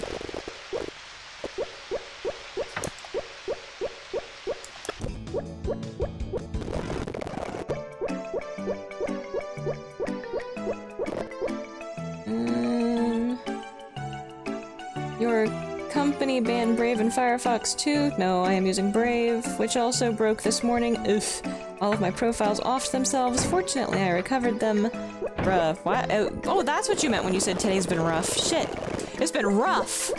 Your company banned Brave and Firefox too? No, I am using Brave, which also broke this morning. Oof. All of my profiles offed themselves. Fortunately, I recovered them. Rough. What? Oh, that's what you meant when you said today's been rough. Shit. It's been rough.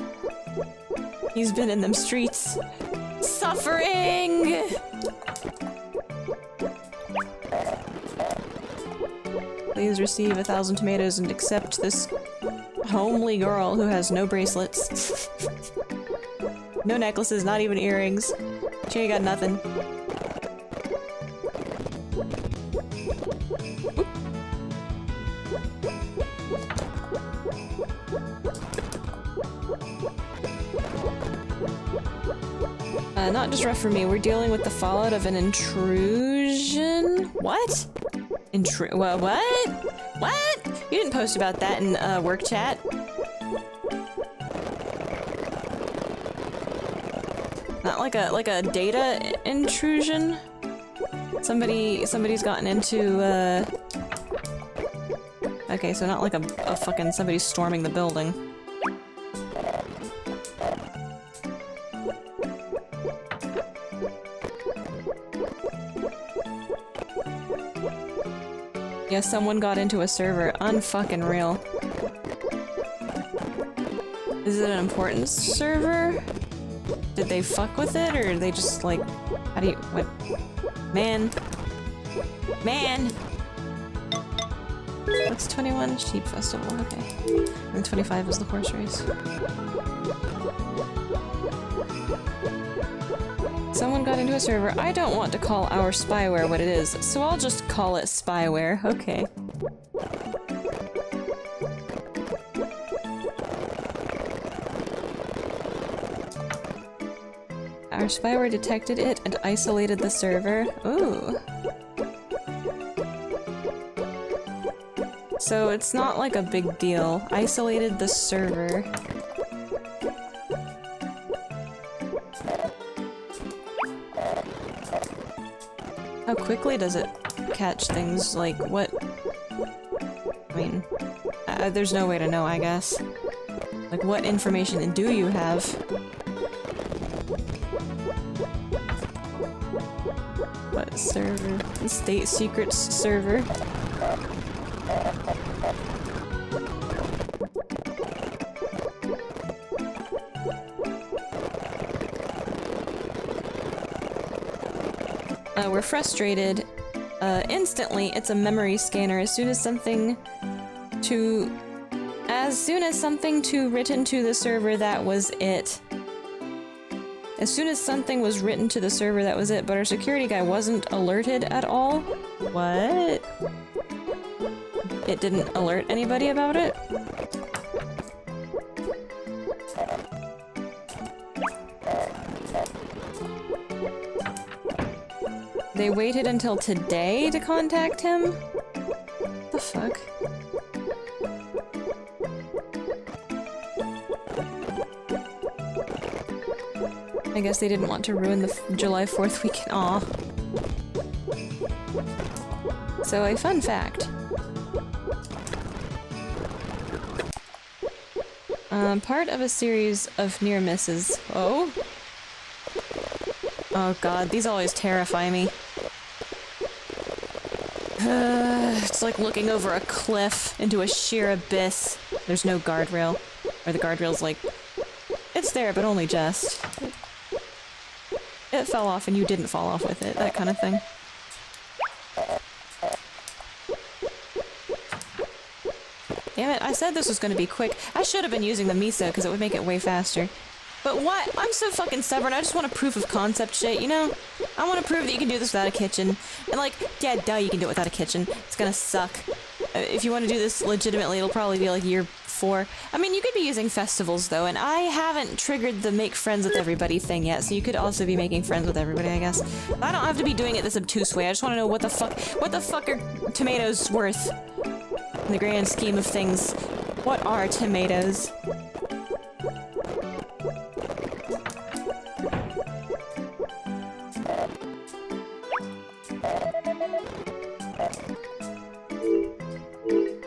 He's been in them streets. Suffering! Please receive 1,000 tomatoes and accept this homely girl who has no bracelets. No necklaces, not even earrings. She ain't got nothing. Not just rough for me, we're dealing with the fallout of an intrusion? What? What? What? You didn't post about that in, work chat? Not like a data intrusion? Somebody's gotten into, okay, so not like a fucking somebody's storming the building. Yeah, someone got into a server. Unfucking real. Is it an important server? Did they fuck with it, or they just like... How do you... what? Man. Man! What's 21? Sheep Festival, okay. And 25 is the horse race. Someone got into a server. I don't want to call our spyware what it is, so I'll just call it spyware. Okay. Our spyware detected it and isolated the server. Ooh. So it's not like a big deal. Isolated the server. How quickly does it catch things? Like, what? I mean, there's no way to know, I guess. Like, what information do you have? What server? The state secrets server? We're frustrated. Instantly, it's a memory scanner. As soon as something to written to the server, that was it. As soon as something was written to the server, that was it, but our security guy wasn't alerted at all? What? It didn't alert anybody about it? They waited until today to contact him? What the fuck? I guess they didn't want to ruin the July 4th weekend. Aw. So a fun fact. Part of a series of near misses. Oh? Oh god, these always terrify me. It's like looking over a cliff into a sheer abyss. There's no guardrail. Or the guardrail's like... It's there, but only just. It fell off and you didn't fall off with it, that kind of thing. Damn it, I said this was gonna be quick. I should have been using the miso because it would make it way faster. But what? I'm so fucking stubborn, I just want a proof of concept shit, you know? I want to prove that you can do this without a kitchen. And like, yeah, duh, you can do it without a kitchen. It's gonna suck. If you want to do this legitimately, it'll probably be like year 4. I mean, you could be using festivals though, and I haven't triggered the make friends with everybody thing yet, so you could also be making friends with everybody, I guess. I don't have to be doing it this obtuse way, I just want to know what the fuck are tomatoes worth? In the grand scheme of things, what are tomatoes?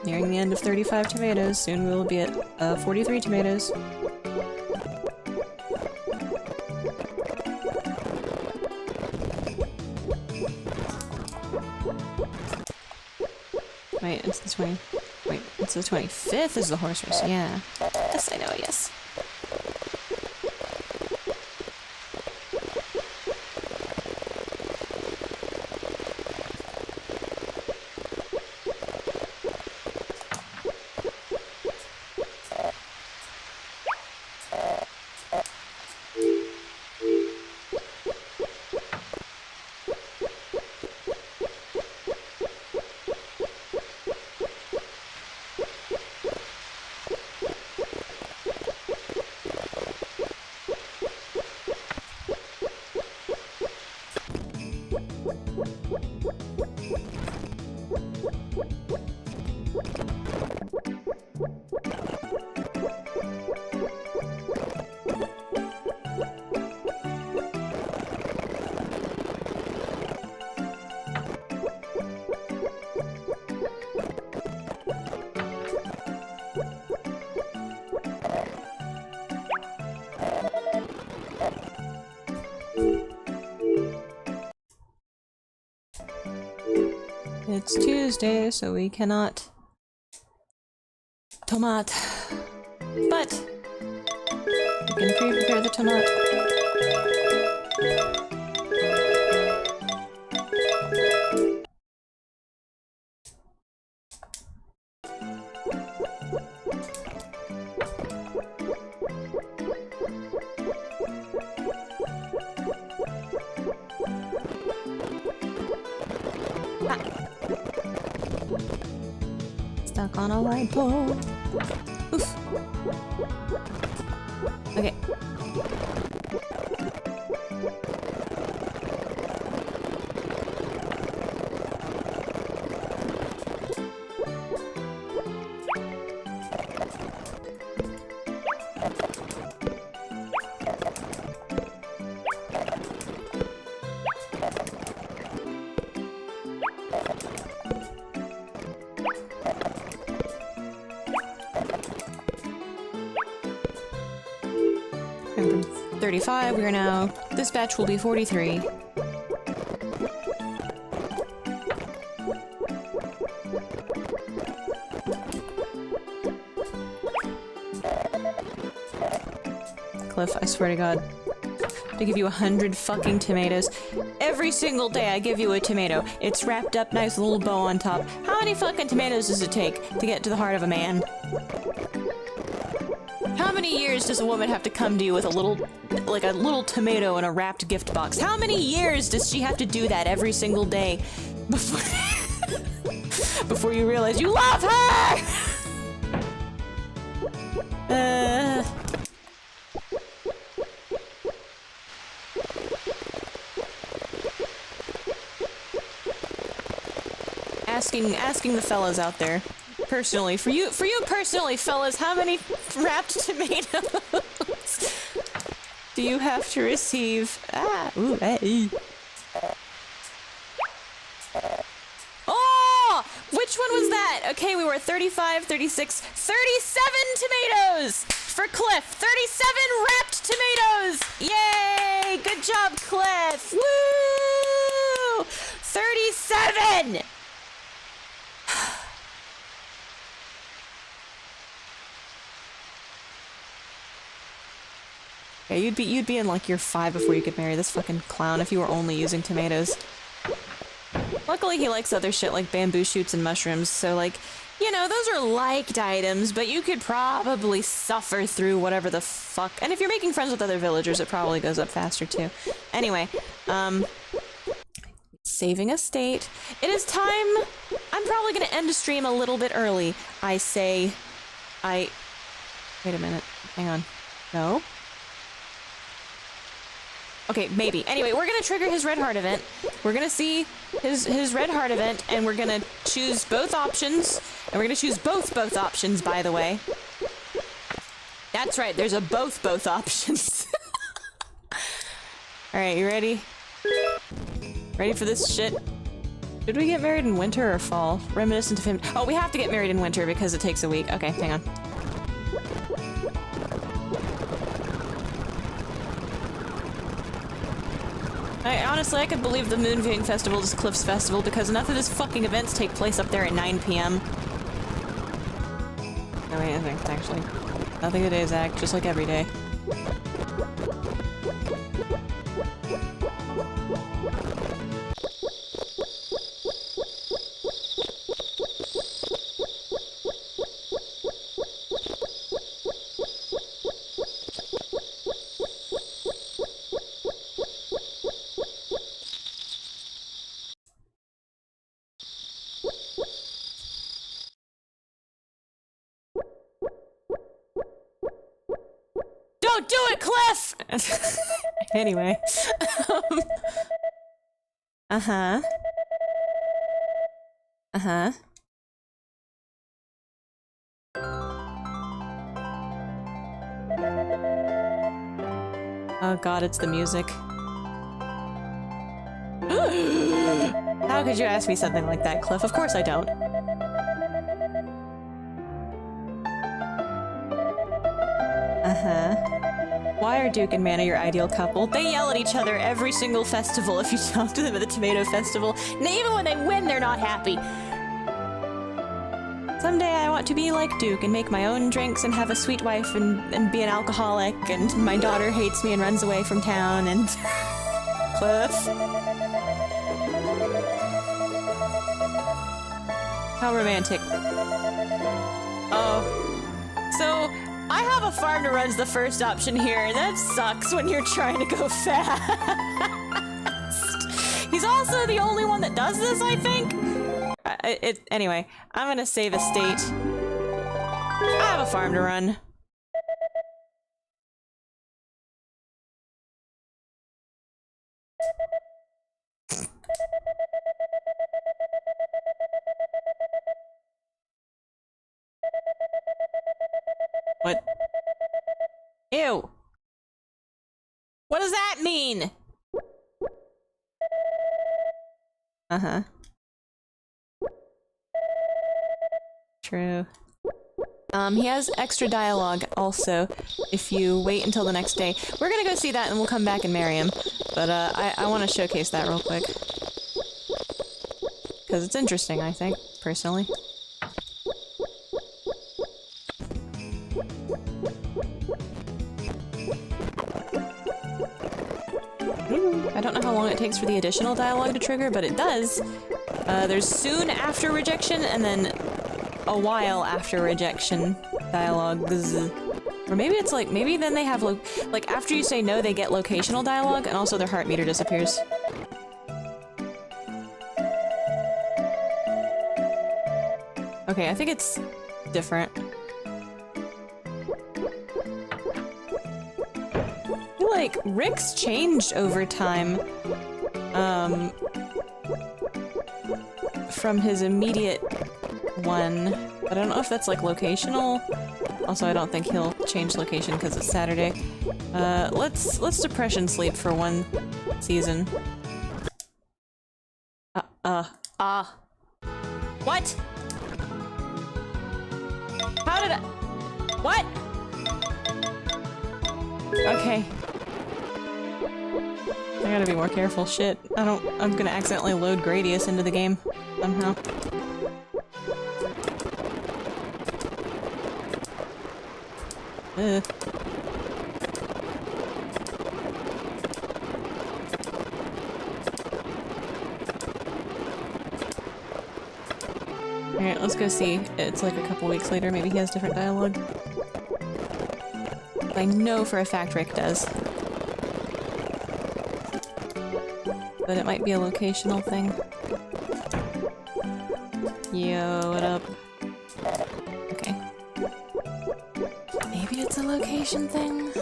Nearing the end of 35 tomatoes, soon we will be at 43 tomatoes. Wait, it's the 20... Wait, it's the 25th is the horse race, yeah. Yes, I know, yes. It's Tuesday, so we cannot tomat. But we can pre-prepare the tomat. Stuck on a light pole. Oof. Okay. And from 35, we are now... This batch will be 43. Cliff, I swear to God. To give you 100 fucking tomatoes. Every single day I give you a tomato. It's wrapped up nice, with a little bow on top. How many fucking tomatoes does it take to get to the heart of a man? How many years does a woman have to come to you with a little, like a little tomato in a wrapped gift box? How many years does she have to do that every single day before, before you realize you love her? Asking the fellas out there, personally, for you personally, fellas, how many wrapped tomatoes you have to receive. Ah, ooh, hey. Oh! Which one was that? Okay, we were 35, 36, 37 tomatoes for Cliff. 37 wrapped tomatoes! Yay! Good job, Cliff! Woo! 37! Yeah, you'd be in like year 5 before you could marry this fucking clown if you were only using tomatoes. Luckily he likes other shit like bamboo shoots and mushrooms, so like, you know, those are liked items, but you could probably suffer through whatever the fuck. And if you're making friends with other villagers, it probably goes up faster too. Anyway, saving a state. It is time. I'm probably gonna end the stream a little bit early. Wait a minute. Hang on. No? Okay, maybe. Anyway, we're gonna trigger his red heart event. We're gonna see his red heart event, and we're gonna choose both options. And we're gonna choose both options, by the way. That's right, there's a both options. Alright, you ready? Ready for this shit? Did we get married in winter or fall? Reminiscent of him. Oh, we have to get married in winter because it takes a week. Okay, hang on. Honestly, I could believe the moon viewing festival is Cliff's festival because enough of his fucking events take place up there at 9 p.m. No, wait, I think it's actually nothing today is act, just like every day. Don't do it, Cliff! Anyway. Uh-huh. Uh-huh. Oh god, it's the music. How could you ask me something like that, Cliff? Of course I don't. Uh-huh. Why are Duke and Manna your ideal couple? They yell at each other every single festival if you talk to them at the tomato festival. And even when they win, they're not happy. Someday I want to be like Duke and make my own drinks and have a sweet wife and be an alcoholic, and my daughter hates me and runs away from town, and... Cliff? How romantic. Oh. So... I have a farm to run's the first option here, and that sucks when you're trying to go fast. He's also the only one that does this, I think? Anyway, I'm gonna save a state. I have a farm to run. What? Ew. What does that mean? Uh-huh. True. He has extra dialogue also, if you wait until the next day. We're gonna go see that and we'll come back and marry him. But, I want to showcase that real quick. Because it's interesting, I think, personally. I don't know how long it takes for the additional dialogue to trigger, but it does. There's soon after rejection, and then a while after rejection dialogues. Or maybe it's like, maybe then they have like after you say no, they get locational dialogue, and also their heart meter disappears. Okay, I think it's different. Like, Rick's changed over time, from his immediate one, but I don't know if that's, like, locational. Also, I don't think he'll change location because it's Saturday. Let's depression sleep for one season. What? How did I— What? Okay. I gotta be more careful. Shit. I'm gonna accidentally load Gradius into the game somehow. Ugh. Alright, let's go see. It's like a couple weeks later, maybe he has different dialogue. I know for a fact Rick does. But it might be a locational thing. Yo, what up? Okay. Maybe it's a location thing?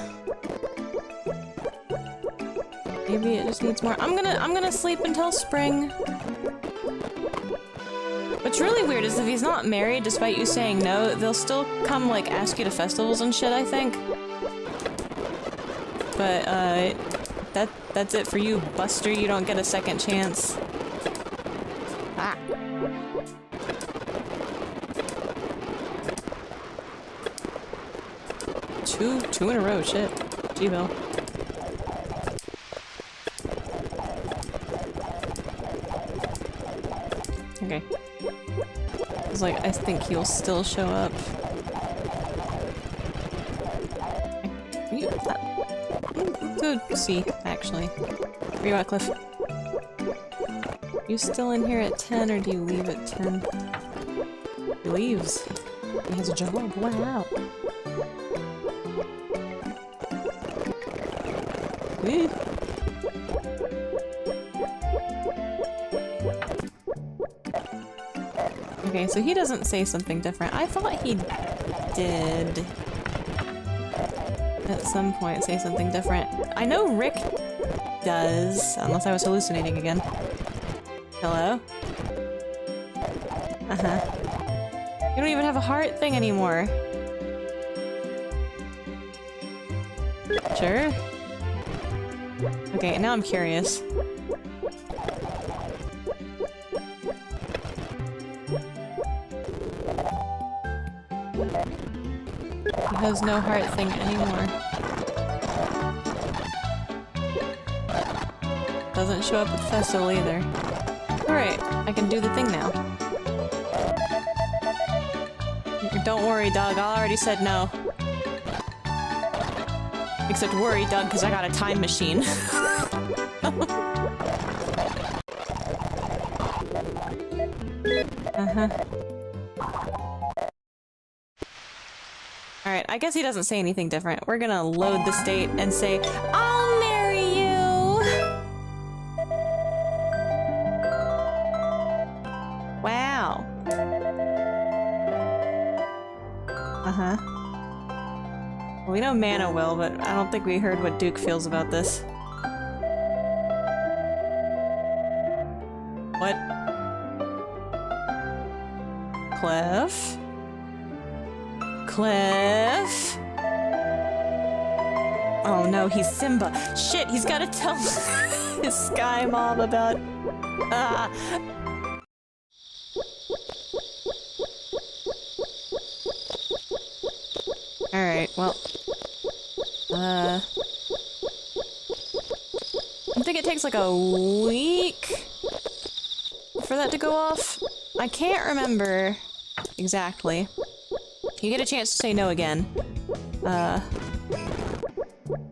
Maybe it just needs more— I'm gonna sleep until spring. What's really weird is if he's not married, despite you saying no, they'll still come, like, ask you to festivals and shit, I think. But, that's it for you, Buster. You don't get a second chance. Ah. Two in a row, shit. G-Bill. Okay. It's like, I think he'll still show up. Go see, actually. Where you at, Cliff? You still in here at 10, or do you leave at 10? He leaves. He has a job. Wow. Okay, so he doesn't say something different. I thought he did at some point say something different. I know Rick does, unless I was hallucinating again. Hello? Uh-huh. You don't even have a heart thing anymore. Sure? Okay, now I'm curious. He has no heart thing anymore. Doesn't show up at the festival either. Alright, I can do the thing now. Don't worry, Doug, I already said no. Except worry, Doug, because I got a time machine. Uh-huh. Alright, I guess he doesn't say anything different. We're gonna load the state and say, I'll marry you! Wow. Uh-huh. Well, we know Manna will, but I don't think we heard what Duke feels about this. What? Cliff? Cliff? Oh no, he's Simba. Shit, he's gotta tell his Sky Mom about... Alright, well... I think it takes like a week for that to go off. I can't remember exactly. You get a chance to say no again. I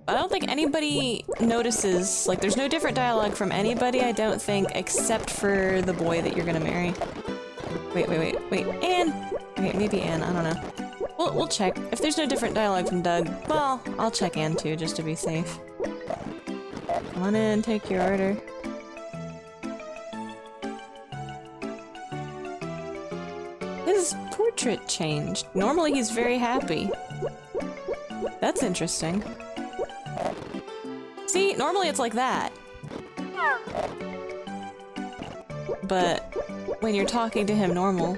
don't think anybody notices, like, there's no different dialogue from anybody, I don't think, except for the boy that you're gonna marry. Wait, Anne! Okay, maybe Anne, I don't know. We'll check. If there's no different dialogue from Doug, well, I'll check Anne too, just to be safe. Come on in, take your order. His portrait changed. Normally he's very happy. That's interesting. See, normally it's like that. But when you're talking to him normal...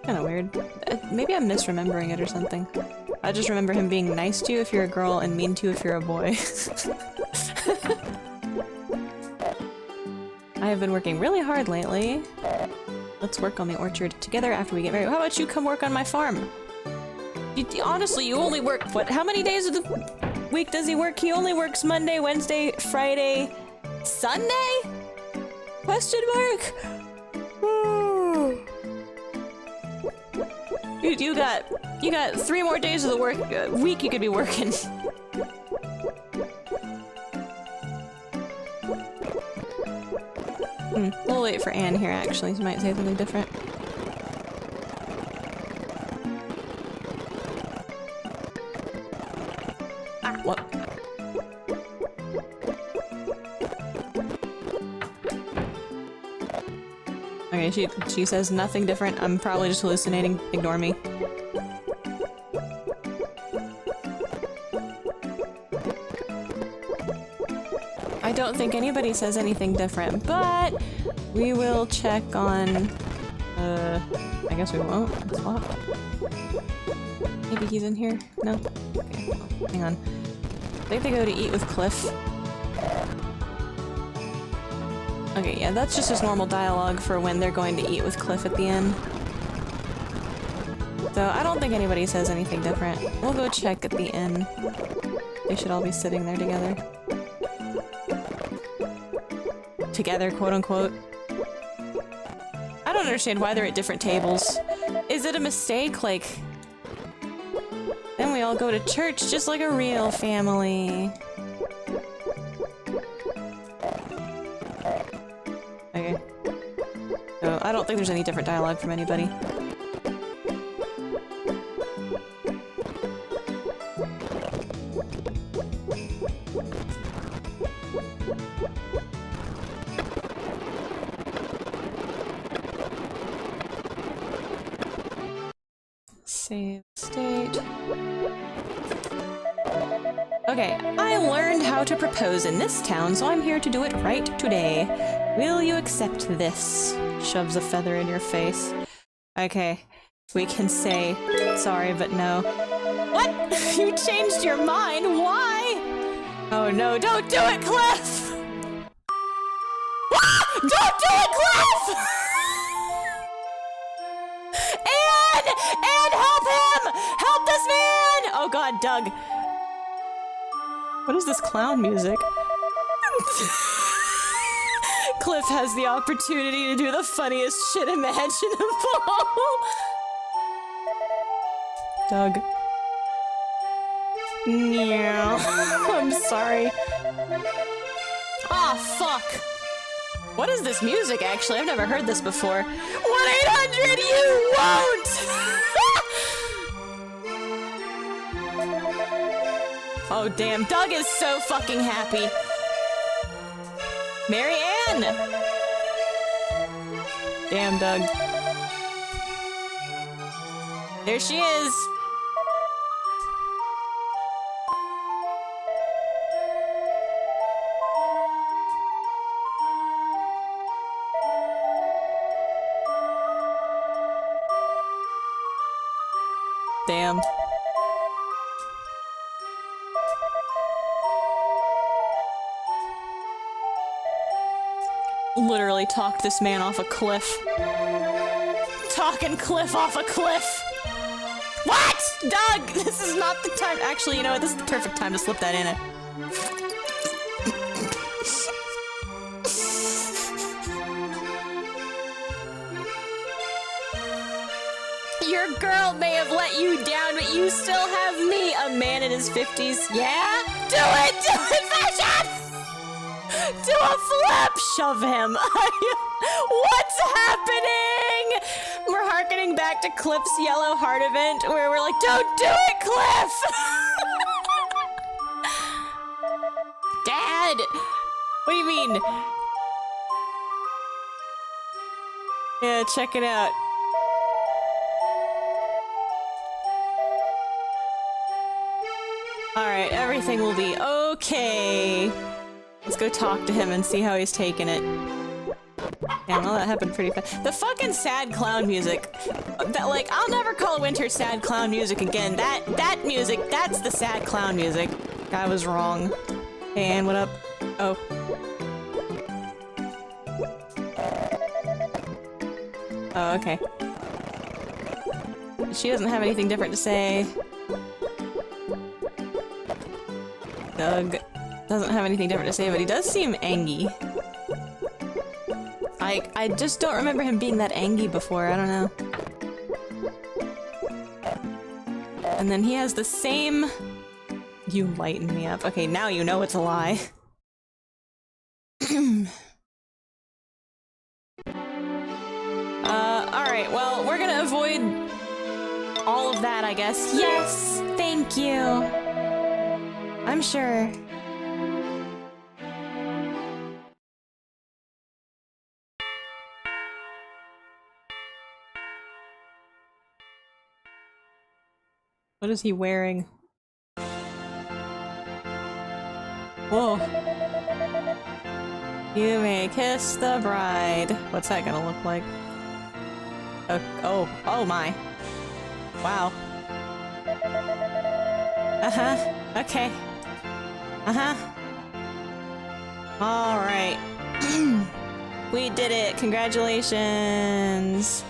Kinda weird. Maybe I'm misremembering it or something. I just remember him being nice to you if you're a girl and mean to you if you're a boy. I have been working really hard lately. Let's work on the orchard together after we get married. How about you come work on my farm? Honestly, you only work, what, how many days of the week does he work? He only works Monday, Wednesday, Friday, Sunday? Question mark? You got 3 more days of the week you could be working. We'll wait for Anne here, actually. She might say something different. Ah, what? Okay, she says nothing different. I'm probably just hallucinating. Ignore me. I don't think anybody says anything different, but we will check on... I guess we won't. It's locked. Maybe he's in here? No? Okay, well, hang on. I think they go to eat with Cliff. Okay, yeah, that's just his normal dialogue for when they're going to eat with Cliff at the end. So I don't think anybody says anything different. We'll go check at the inn. They should all be sitting there together. Together, quote-unquote. I don't understand why they're at different tables. Is it a mistake? Like... Then we all go to church just like a real family. Okay. So, I don't think there's any different dialogue from anybody. Save state. Okay, I learned how to propose in this town, so I'm here to do it right today. Will you accept this? Shoves a feather in your face. Okay, we can say sorry, but no. What? You changed your mind? Why? Oh no, don't do it, Cliff! Don't do it, Cliff! And help him! Help this man! Oh god, Doug. What is this clown music? Cliff has the opportunity to do the funniest shit imaginable. Doug. Meow. I'm sorry. Ah, fuck. What is this music, actually? I've never heard this before. 1-800, you won't! Oh, damn. Doug is so fucking happy. Mary Ann! Damn, Doug. There she is. Damn. Literally talked this man off a cliff. Talking Cliff off a cliff. What? Doug, this is not the time. Actually, you know what? This is the perfect time to slip that in it. Your girl may have let you down, but you still have me, a man in his 50s. Yeah? Do it! Do it, fashion! Do a flip! Shove him. What's happening? We're hearkening back to Cliff's Yellow Heart event where we're like, don't do it, Cliff! Dad! What do you mean? Yeah, check it out. Alright, everything will be okay. Let's go talk to him and see how he's taking it. Yeah, well, that happened pretty fast. The fucking sad clown music. That, like, I'll never call winter sad clown music again. That music, that's the sad clown music. I was wrong. Hey, Anne, what up? Oh. Oh, okay. She doesn't have anything different to say. Doug doesn't have anything different to say, but he does seem angry. I just don't remember him being that angry before, I don't know. And then he has the same... You lighten me up. Okay, now you know it's a lie. Alright, well, we're gonna avoid all of that, I guess. Yes! Thank you! I'm sure. What is he wearing? Whoa. You may kiss the bride. What's that gonna look like? Oh my. Wow. Uh-huh. Okay. Uh-huh. Alright. We did it! Congratulations!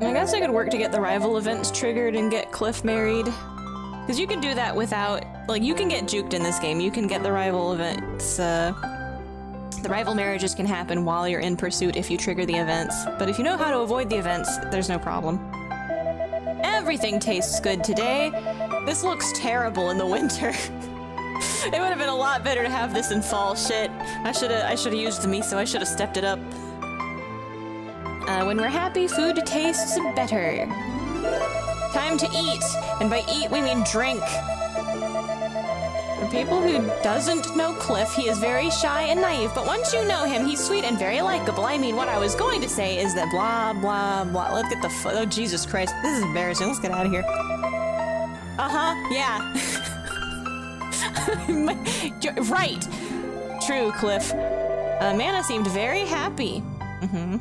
I guess I could work to get the rival events triggered and get Cliff married. Because you can do that without... Like, you can get juked in this game. You can get the rival events, The rival marriages can happen while you're in pursuit if you trigger the events. But if you know how to avoid the events, there's no problem. Everything tastes good today. This looks terrible in the winter. It would have been a lot better to have this in fall. Shit. I should have used the miso. I should have stepped it up. When we're happy, food tastes better. Time to eat. And by eat, we mean drink. For people who doesn't know Cliff, he is very shy and naive, but once you know him, he's sweet and very likable. I mean, what I was going to say is that blah, blah, blah. Let's get the oh, Jesus Christ. This is embarrassing. Let's get out of here. Uh-huh, yeah. Right. True, Cliff. Manna seemed very happy. Mm-hmm.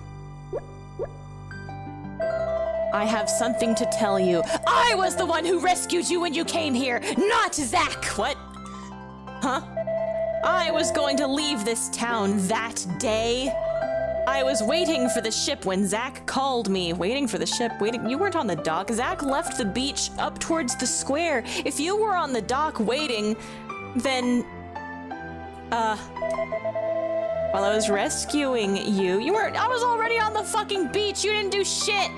I have something to tell you. I was the one who rescued you when you came here, not Zach! What? Huh? I was going to leave this town that day. I was waiting for the ship when Zach called me. Waiting for the ship? Waiting? You weren't on the dock. Zach left the beach up towards the square. If you were on the dock waiting, then... While I was rescuing you, you weren't- I was already on the fucking beach! You didn't do shit!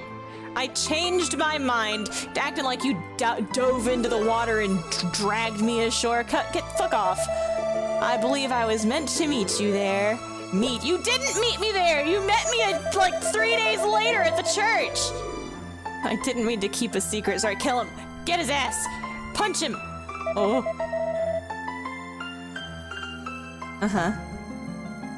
I changed my mind, acting like you dove into the water and dragged me ashore. Fuck off. I believe I was meant to meet you there. Meet? You didn't meet me there! You met me like 3 days later at the church! I didn't mean to keep a secret. Sorry, kill him. Get his ass! Punch him! Oh. Uh-huh.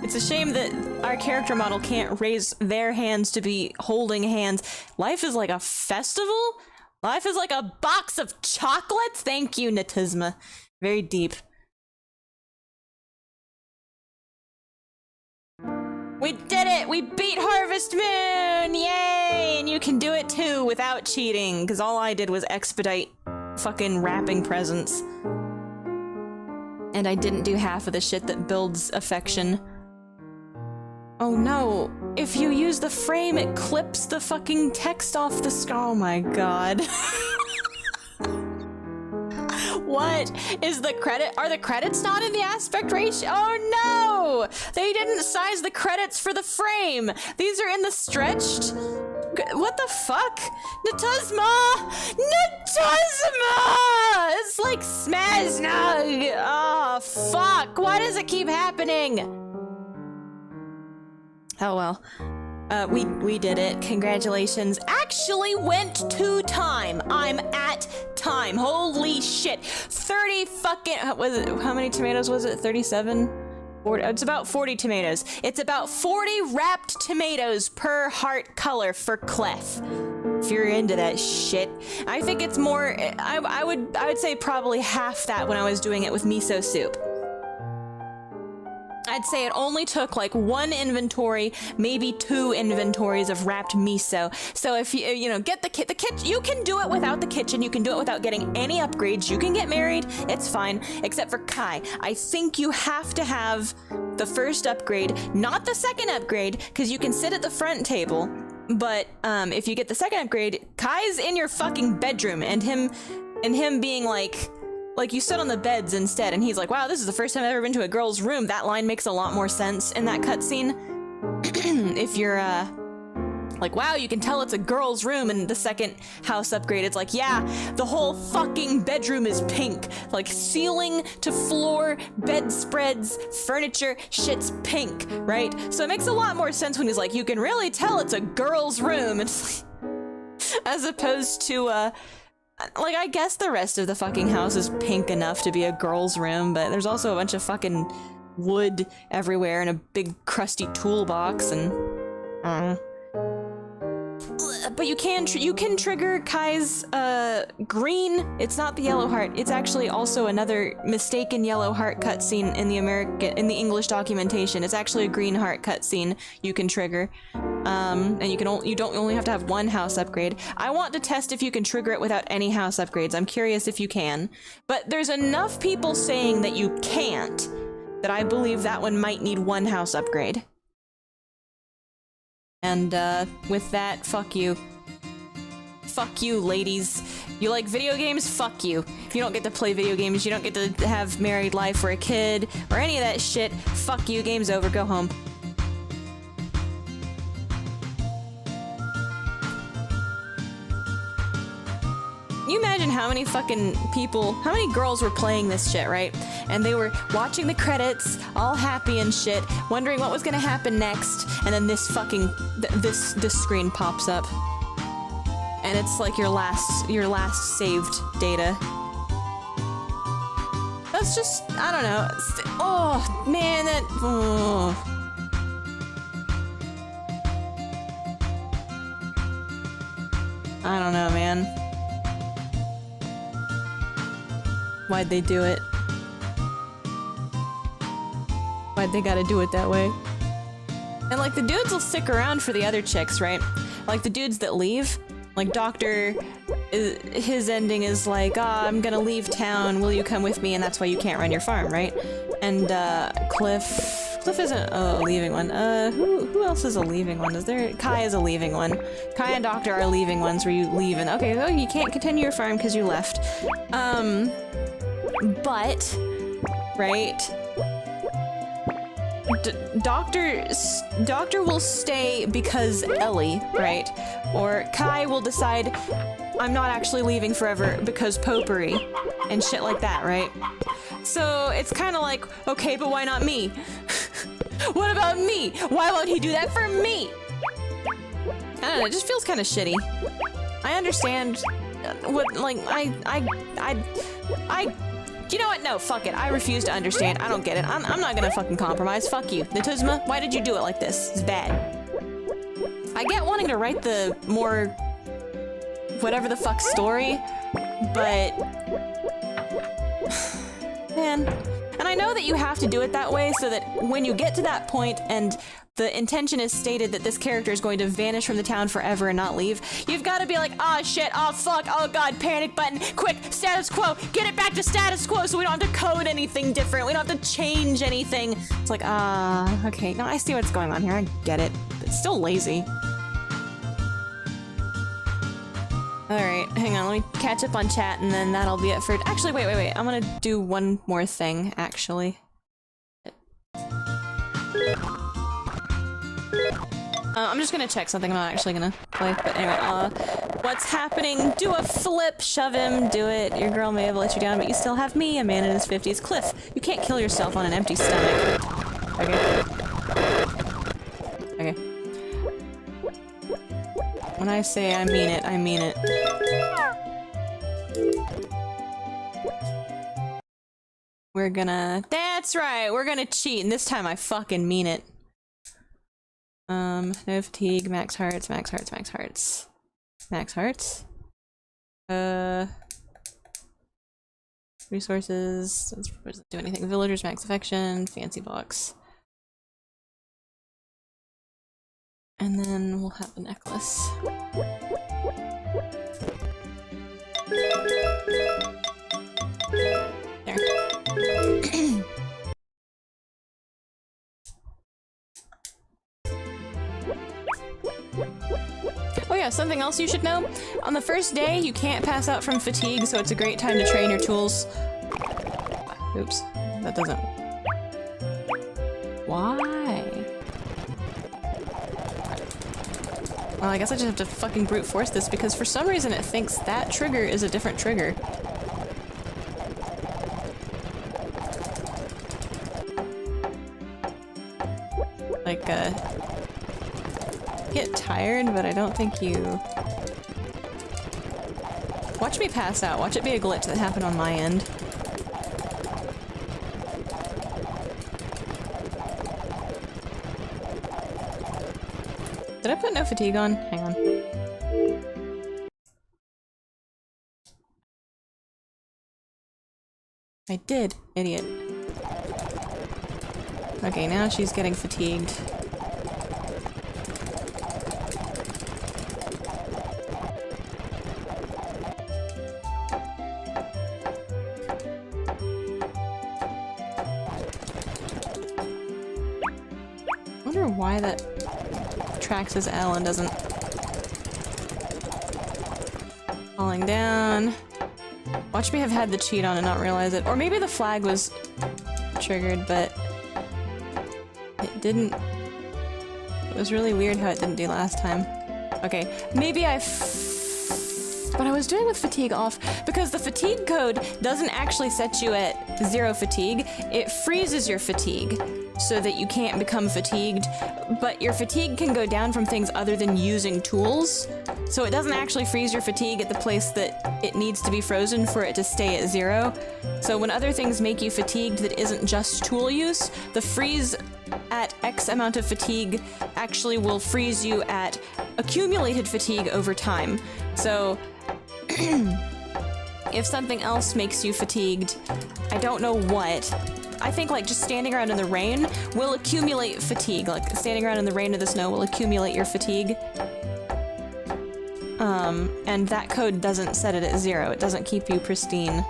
It's a shame that our character model can't raise their hands to be holding hands. Life is like a festival? Life is like a box of chocolates? Thank you, Natisma. Very deep. We did it! We beat Harvest Moon! Yay! And you can do it too without cheating, because all I did was expedite fucking wrapping presents. And I didn't do half of the shit that builds affection. Oh no, if you use the frame, it clips the fucking text off the oh my god. What is the credit? Are the credits not in the aspect ratio? Oh no! They didn't size the credits for the frame! These are in the stretched... What the fuck? Natasma! Natasma! It's like Smaznug! Oh, fuck! Why does it keep happening? Oh well. We did it. Congratulations. Actually went to time. I'm at time. Holy shit. 30 fucking... Was it, how many tomatoes was it? 37? 40, it's about 40 tomatoes. It's about 40 wrapped tomatoes per heart color for Clef. if you're into that shit. I think it's more, I would say probably half that when I was doing it with miso soup. I'd say it only took like 1 inventory, maybe 2 inventories of wrapped miso. So if you know, get the kitchen, you can do it without the kitchen, you can do it without getting any upgrades, you can get married, it's fine, except for Kai. I think you have to have the first upgrade, not the second upgrade, because you can sit at the front table, but if you get the second upgrade, Kai's in your fucking bedroom, and him being like you sit on the beds instead, and he's like, wow, this is the first time I've ever been to a girl's room. That line makes a lot more sense in that cutscene. If you're, like, wow, you can tell it's a girl's room, and the second house upgrade, it's like, yeah, the whole fucking bedroom is pink. Like, ceiling to floor, bedspreads, furniture, shit's pink, right? So it makes a lot more sense when he's like, you can really tell it's a girl's room. It's like, as opposed to, like, I guess the rest of the fucking house is pink enough to be a girl's room, but there's also a bunch of fucking wood everywhere and a big crusty toolbox and but you can trigger Kai's green. It's not the yellow heart. It's actually also another mistaken yellow heart cutscene in the English documentation. It's actually a green heart cutscene you can trigger. And you don't only have to have 1 house upgrade. I want to test if you can trigger it without any house upgrades. I'm curious if you can. But there's enough people saying that you can't that I believe that one might need 1 house upgrade. And with that, fuck you. Fuck you, ladies. You like video games? Fuck you. If you don't get to play video games, you don't get to have married life or a kid or any of that shit, fuck you, game's over, go home. Can you imagine how many fucking people, how many girls were playing this shit, right? And they were watching the credits, all happy and shit, wondering what was gonna happen next, and then this fucking, this screen pops up. And it's like your last saved data. That's just, I don't know. Oh, man, that, oh. I don't know, man. Why'd they do it? Why'd they gotta do it that way? And like the dudes will stick around for the other chicks, right? Like the dudes that leave, like Doctor, his ending is like, ah, I'm gonna leave town, will you come with me? And that's why you can't run your farm, right? And Cliff isn't a leaving one. Who else is a leaving one? Is there? Kai is a leaving one. Kai and Doctor are leaving ones where you leave and okay, oh, you can't continue your farm because you left. But, right? Doctor will stay because Ellie, right? Or Kai will decide, I'm not actually leaving forever because Potpourri and shit like that, right? So it's kind of like, okay, but why not me? What about me? Why won't he do that for me? I don't know, it just feels kind of shitty. I understand what, like, you know what? No, fuck it. I refuse to understand. I don't get it. I'm not gonna fucking compromise. Fuck you. Natuzma, why did you do it like this? It's bad. I get wanting to write the more whatever the fuck story, but man. And I know that you have to do it that way so that when you get to that point and the intention is stated that this character is going to vanish from the town forever and not leave, you've got to be like, oh shit, oh fuck, oh god, panic button, quick, status quo, get it back to status quo so we don't have to code anything different, we don't have to change anything. It's like, okay, no, I see what's going on here, I get it, but it's still lazy. Alright, hang on, let me catch up on chat and then that'll be it for- actually, wait, I'm gonna do one more thing, actually. I'm just gonna check something, I'm not actually gonna play, but anyway, what's happening? Do a flip, shove him, do it. Your girl may have let you down, but you still have me, a man in his 50s. Cliff, you can't kill yourself on an empty stomach. Okay. Okay. When I say I mean it, I mean it. We're gonna- that's right, we're gonna cheat, and this time I fucking mean it. No fatigue, max hearts, max hearts, max hearts. Max hearts. Resources. Doesn't do anything. Villagers max affection. Fancy box. And then we'll have a necklace. There. Oh yeah, something else you should know. On the first day, you can't pass out from fatigue, so it's a great time to train your tools. Oops, that doesn't... Why? Well, I guess I just have to fucking brute force this because for some reason it thinks that trigger is a different trigger. Like, get tired, but I don't think you... Watch me pass out. Watch it be a glitch that happened on my end. Did I put no fatigue on? Hang on. I did, idiot. Okay, now she's getting fatigued. I wonder why that tracks as L and doesn't... Falling down. Watch me have had the cheat on and not realize it. Or maybe the flag was triggered, but it didn't. It was really weird how it didn't do last time. Okay, maybe but I was doing with fatigue off because the fatigue code doesn't actually set you at 0 fatigue. It freezes your fatigue so that you can't become fatigued, but your fatigue can go down from things other than using tools. So it doesn't actually freeze your fatigue at the place that it needs to be frozen for it to stay at 0. So when other things make you fatigued that isn't just tool use, the freeze at X amount of fatigue actually will freeze you at accumulated fatigue over time. So if something else makes you fatigued, I don't know what, I think like just standing around in the rain will accumulate fatigue. Like standing around in the rain or the snow will accumulate your fatigue. And that code doesn't set it at 0. It doesn't keep you pristine.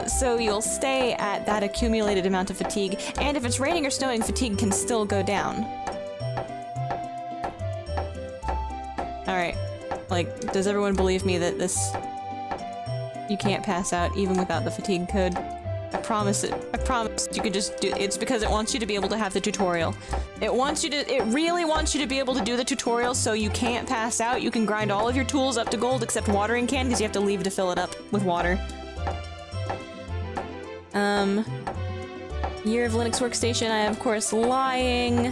So you'll stay at that accumulated amount of fatigue, and if it's raining or snowing, fatigue can still go down. Alright. Like, does everyone believe me that this... You can't pass out even without the fatigue code? I promise it. I promise you can just do- It's because it wants you to be able to have the tutorial. It really wants you to be able to do the tutorial so you can't pass out. You can grind all of your tools up to gold except watering can because you have to leave to fill it up with water. Year of Linux workstation, I am of course lying.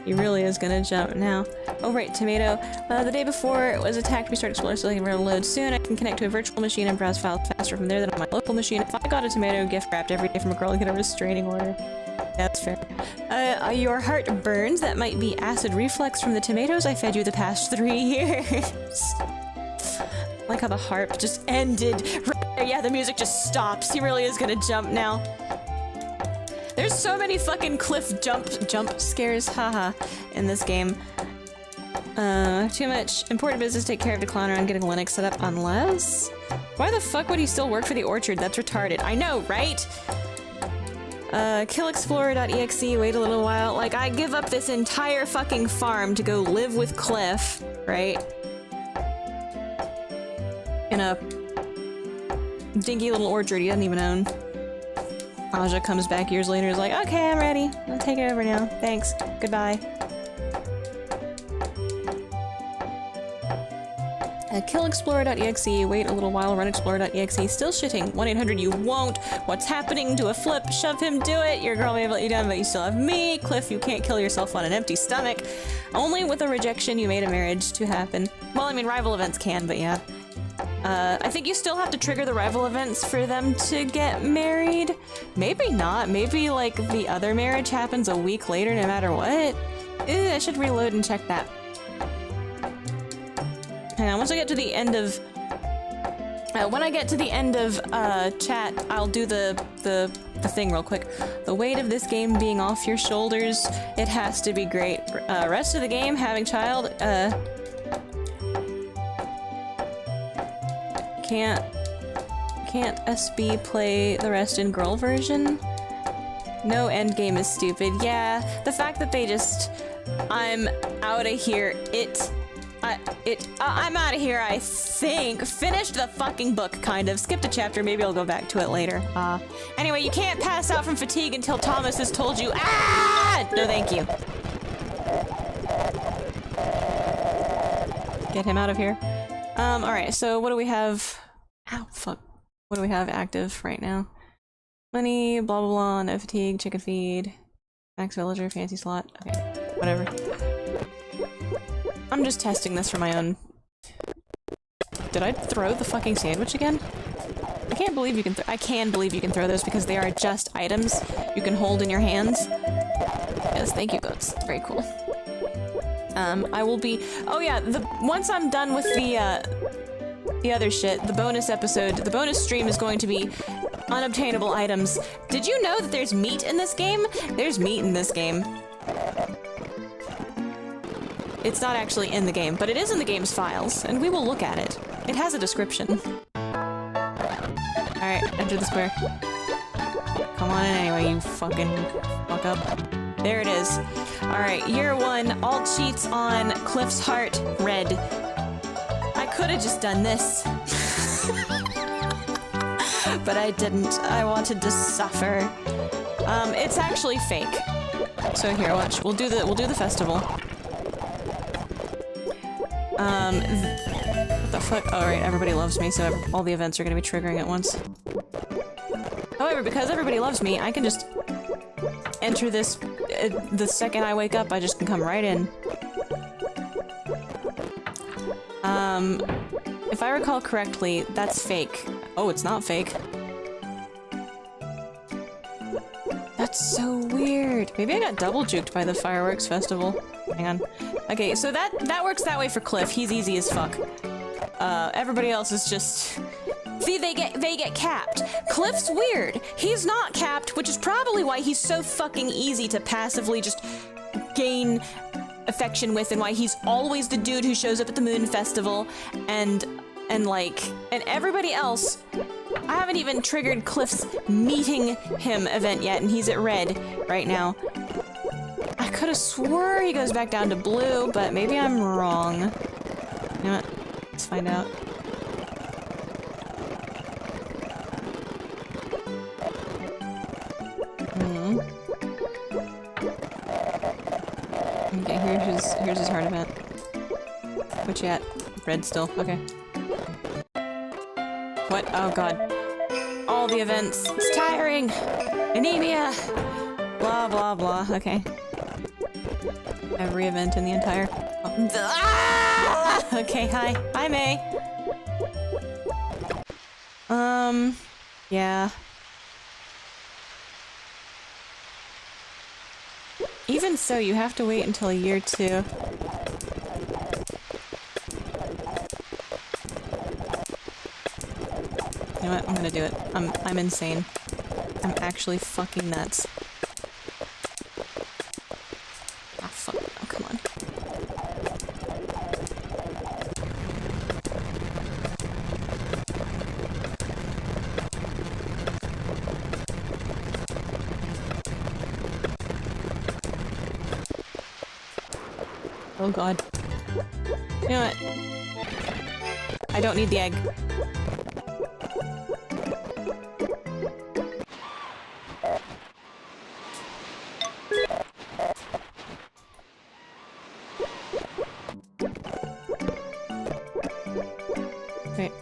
He really is gonna jump now. Oh right, tomato. The day before it was attacked, we started Explorer, so I can reload soon. I can connect to a virtual machine and browse files faster from there than on my local machine. If I got a tomato gift wrapped every day from a girl, I get a restraining order. That's fair. Your heart burns. That might be acid reflux from the tomatoes I fed you the past 3 years. Like how the harp just ended right there. Yeah, the music just stops. He really is gonna jump now. There's so many fucking cliff jump scares, haha, in this game. Too much important business to take care of to clown around getting Linux set up unless... Why the fuck would he still work for the orchard? That's retarded. I know, right? Killexplorer.exe, wait a little while. Like, I give up this entire fucking farm to go live with Cliff, right? In a dinky little orchard he doesn't even own. Aja comes back years later and is like, okay, I'm ready. I'll take it over now. Thanks. Goodbye. Killexplorer.exe, wait a little while, runexplorer.exe, still shitting. 1-800 you won't. What's happening? Do a flip, shove him, do it. Your girl may have let you down, but you still have me. Cliff, you can't kill yourself on an empty stomach. Only with a rejection you made a marriage to happen. Well, I mean, rival events can, but yeah. I think you still have to trigger the rival events for them to get married. Maybe not. Maybe, like, the other marriage happens a week later no matter what. I should reload and check that. Hang on, once I get to the end of... when I get to the end of, chat, I'll do the thing real quick. The weight of this game being off your shoulders, it has to be great. Rest of the game, having child, Can't SB play the rest in girl version? No endgame is stupid. Yeah, the fact that they just... I'm out of here. I'm out of here, I think. Finished the fucking book, kind of. Skipped a chapter, maybe I'll go back to it later. Anyway, you can't pass out from fatigue until Thomas has told you, ah! No, thank you. Get him out of here. Alright, so what do we have? Ow, fuck. What do we have active right now? Money, blah blah blah, no fatigue, chicken feed, max villager, fancy slot. Okay, whatever. I'm just testing this for my own... Did I throw the fucking sandwich again? I can't believe you can I can believe you can throw those because they are just items you can hold in your hands. Yes, thank you, goats. Very cool. I will be... Oh yeah, once I'm done with the other shit, the bonus episode, the bonus stream is going to be unobtainable items. Did you know that there's meat in this game? There's meat in this game. It's not actually in the game, but it is in the game's files, and we will look at it. It has a description. Alright, enter the square. Come on in anyway, you fucking fuck up. There it is. Alright, year one, all cheats on Cliff's heart, red. I could have just done this. But I didn't. I wanted to suffer. It's actually fake. So here, watch. We'll do the festival. What the fuck? Oh, right, everybody loves me, so all the events are gonna be triggering at once. However, because everybody loves me, I can just enter this the second I wake up. I just can come right in. If I recall correctly, that's fake. Oh, it's not fake. That's so weird. Maybe I got double juked by the fireworks festival. Hang on. Okay, so that works that way for Cliff. He's easy as fuck. Everybody else is just... See, they get capped. Cliff's weird. He's not capped, which is probably why he's so fucking easy to passively just gain affection with, and why he's always the dude who shows up at the Moon Festival, and everybody else. I haven't even triggered Cliff's meeting him event yet, and he's at red right now. I could have swore he goes back down to blue, but maybe I'm wrong. You know what? Let's find out. Okay, here's his heart event. Which at? Red still. Okay. What? Oh god. All the events. It's tiring! Anemia! Blah blah blah. Okay. Every event in the entire... Oh. Ah! Okay, hi. Hi, May! Yeah. Even so, you have to wait until year 2. You know what? I'm gonna do it. I'm insane. I'm actually fucking nuts. Ah, fuck. Oh, come on. Oh god. You know what? I don't need the egg. Wait.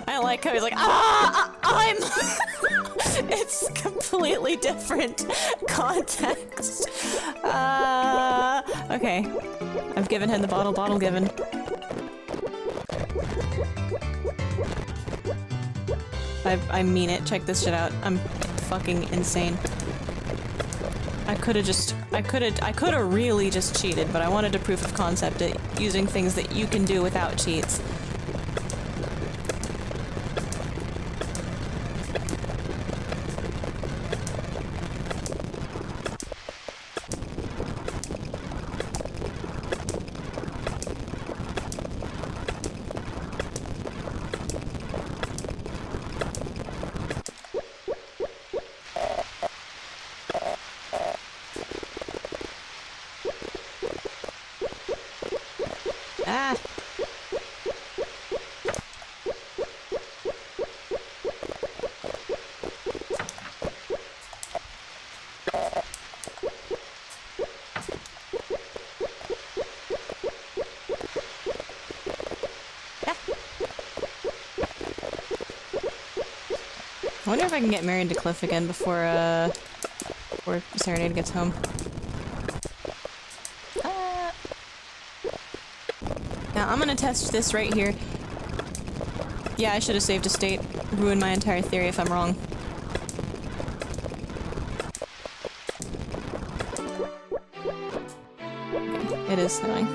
I like how he's like, I'm... It's completely different context. Okay. I've given him the bottle given. I mean it. Check this shit out. I'm fucking insane. I could've really just cheated, but I wanted a proof of concept it using things that you can do without cheats. Ah! I wonder if I can get married to Cliff again before Serenade gets home. Now I'm gonna test this right here. Yeah, I should have saved a state. Ruined my entire theory if I'm wrong. It is snowing.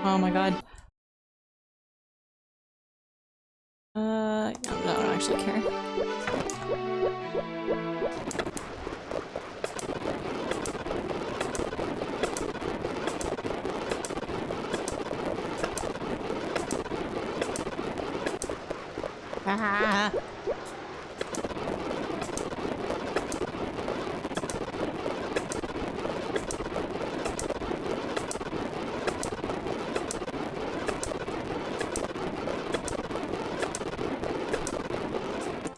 Oh my god. No, I don't actually care. Ah.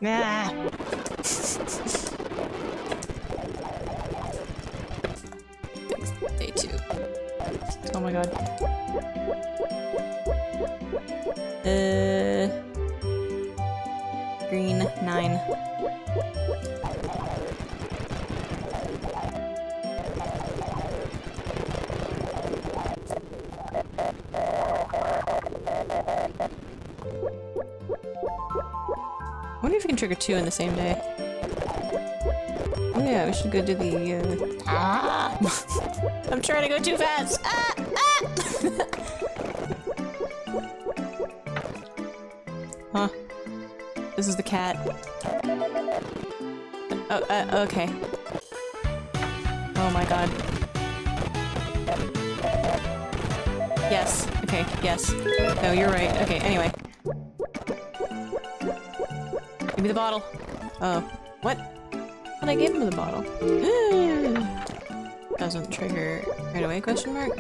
Nah. Day 2. Oh my god. Green 9. I wonder if we can trigger 2 in the same day. Oh yeah, we should go do the, Ah! I'm trying to go too fast! Ah! Ah! Huh. This is the cat. Oh, okay. Oh my god. Yes. Okay, yes. No, you're right. Okay, anyway. Give me the bottle. Oh. What? But I gave him the bottle. Doesn't trigger right away, question mark?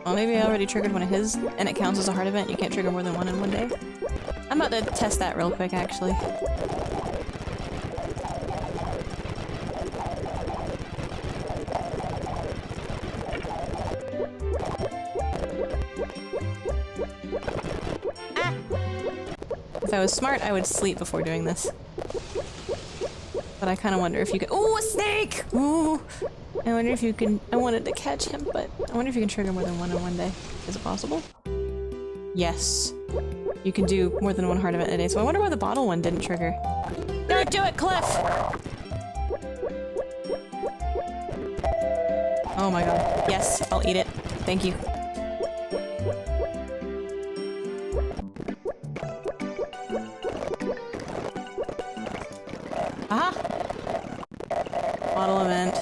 Well, maybe I already triggered one of his, and it counts as a hard event. You can't trigger more than one in one day. I'm about to test that real quick, actually. Ah! If I was smart, I would sleep before doing this. But I kind of wonder if you can- Ooh, a snake! Ooh! I wonder if you can- I wanted to catch him, but I wonder if you can trigger more than one in one day. Is it possible? Yes. You can do more than one hard event a day, so I wonder why the bottle one didn't trigger. Don't do it, Cliff! Oh my god. Yes, I'll eat it. Thank you. Aha! Bottle event.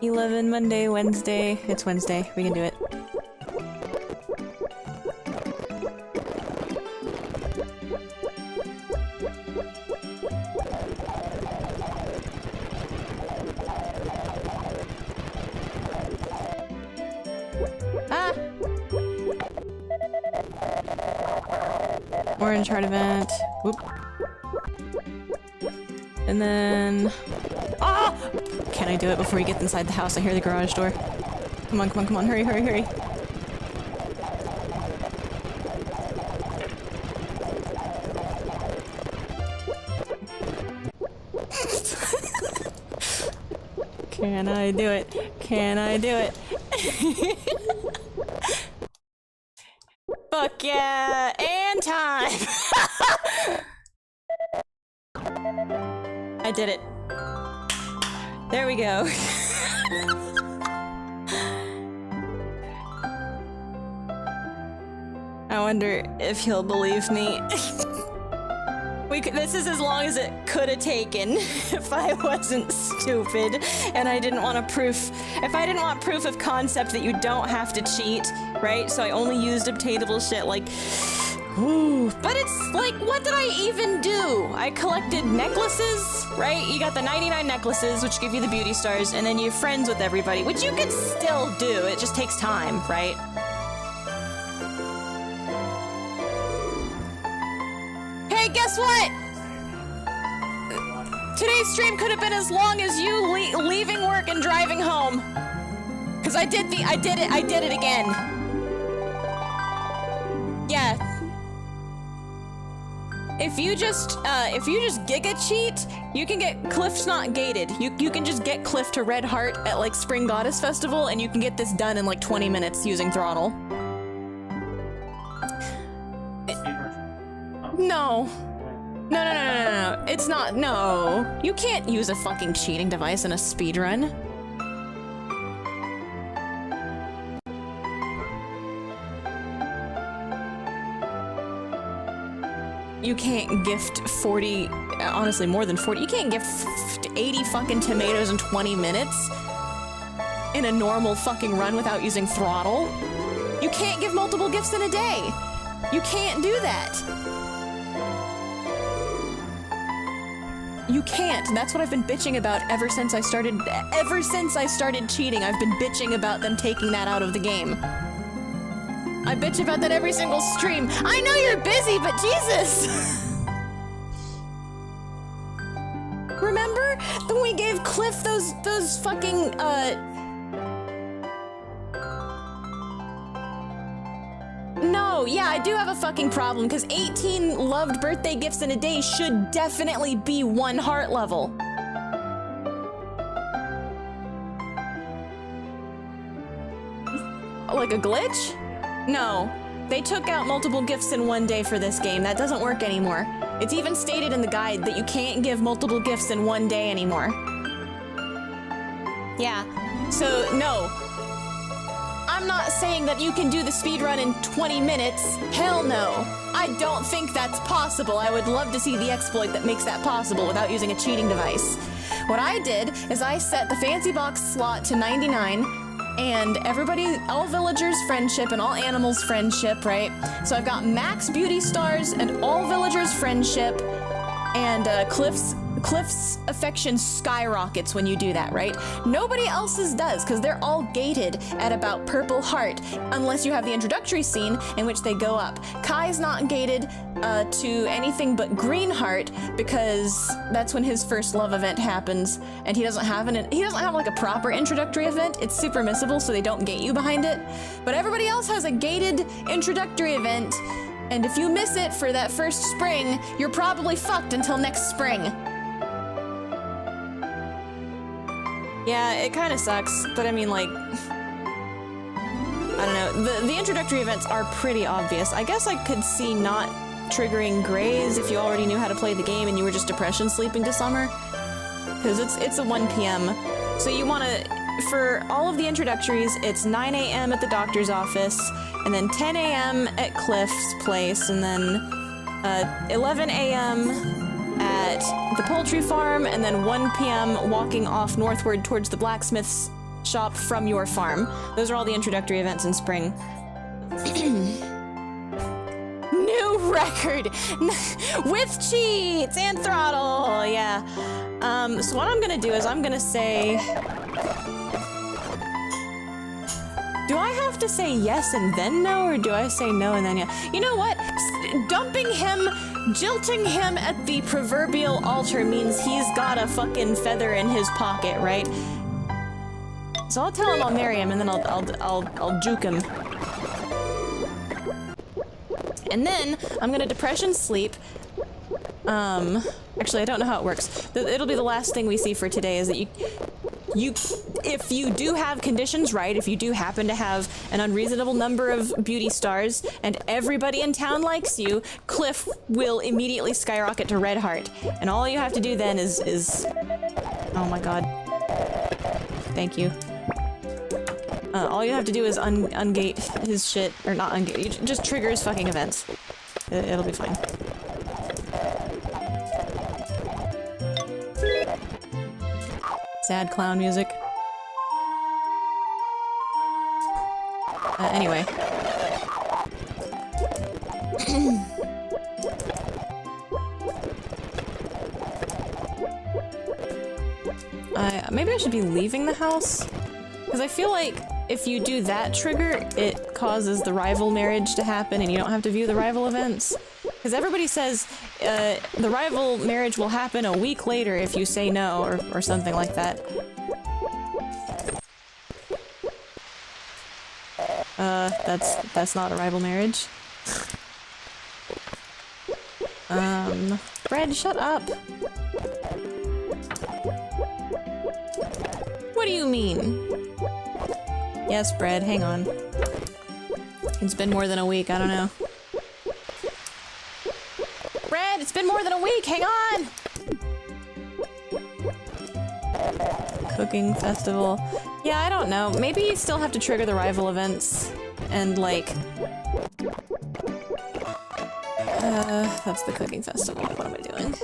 11 Monday, Wednesday. It's Wednesday. We can do it. Ah! Orange heart event. Whoop. And then... Ah! Can I do it before he gets inside the house? I hear the garage door. Come on, come on, come on. Hurry, hurry, hurry. Can I do it? Can I do it? Fuck yeah! And time! I did it. There we go. I wonder if he'll believe me. This is as long as it could have taken if I wasn't stupid and I didn't want a proof. If I didn't want proof of concept that you don't have to cheat, right? So I only used obtainable shit like... Ooh. But it's like, what did I even do? I collected necklaces, right? You got the 99 necklaces, which give you the beauty stars, and then you're friends with everybody, which you could still do. It just takes time, right? Hey, guess what? Today's stream could have been as long as you leaving work and driving home. Cause I did it again. Yeah. If you just giga cheat, you can get Cliff's not gated. You can just get Cliff to Red Heart at like Spring Goddess Festival and you can get this done in like 20 minutes using throttle. No. No. It's not, no. You can't use a fucking cheating device in a speedrun. You can't gift 40, honestly more than 40, you can't gift 80 fucking tomatoes in 20 minutes in a normal fucking run without using throttle. You can't give multiple gifts in a day. You can't do that. You can't. That's what I've been bitching about ever since I started cheating. I've been bitching about them taking that out of the game. I bitch about that every single stream. I know you're busy, but Jesus! Remember when we gave Cliff those fucking, No, yeah, I do have a fucking problem, because 18 loved birthday gifts in a day should definitely be 1 heart level. Like a glitch? No. They took out multiple gifts in 1 day for this game. That doesn't work anymore. It's even stated in the guide that you can't give multiple gifts in 1 day anymore. Yeah. So, no. I'm not saying that you can do the speedrun in 20 minutes. Hell no. I don't think that's possible. I would love to see the exploit that makes that possible without using a cheating device. What I did is I set the fancy box slot to 99 and everybody, all villagers friendship and all animals friendship, right? So I've got max beauty stars and all villagers friendship and Cliff's affection skyrockets when you do that, right? Nobody else's does, because they're all gated at about purple heart, unless you have the introductory scene in which they go up. Kai's not gated to anything but green heart, because that's when his first love event happens, and he doesn't have like a proper introductory event. It's super missable, so they don't gate you behind it. But everybody else has a gated introductory event, and if you miss it for that first spring, you're probably fucked until next spring. Yeah, it kind of sucks, but I mean, like, I don't know. The introductory events are pretty obvious. I guess I could see not triggering grays if you already knew how to play the game and you were just depression sleeping to summer, because it's a 1 p.m. So you want to, for all of the introductories, it's 9 a.m. at the doctor's office, and then 10 a.m. at Cliff's place, and then 11 a.m. at the poultry farm, and then 1 p.m. walking off northward towards the blacksmith's shop from your farm. Those are all the introductory events in spring. New record! With cheats and throttle! Yeah. So what I'm gonna do is I'm gonna say... Do I have to say yes and then no, or do I say no and then yeah? You know what? Dumping him, jilting him at the proverbial altar means he's got a fucking feather in his pocket, right? So I'll tell him I'll marry him, and then I'll juke him. And then I'm gonna depression sleep. Actually, I don't know how it works. It'll be the last thing we see for today. Is that if you do have conditions right, if you do happen to have an unreasonable number of beauty stars and everybody in town likes you, Cliff will immediately skyrocket to Red Heart. And all you have to do then is oh my god. Thank you. All you have to do is ungate his shit, or not ungate, just trigger his fucking events. It'll be fine. Sad clown music. Anyway. Maybe I should be leaving the house? Because I feel like if you do that trigger, it causes the rival marriage to happen and you don't have to view the rival events. Because everybody says the rival marriage will happen a week later if you say no, or something like that. That's not a rival marriage. Fred, shut up. What do you mean? Yes, Brad, hang on. It's been more than a week, I don't know. Brad, it's been more than a week, hang on! Cooking festival. Yeah, I don't know. Maybe you still have to trigger the rival events. And, like... that's the cooking festival. What am I doing?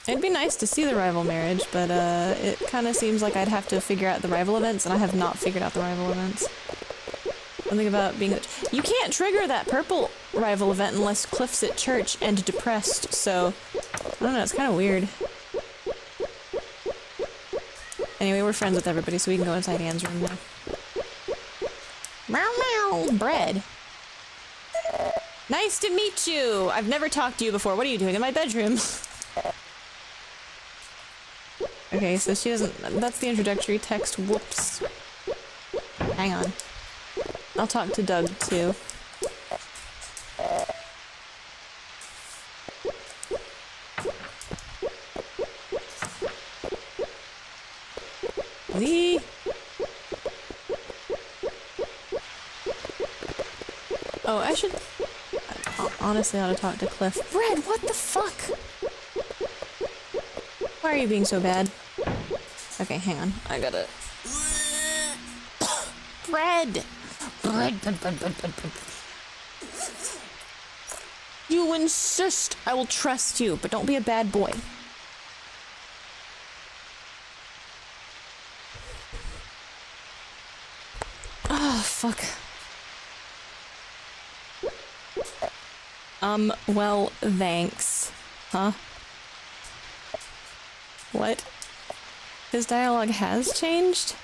It'd be nice to see the rival marriage, but it kind of seems like I'd have to figure out the rival events, and I have not figured out the rival events. Something about being... You can't trigger that purple rival event unless Cliff's at church and depressed, so... I don't know, it's kind of weird. Anyway, we're friends with everybody, so we can go inside Anne's room now. Meow meow! Bread. Nice to meet you! I've never talked to you before. What are you doing in my bedroom? Okay, so she doesn't... That's the introductory text. Whoops. Hang on. I'll talk to Doug, too. Lee! Oh, I should... honestly, I ought to talk to Cliff. Red, what the fuck? Why are you being so bad? Okay, hang on. I gotta... Bread! Bread. You insist I will trust you, but don't be a bad boy. Oh, fuck. Well, thanks. Huh? What? His dialogue has changed?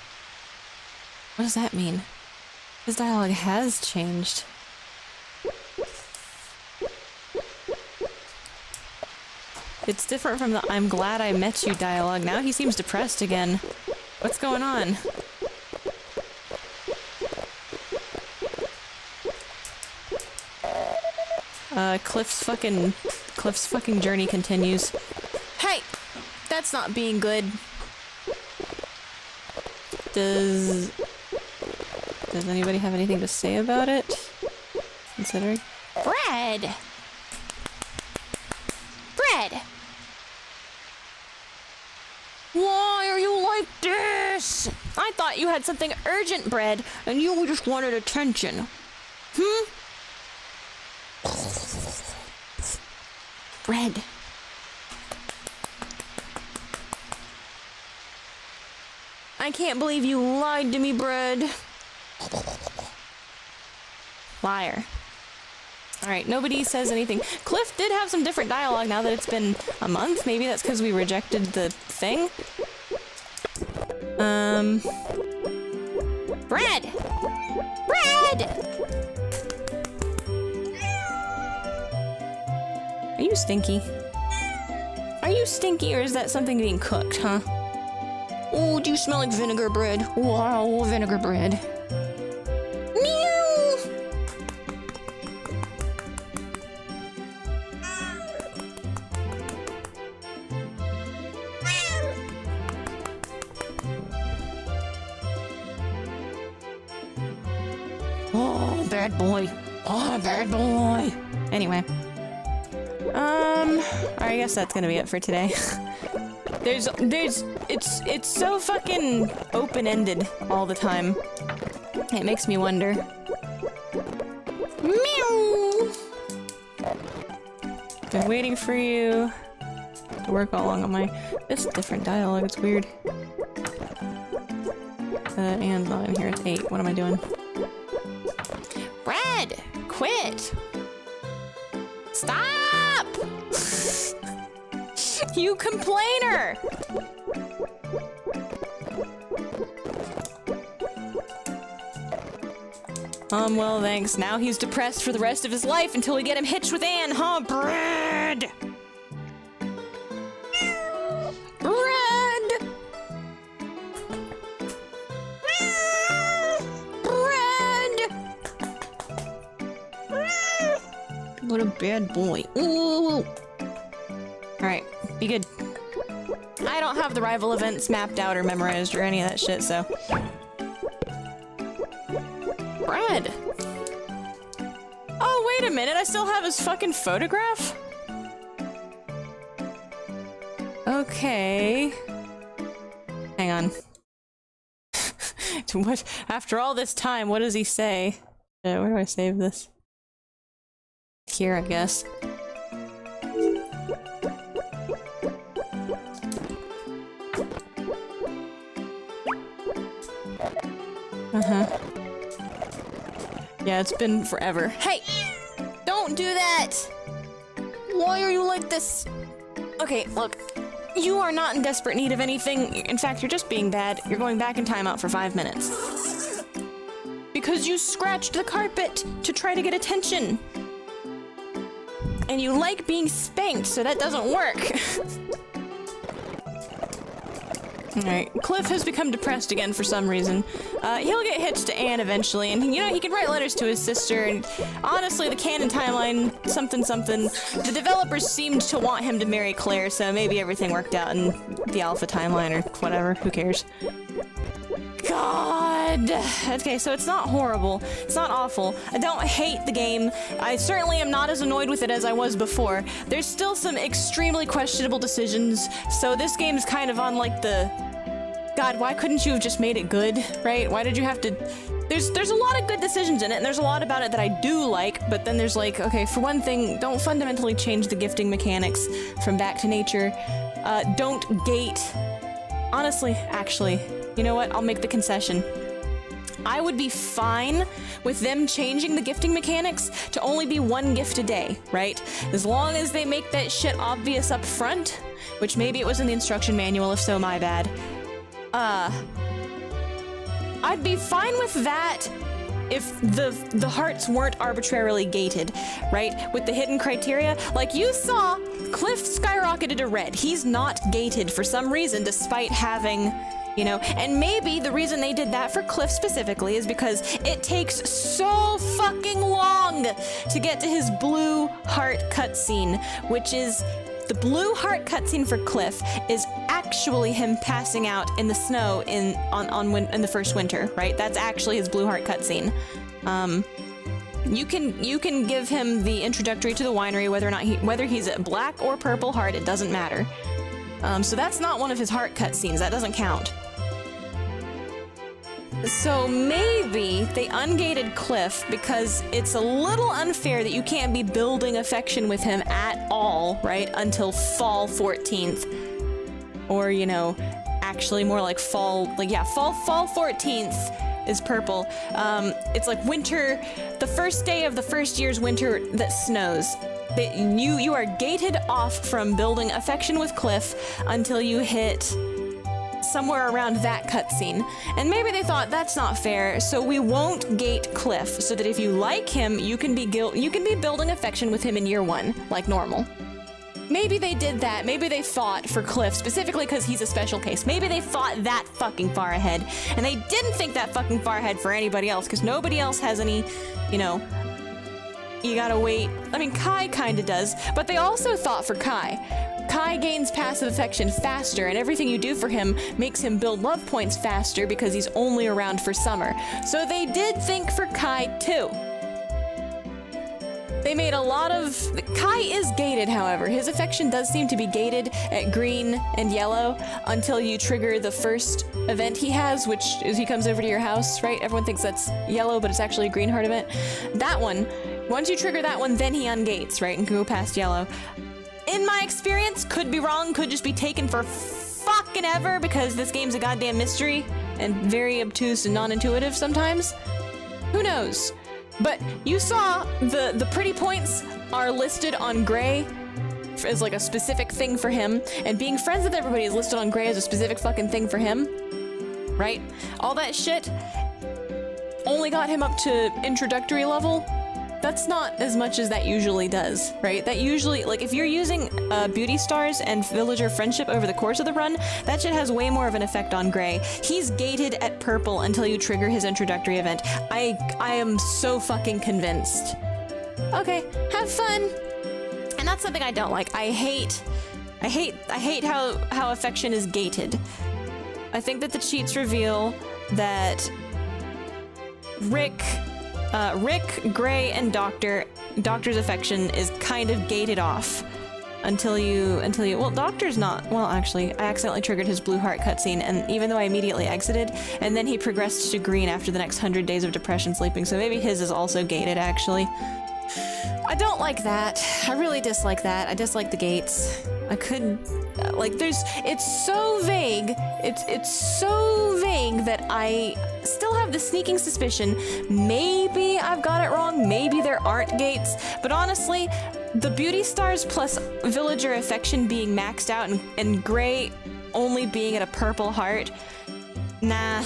What does that mean? His dialogue has changed. It's different from the I'm glad I met you dialogue. Now he seems depressed again. What's going on? Cliff's fucking journey continues. Hey! That's not being good. Does anybody have anything to say about it? Considering? Bread! Bread! Why are you like this? I thought you had something urgent, Bread, and you just wanted attention. Hmm? Bread. I can't believe you lied to me, Bread. Liar. Alright, nobody says anything. Cliff did have some different dialogue now that it's been a month. Maybe that's because we rejected the thing? Bread! Bread! Are you stinky? Are you stinky, or is that something being cooked, huh? Oh, do you smell like vinegar bread? Wow, vinegar bread. Meow! Oh, bad boy. Oh, bad boy. Anyway. I guess that's gonna be it for today. It's so fucking open-ended all the time. It makes me wonder. Meow! Been waiting for you to work all along on my... This is a different dialogue, it's weird. And not in here, it's 8. What am I doing? Bread! Quit! Stop! You complainer! Well, thanks. Now he's depressed for the rest of his life until we get him hitched with Anne, huh? Bread! Bread! Bread! What a bad boy. Ooh! Alright, be good. I don't have the rival events mapped out or memorized or any of that shit, so... Bread! Oh, wait a minute, I still have his fucking photograph? Okay... Hang on. What? After all this time, what does he say? Where do I save this? Here, I guess. Yeah, it's been forever. Hey! Don't do that! Why are you like this? Okay, look. You are not in desperate need of anything. In fact, you're just being bad. You're going back in timeout for 5 minutes. Because you scratched the carpet to try to get attention. And you like being spanked, so that doesn't work. Alright, Cliff has become depressed again for some reason. He'll get hitched to Anne eventually, and you know, he can write letters to his sister, and honestly, the canon timeline, something. The developers seemed to want him to marry Claire, so maybe everything worked out in the alpha timeline or whatever, who cares. God! Okay, so it's not horrible. It's not awful. I don't hate the game. I certainly am not as annoyed with it as I was before. There's still some extremely questionable decisions, so this game's kind of on like the... God, why couldn't you have just made it good, right? Why did you have to... There's a lot of good decisions in it, and there's a lot about it that I do like, but then there's like, okay, for one thing, don't fundamentally change the gifting mechanics from Back to Nature. Don't gate... Honestly, actually, you know what? I'll make the concession. I would be fine with them changing the gifting mechanics to only be 1 gift a day, right? As long as they make that shit obvious up front, which maybe it was in the instruction manual, if so, my bad. I'd be fine with that if the hearts weren't arbitrarily gated, right? With the hidden criteria. Like you saw, Cliff skyrocketed to red. He's not gated for some reason, despite having... You know, and maybe the reason they did that for Cliff specifically is because it takes so fucking long to get to his blue heart cutscene, which is the blue heart cutscene for Cliff is actually him passing out in the snow in the first winter, right? That's actually his blue heart cutscene. You can give him the introductory to the winery, whether he's a black or purple heart, it doesn't matter. So that's not one of his heart cutscenes. That doesn't count. So maybe they ungated Cliff because it's a little unfair that you can't be building affection with him at all, right? Until fall 14th. Or, you know, actually more like fall 14th is purple. It's like winter, the first day of the first year's winter that snows. You are gated off from building affection with Cliff until you hit somewhere around that cutscene. And maybe they thought that's not fair, so we won't gate Cliff, so that if you like him, you can be building affection with him in year 1, like normal. Maybe they did that. Maybe they thought for Cliff, specifically because he's a special case. Maybe they thought that fucking far ahead. And they didn't think that fucking far ahead for anybody else, because nobody else has any, you know, you gotta wait. I mean, Kai kinda does, but they also thought for Kai. Kai gains passive affection faster, and everything you do for him makes him build love points faster because he's only around for summer. So they did think for Kai too. They made a lot of... Kai is gated, however. His affection does seem to be gated at green and yellow until you trigger the first event he has, which is he comes over to your house, right? Everyone thinks that's yellow, but it's actually a green heart event. That one, once you trigger that one, then he ungates, right? And can go past yellow. In my experience, could be wrong, could just be taken for fucking ever because this game's a goddamn mystery and very obtuse and non-intuitive sometimes. Who knows? But you saw the pretty points are listed on gray as like a specific thing for him, and being friends with everybody is listed on gray as a specific fucking thing for him, right? All that shit only got him up to introductory level. That's not as much as that usually does, right? That usually, like, if you're using beauty stars and villager friendship over the course of the run, that shit has way more of an effect on gray. He's gated at purple until you trigger his introductory event. I am so fucking convinced. Okay, have fun. And that's something I don't like. I hate how affection is gated. I think that the cheats reveal that Rick, Gray, and Doctor's affection is kind of gated off until you, well, Doctor's not, well, actually, I accidentally triggered his blue heart cutscene, and even though I immediately exited, and then he progressed to green after the next 100 days of depression sleeping, so maybe his is also gated, actually. I don't like that. I really dislike that. I dislike the gates. I could, like, it's so vague. It's so vague that I still have the sneaking suspicion maybe I've got it wrong, maybe there aren't gates, but honestly, the beauty stars plus villager affection being maxed out and Gray only being at a purple heart, nah,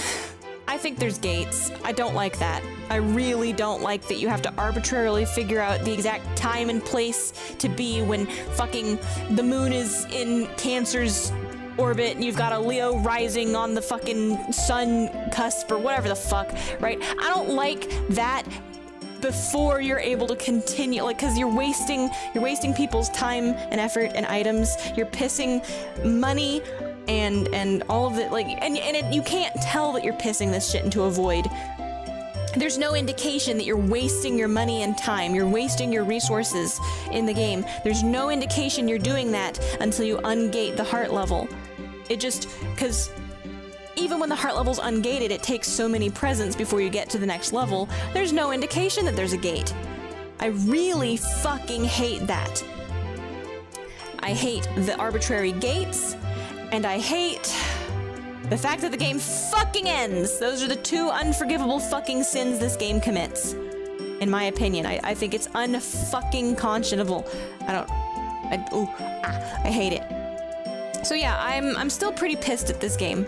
I think there's gates. I don't like that. I really don't like that you have to arbitrarily figure out the exact time and place to be when fucking the moon is in Cancer's orbit and you've got a Leo rising on the fucking sun cusp or whatever the fuck, right? I don't like that before you're able to continue, like, because you're wasting people's time and effort and items. You're pissing money and all of it, like, and you can't tell that you're pissing this shit into a void. There's no indication that you're wasting your money and time. You're wasting your resources in the game. There's no indication you're doing that until you ungate the heart level. It just, because even when the heart level's ungated, it takes so many presents before you get to the next level. There's no indication that there's a gate. I really fucking hate that. I hate the arbitrary gates, and I hate the fact that the game fucking ends. Those are the two unforgivable fucking sins this game commits. In my opinion, I think it's unfucking conscionable. I hate it. So yeah, I'm still pretty pissed at this game.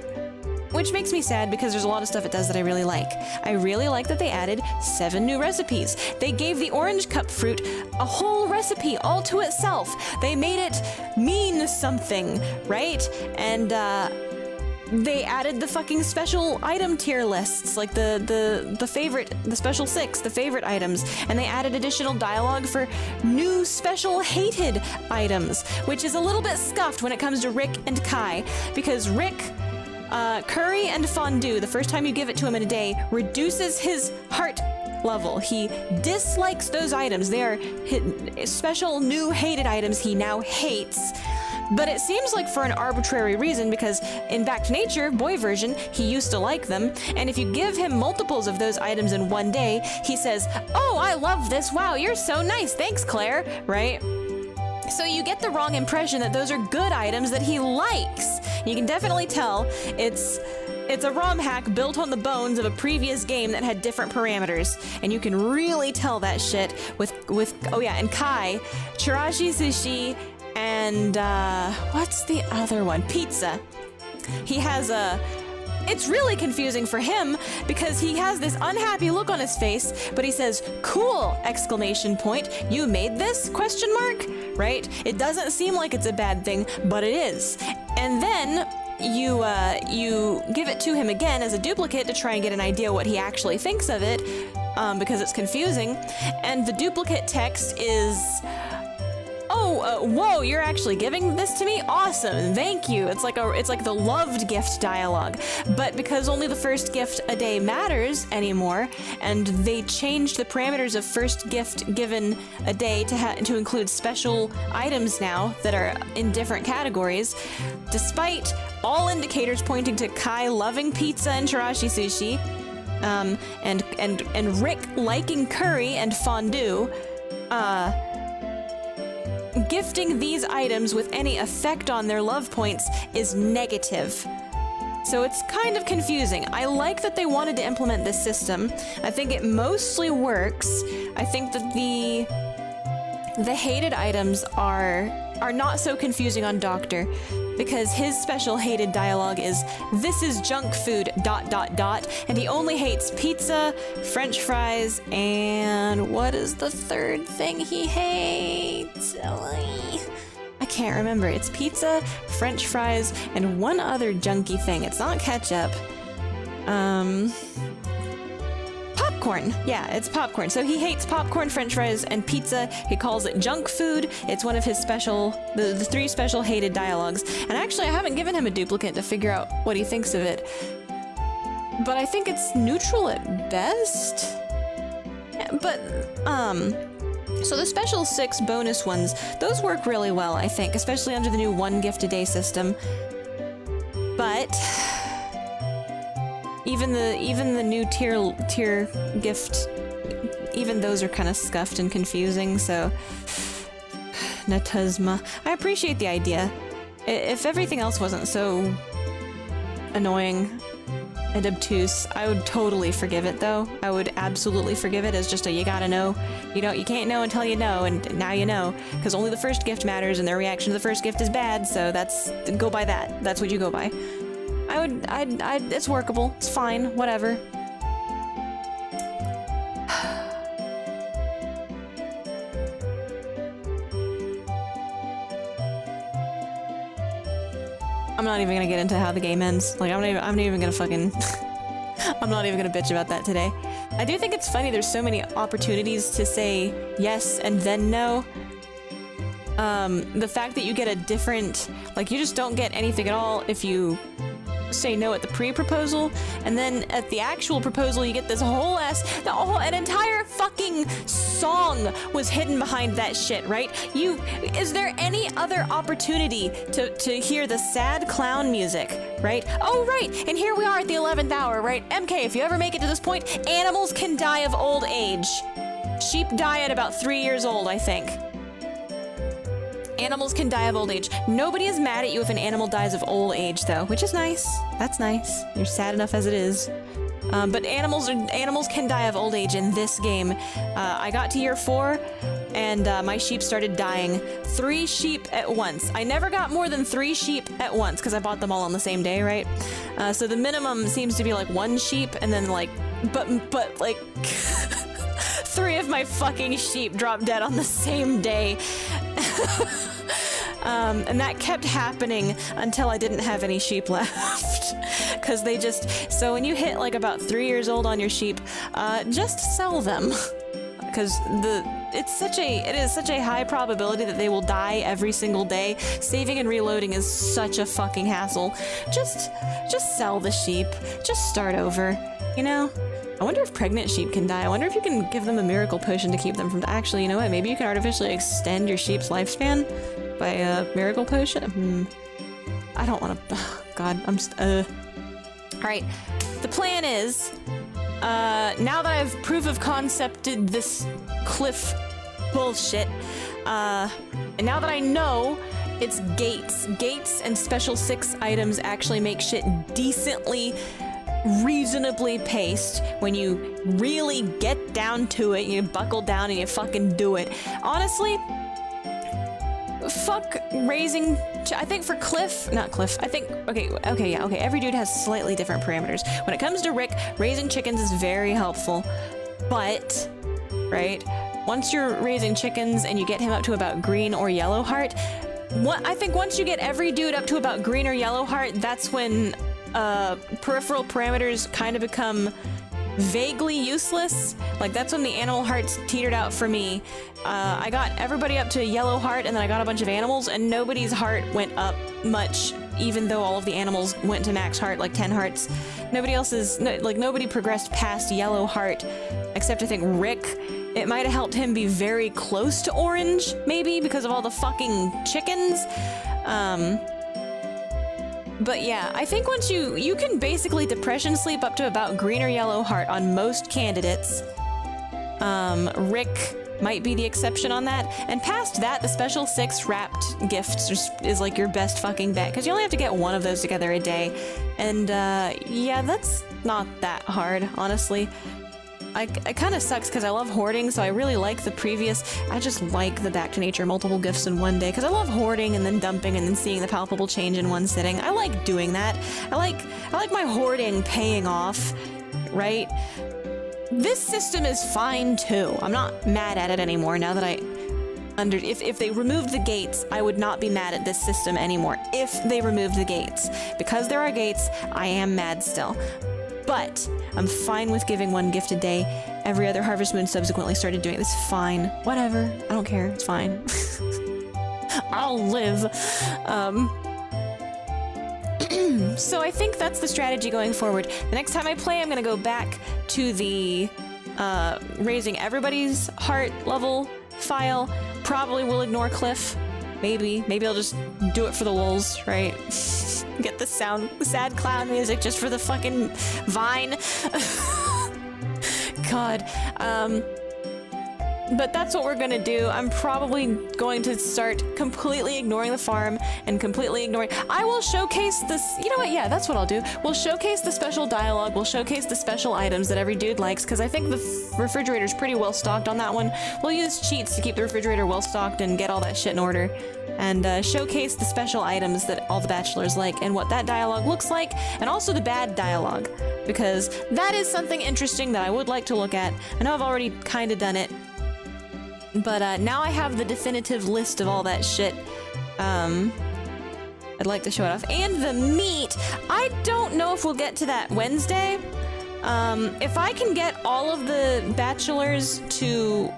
Which makes me sad because there's a lot of stuff it does that I really like. I really like that they added 7 new recipes. They gave the orange cup fruit a whole recipe all to itself. They made it mean something, right? And they added the fucking special item tier lists, like the favorite, the special 6, the favorite items, and they added additional dialogue for new special hated items, which is a little bit scuffed when it comes to Rick and Kai, because Rick, curry and fondue, the first time you give it to him in a day, reduces his heart level. He dislikes those items. They are special new hated items he now hates. But it seems like for an arbitrary reason, because in Back to Nature, boy version, he used to like them, and if you give him multiples of those items in one day, he says, "Oh, I love this, wow, you're so nice, thanks Claire," right? So you get the wrong impression that those are good items that he likes. You can definitely tell it's a ROM hack built on the bones of a previous game that had different parameters, and you can really tell that shit with oh yeah, and Kai, chirashi sushi, and what's the other one? Pizza. he has a... It's really confusing for him because he has this unhappy look on his face, but he says, "Cool!" exclamation point. "You made this?" question mark, right? It doesn't seem like it's a bad thing, but it is. And then you give it to him again as a duplicate to try and get an idea what he actually thinks of it, because it's confusing. And the duplicate text is, whoa, you're actually giving this to me? Awesome, thank you. It's like the loved gift dialogue. But because only the first gift a day matters anymore, and they changed the parameters of first gift given a day to include special items now that are in different categories, despite all indicators pointing to Kai loving pizza and chirashi sushi, and Rick liking curry and fondue, gifting these items with any effect on their love points is negative. So it's kind of confusing. I like that they wanted to implement this system. I think it mostly works. I think that the hated items are not so confusing on Doctor, because his special hated dialogue is, "This is junk food, ... and he only hates pizza, French fries, and what is the third thing he hates? I can't remember. It's pizza, French fries, and one other junky thing. It's not ketchup. Popcorn. Yeah, it's popcorn. So he hates popcorn, French fries, and pizza. He calls it junk food. It's one of his the 3 special hated dialogues. And actually, I haven't given him a duplicate to figure out what he thinks of it. But I think it's neutral at best. But, so the special 6 bonus ones, those work really well, I think, especially under the new 1 gift a day system. But even the new tier gift, even those are kind of scuffed and confusing, so Natuzma. I appreciate the idea. If everything else wasn't so annoying and obtuse, I would totally forgive it, though. I would absolutely forgive it as just a you gotta know. You can't know until you know, and now you know, because only the first gift matters, and their reaction to the first gift is bad, so go by that. That's what you go by. It's workable. It's fine. Whatever. I'm not even gonna get into how the game ends. Like, I'm not even gonna fucking... I'm not even gonna bitch about that today. I do think it's funny there's so many opportunities to say yes and then no. The fact that you get a different... Like, you just don't get anything at all if you say no at the pre-proposal, and then at the actual proposal you get this an entire fucking song was hidden behind that shit, right? Is there any other opportunity to hear the sad clown music, right? Oh, right, and here we are at the 11th hour, right? MK, if you ever make it to this point, animals can die of old age. Sheep die at about 3 years old, I think. Animals can die of old age. Nobody is mad at you if an animal dies of old age, though, which is nice. That's nice. You're sad enough as it is. But animals can die of old age in this game. I got to year 4, and my sheep started dying. 3 sheep at once. I never got more than 3 sheep at once, because I bought them all on the same day, right? So the minimum seems to be like 1 sheep, and then like, but like... 3 of my fucking sheep dropped dead on the same day. And that kept happening until I didn't have any sheep left. Because they just... So when you hit like about 3 years old on your sheep, just sell them. Because it is such a high probability that they will die every single day. Saving and reloading is such a fucking hassle. Just sell the sheep. Just start over, you know? I wonder if pregnant sheep can die. I wonder if you can give them a miracle potion to keep them from... Actually, you know what? Maybe you can artificially extend your sheep's lifespan by a miracle potion? I don't want to... God, I'm just... Alright. The plan is... now that I've proof of concepted this cliff bullshit, and now that I know it's gates. Gates and special 6 items actually make shit decently... reasonably paced when you really get down to it, you buckle down and you fucking do it. Honestly, fuck raising, I think for Cliff, not Cliff, I think, okay, every dude has slightly different parameters. When it comes to Rick, raising chickens is very helpful, but, right, once you're raising chickens and you get him up to about green or yellow heart, I think once you get every dude up to about green or yellow heart, that's when peripheral parameters kind of become vaguely useless. Like, that's when the animal hearts teetered out for me. I got everybody up to yellow heart, and then I got a bunch of animals, and nobody's heart went up much, even though all of the animals went to max heart, like 10 hearts. Nobody progressed past yellow heart, except I think Rick. It might have helped him be very close to orange, maybe, because of all the fucking chickens. But yeah, I think once you can basically depression sleep up to about green or yellow heart on most candidates. Rick might be the exception on that. And past that, the special 6 wrapped gifts is like your best fucking bet, because you only have to get one of those together a day. And yeah, that's not that hard, honestly. It kind of sucks because I love hoarding, so I really like the previous. I just like the back to nature multiple gifts in one day because I love hoarding and then dumping and then seeing the palpable change in one sitting. I like doing that. I like my hoarding paying off, right? This system is fine too. I'm not mad at it anymore now that if they removed the gates, I would not be mad at this system anymore. If they removed the gates. Because there are gates, I am mad still. But I'm fine with giving one gift a day. Every other Harvest Moon subsequently started doing it. It's fine. Whatever. I don't care. It's fine. I'll live. So I think that's the strategy going forward. The next time I play, I'm going to go back to the raising everybody's heart level file. Probably will ignore Cliff. Maybe I'll just do it for the lulz, right? Get the sad clown music just for the fucking Vine. God. But that's what we're gonna do. I'm probably going to start completely ignoring the farm and completely ignoring... I will showcase this... You know what? Yeah, that's what I'll do. We'll showcase the special dialogue. We'll showcase the special items that every dude likes, because I think the refrigerator's pretty well stocked on that one. We'll use cheats to keep the refrigerator well stocked and get all that shit in order. And showcase the special items that all the bachelors like and what that dialogue looks like, and also the bad dialogue, because that is something interesting that I would like to look at. I know I've already kind of done it, but now I have the definitive list of all that shit. I'd like to show it off. And the meat! I don't know if we'll get to that Wednesday. If I can get all of the bachelors to...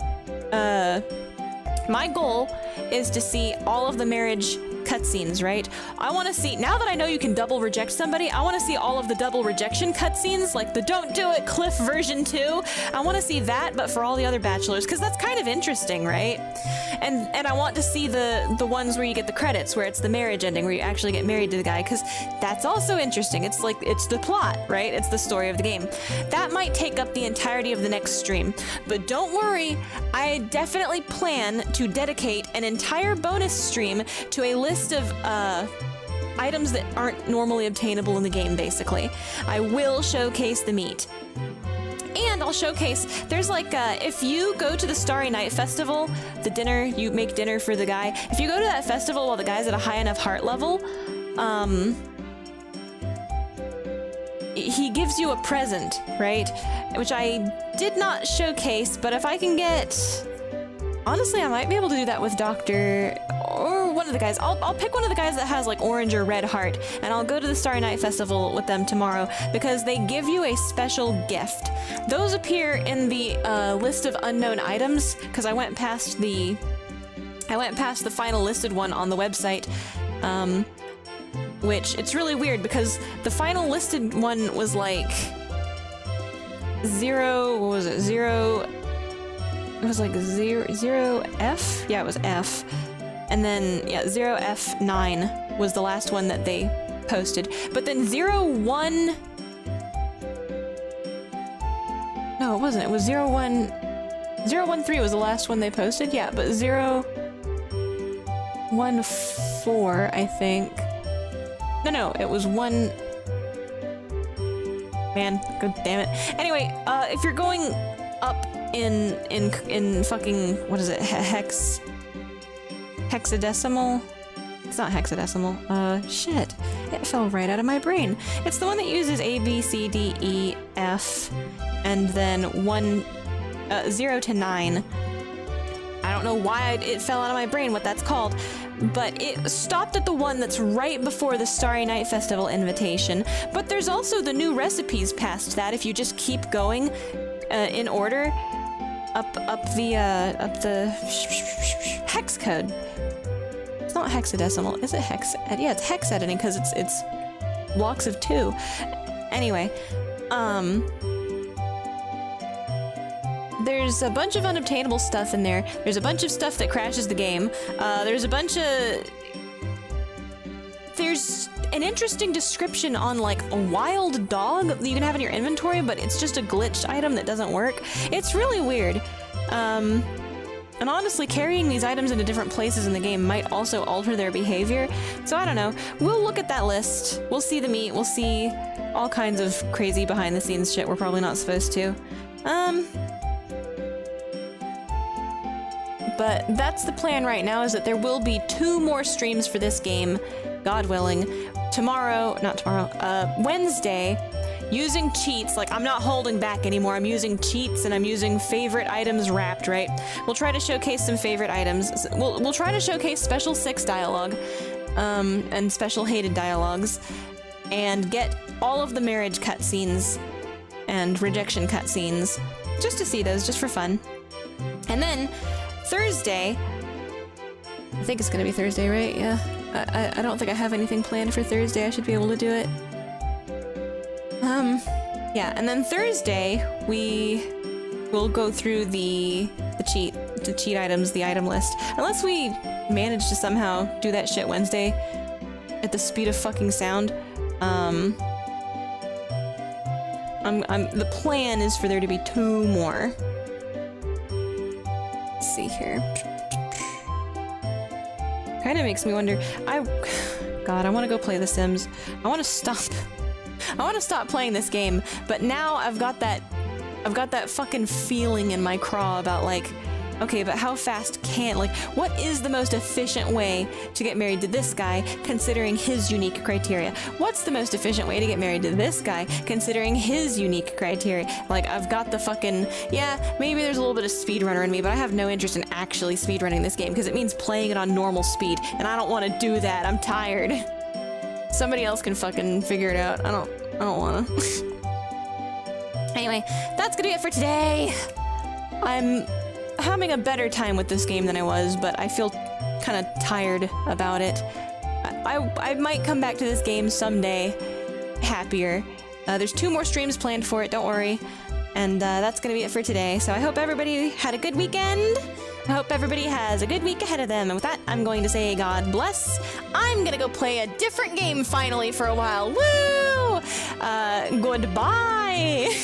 my goal is to see all of the marriage cutscenes, right? I want to see, now that I know you can double reject somebody, I want to see all of the double rejection cutscenes, like the Don't Do It Cliff version 2. I want to see that, but for all the other bachelors, because that's kind of interesting, right? And I want to see the ones where you get the credits, where it's the marriage ending, where you actually get married to the guy, because that's also interesting. It's like, it's the plot, right? It's the story of the game. That might take up the entirety of the next stream, but don't worry, I definitely plan to dedicate an entire bonus stream to a list of items that aren't normally obtainable in the game, basically. I will showcase the meat. And I'll showcase, there's like, if you go to the Starry Night Festival, the dinner, you make dinner for the guy. If you go to that festival while the guy's at a high enough heart level, he gives you a present, right? Which I did not showcase, but if I can get... Honestly, I might be able to do that with Doctor or one of the guys. I'll pick one of the guys that has like orange or red heart, and I'll go to the Starry Night Festival with them tomorrow because they give you a special gift. Those appear in the list of unknown items because I went past the final listed one on the website, which it's really weird because the final listed one was like zero. What was it? Zero. It was like 0F? Yeah, it was F. And then, yeah, 0F9 was the last one that they posted. But then 01... No, it wasn't. It was 013 was the last one they posted. Yeah, but 014, I think. No, it was 1... Man, god damn it. Anyway, if you're going up in fucking, what is it, hex? hexadecimal. It's not hexadecimal. Shit. It fell right out of my brain. It's the one that uses A, B, C, D, E, F, and then 0 to 9. I don't know why it fell out of my brain what that's called, but it stopped at the one that's right before the Starry Night Festival invitation. But there's also the new recipes past that if you just keep going in order up the hex code. It's not hexadecimal, is it hex? Yeah, it's hex editing because it's blocks of 2. Anyway, there's a bunch of unobtainable stuff in there. There's a bunch of stuff that crashes the game. There's an interesting description on like a wild dog that you can have in your inventory, but it's just a glitched item that doesn't work. It's really weird. And honestly, carrying these items into different places in the game might also alter their behavior. So I don't know. We'll look at that list. We'll see the meat. We'll see all kinds of crazy behind the scenes shit we're probably not supposed to. But that's the plan right now, is that there will be 2 more streams for this game, God willing. Wednesday, using cheats. Like, I'm not holding back anymore. I'm using cheats and I'm using favorite items wrapped, right? We'll try to showcase some favorite items. We'll try to showcase special 6 dialogue, and special hated dialogues, and get all of the marriage cutscenes and rejection cutscenes, just to see those, just for fun. And then Thursday, I think it's gonna be Thursday, right? Yeah. I don't think I have anything planned for Thursday. I should be able to do it. Yeah, and then Thursday we will go through the cheat items, the item list. Unless we manage to somehow do that shit Wednesday at the speed of fucking sound. The plan is for there to be 2 more. Let's see here. Kind of makes me wonder. God, I want to go play The Sims. I want to stop playing this game. But now I've got that fucking feeling in my craw about like, okay, but how fast what is the most efficient way to get married to this guy considering his unique criteria? What's the most efficient way to get married to this guy considering his unique criteria? Like, I've got the fucking, yeah, maybe there's a little bit of speedrunner in me, but I have no interest in actually speedrunning this game because it means playing it on normal speed, and I don't want to do that. I'm tired. Somebody else can fucking figure it out. I don't wanna. Anyway, that's gonna be it for today. I'm having a better time with this game than I was, but I feel kind of tired about it. I might come back to this game someday happier. There's 2 more streams planned for it, don't worry. And that's gonna be it for today. So I hope everybody had a good weekend. I hope everybody has a good week ahead of them. And with that, I'm going to say God bless. I'm gonna go play a different game finally for a while. Woo! Goodbye!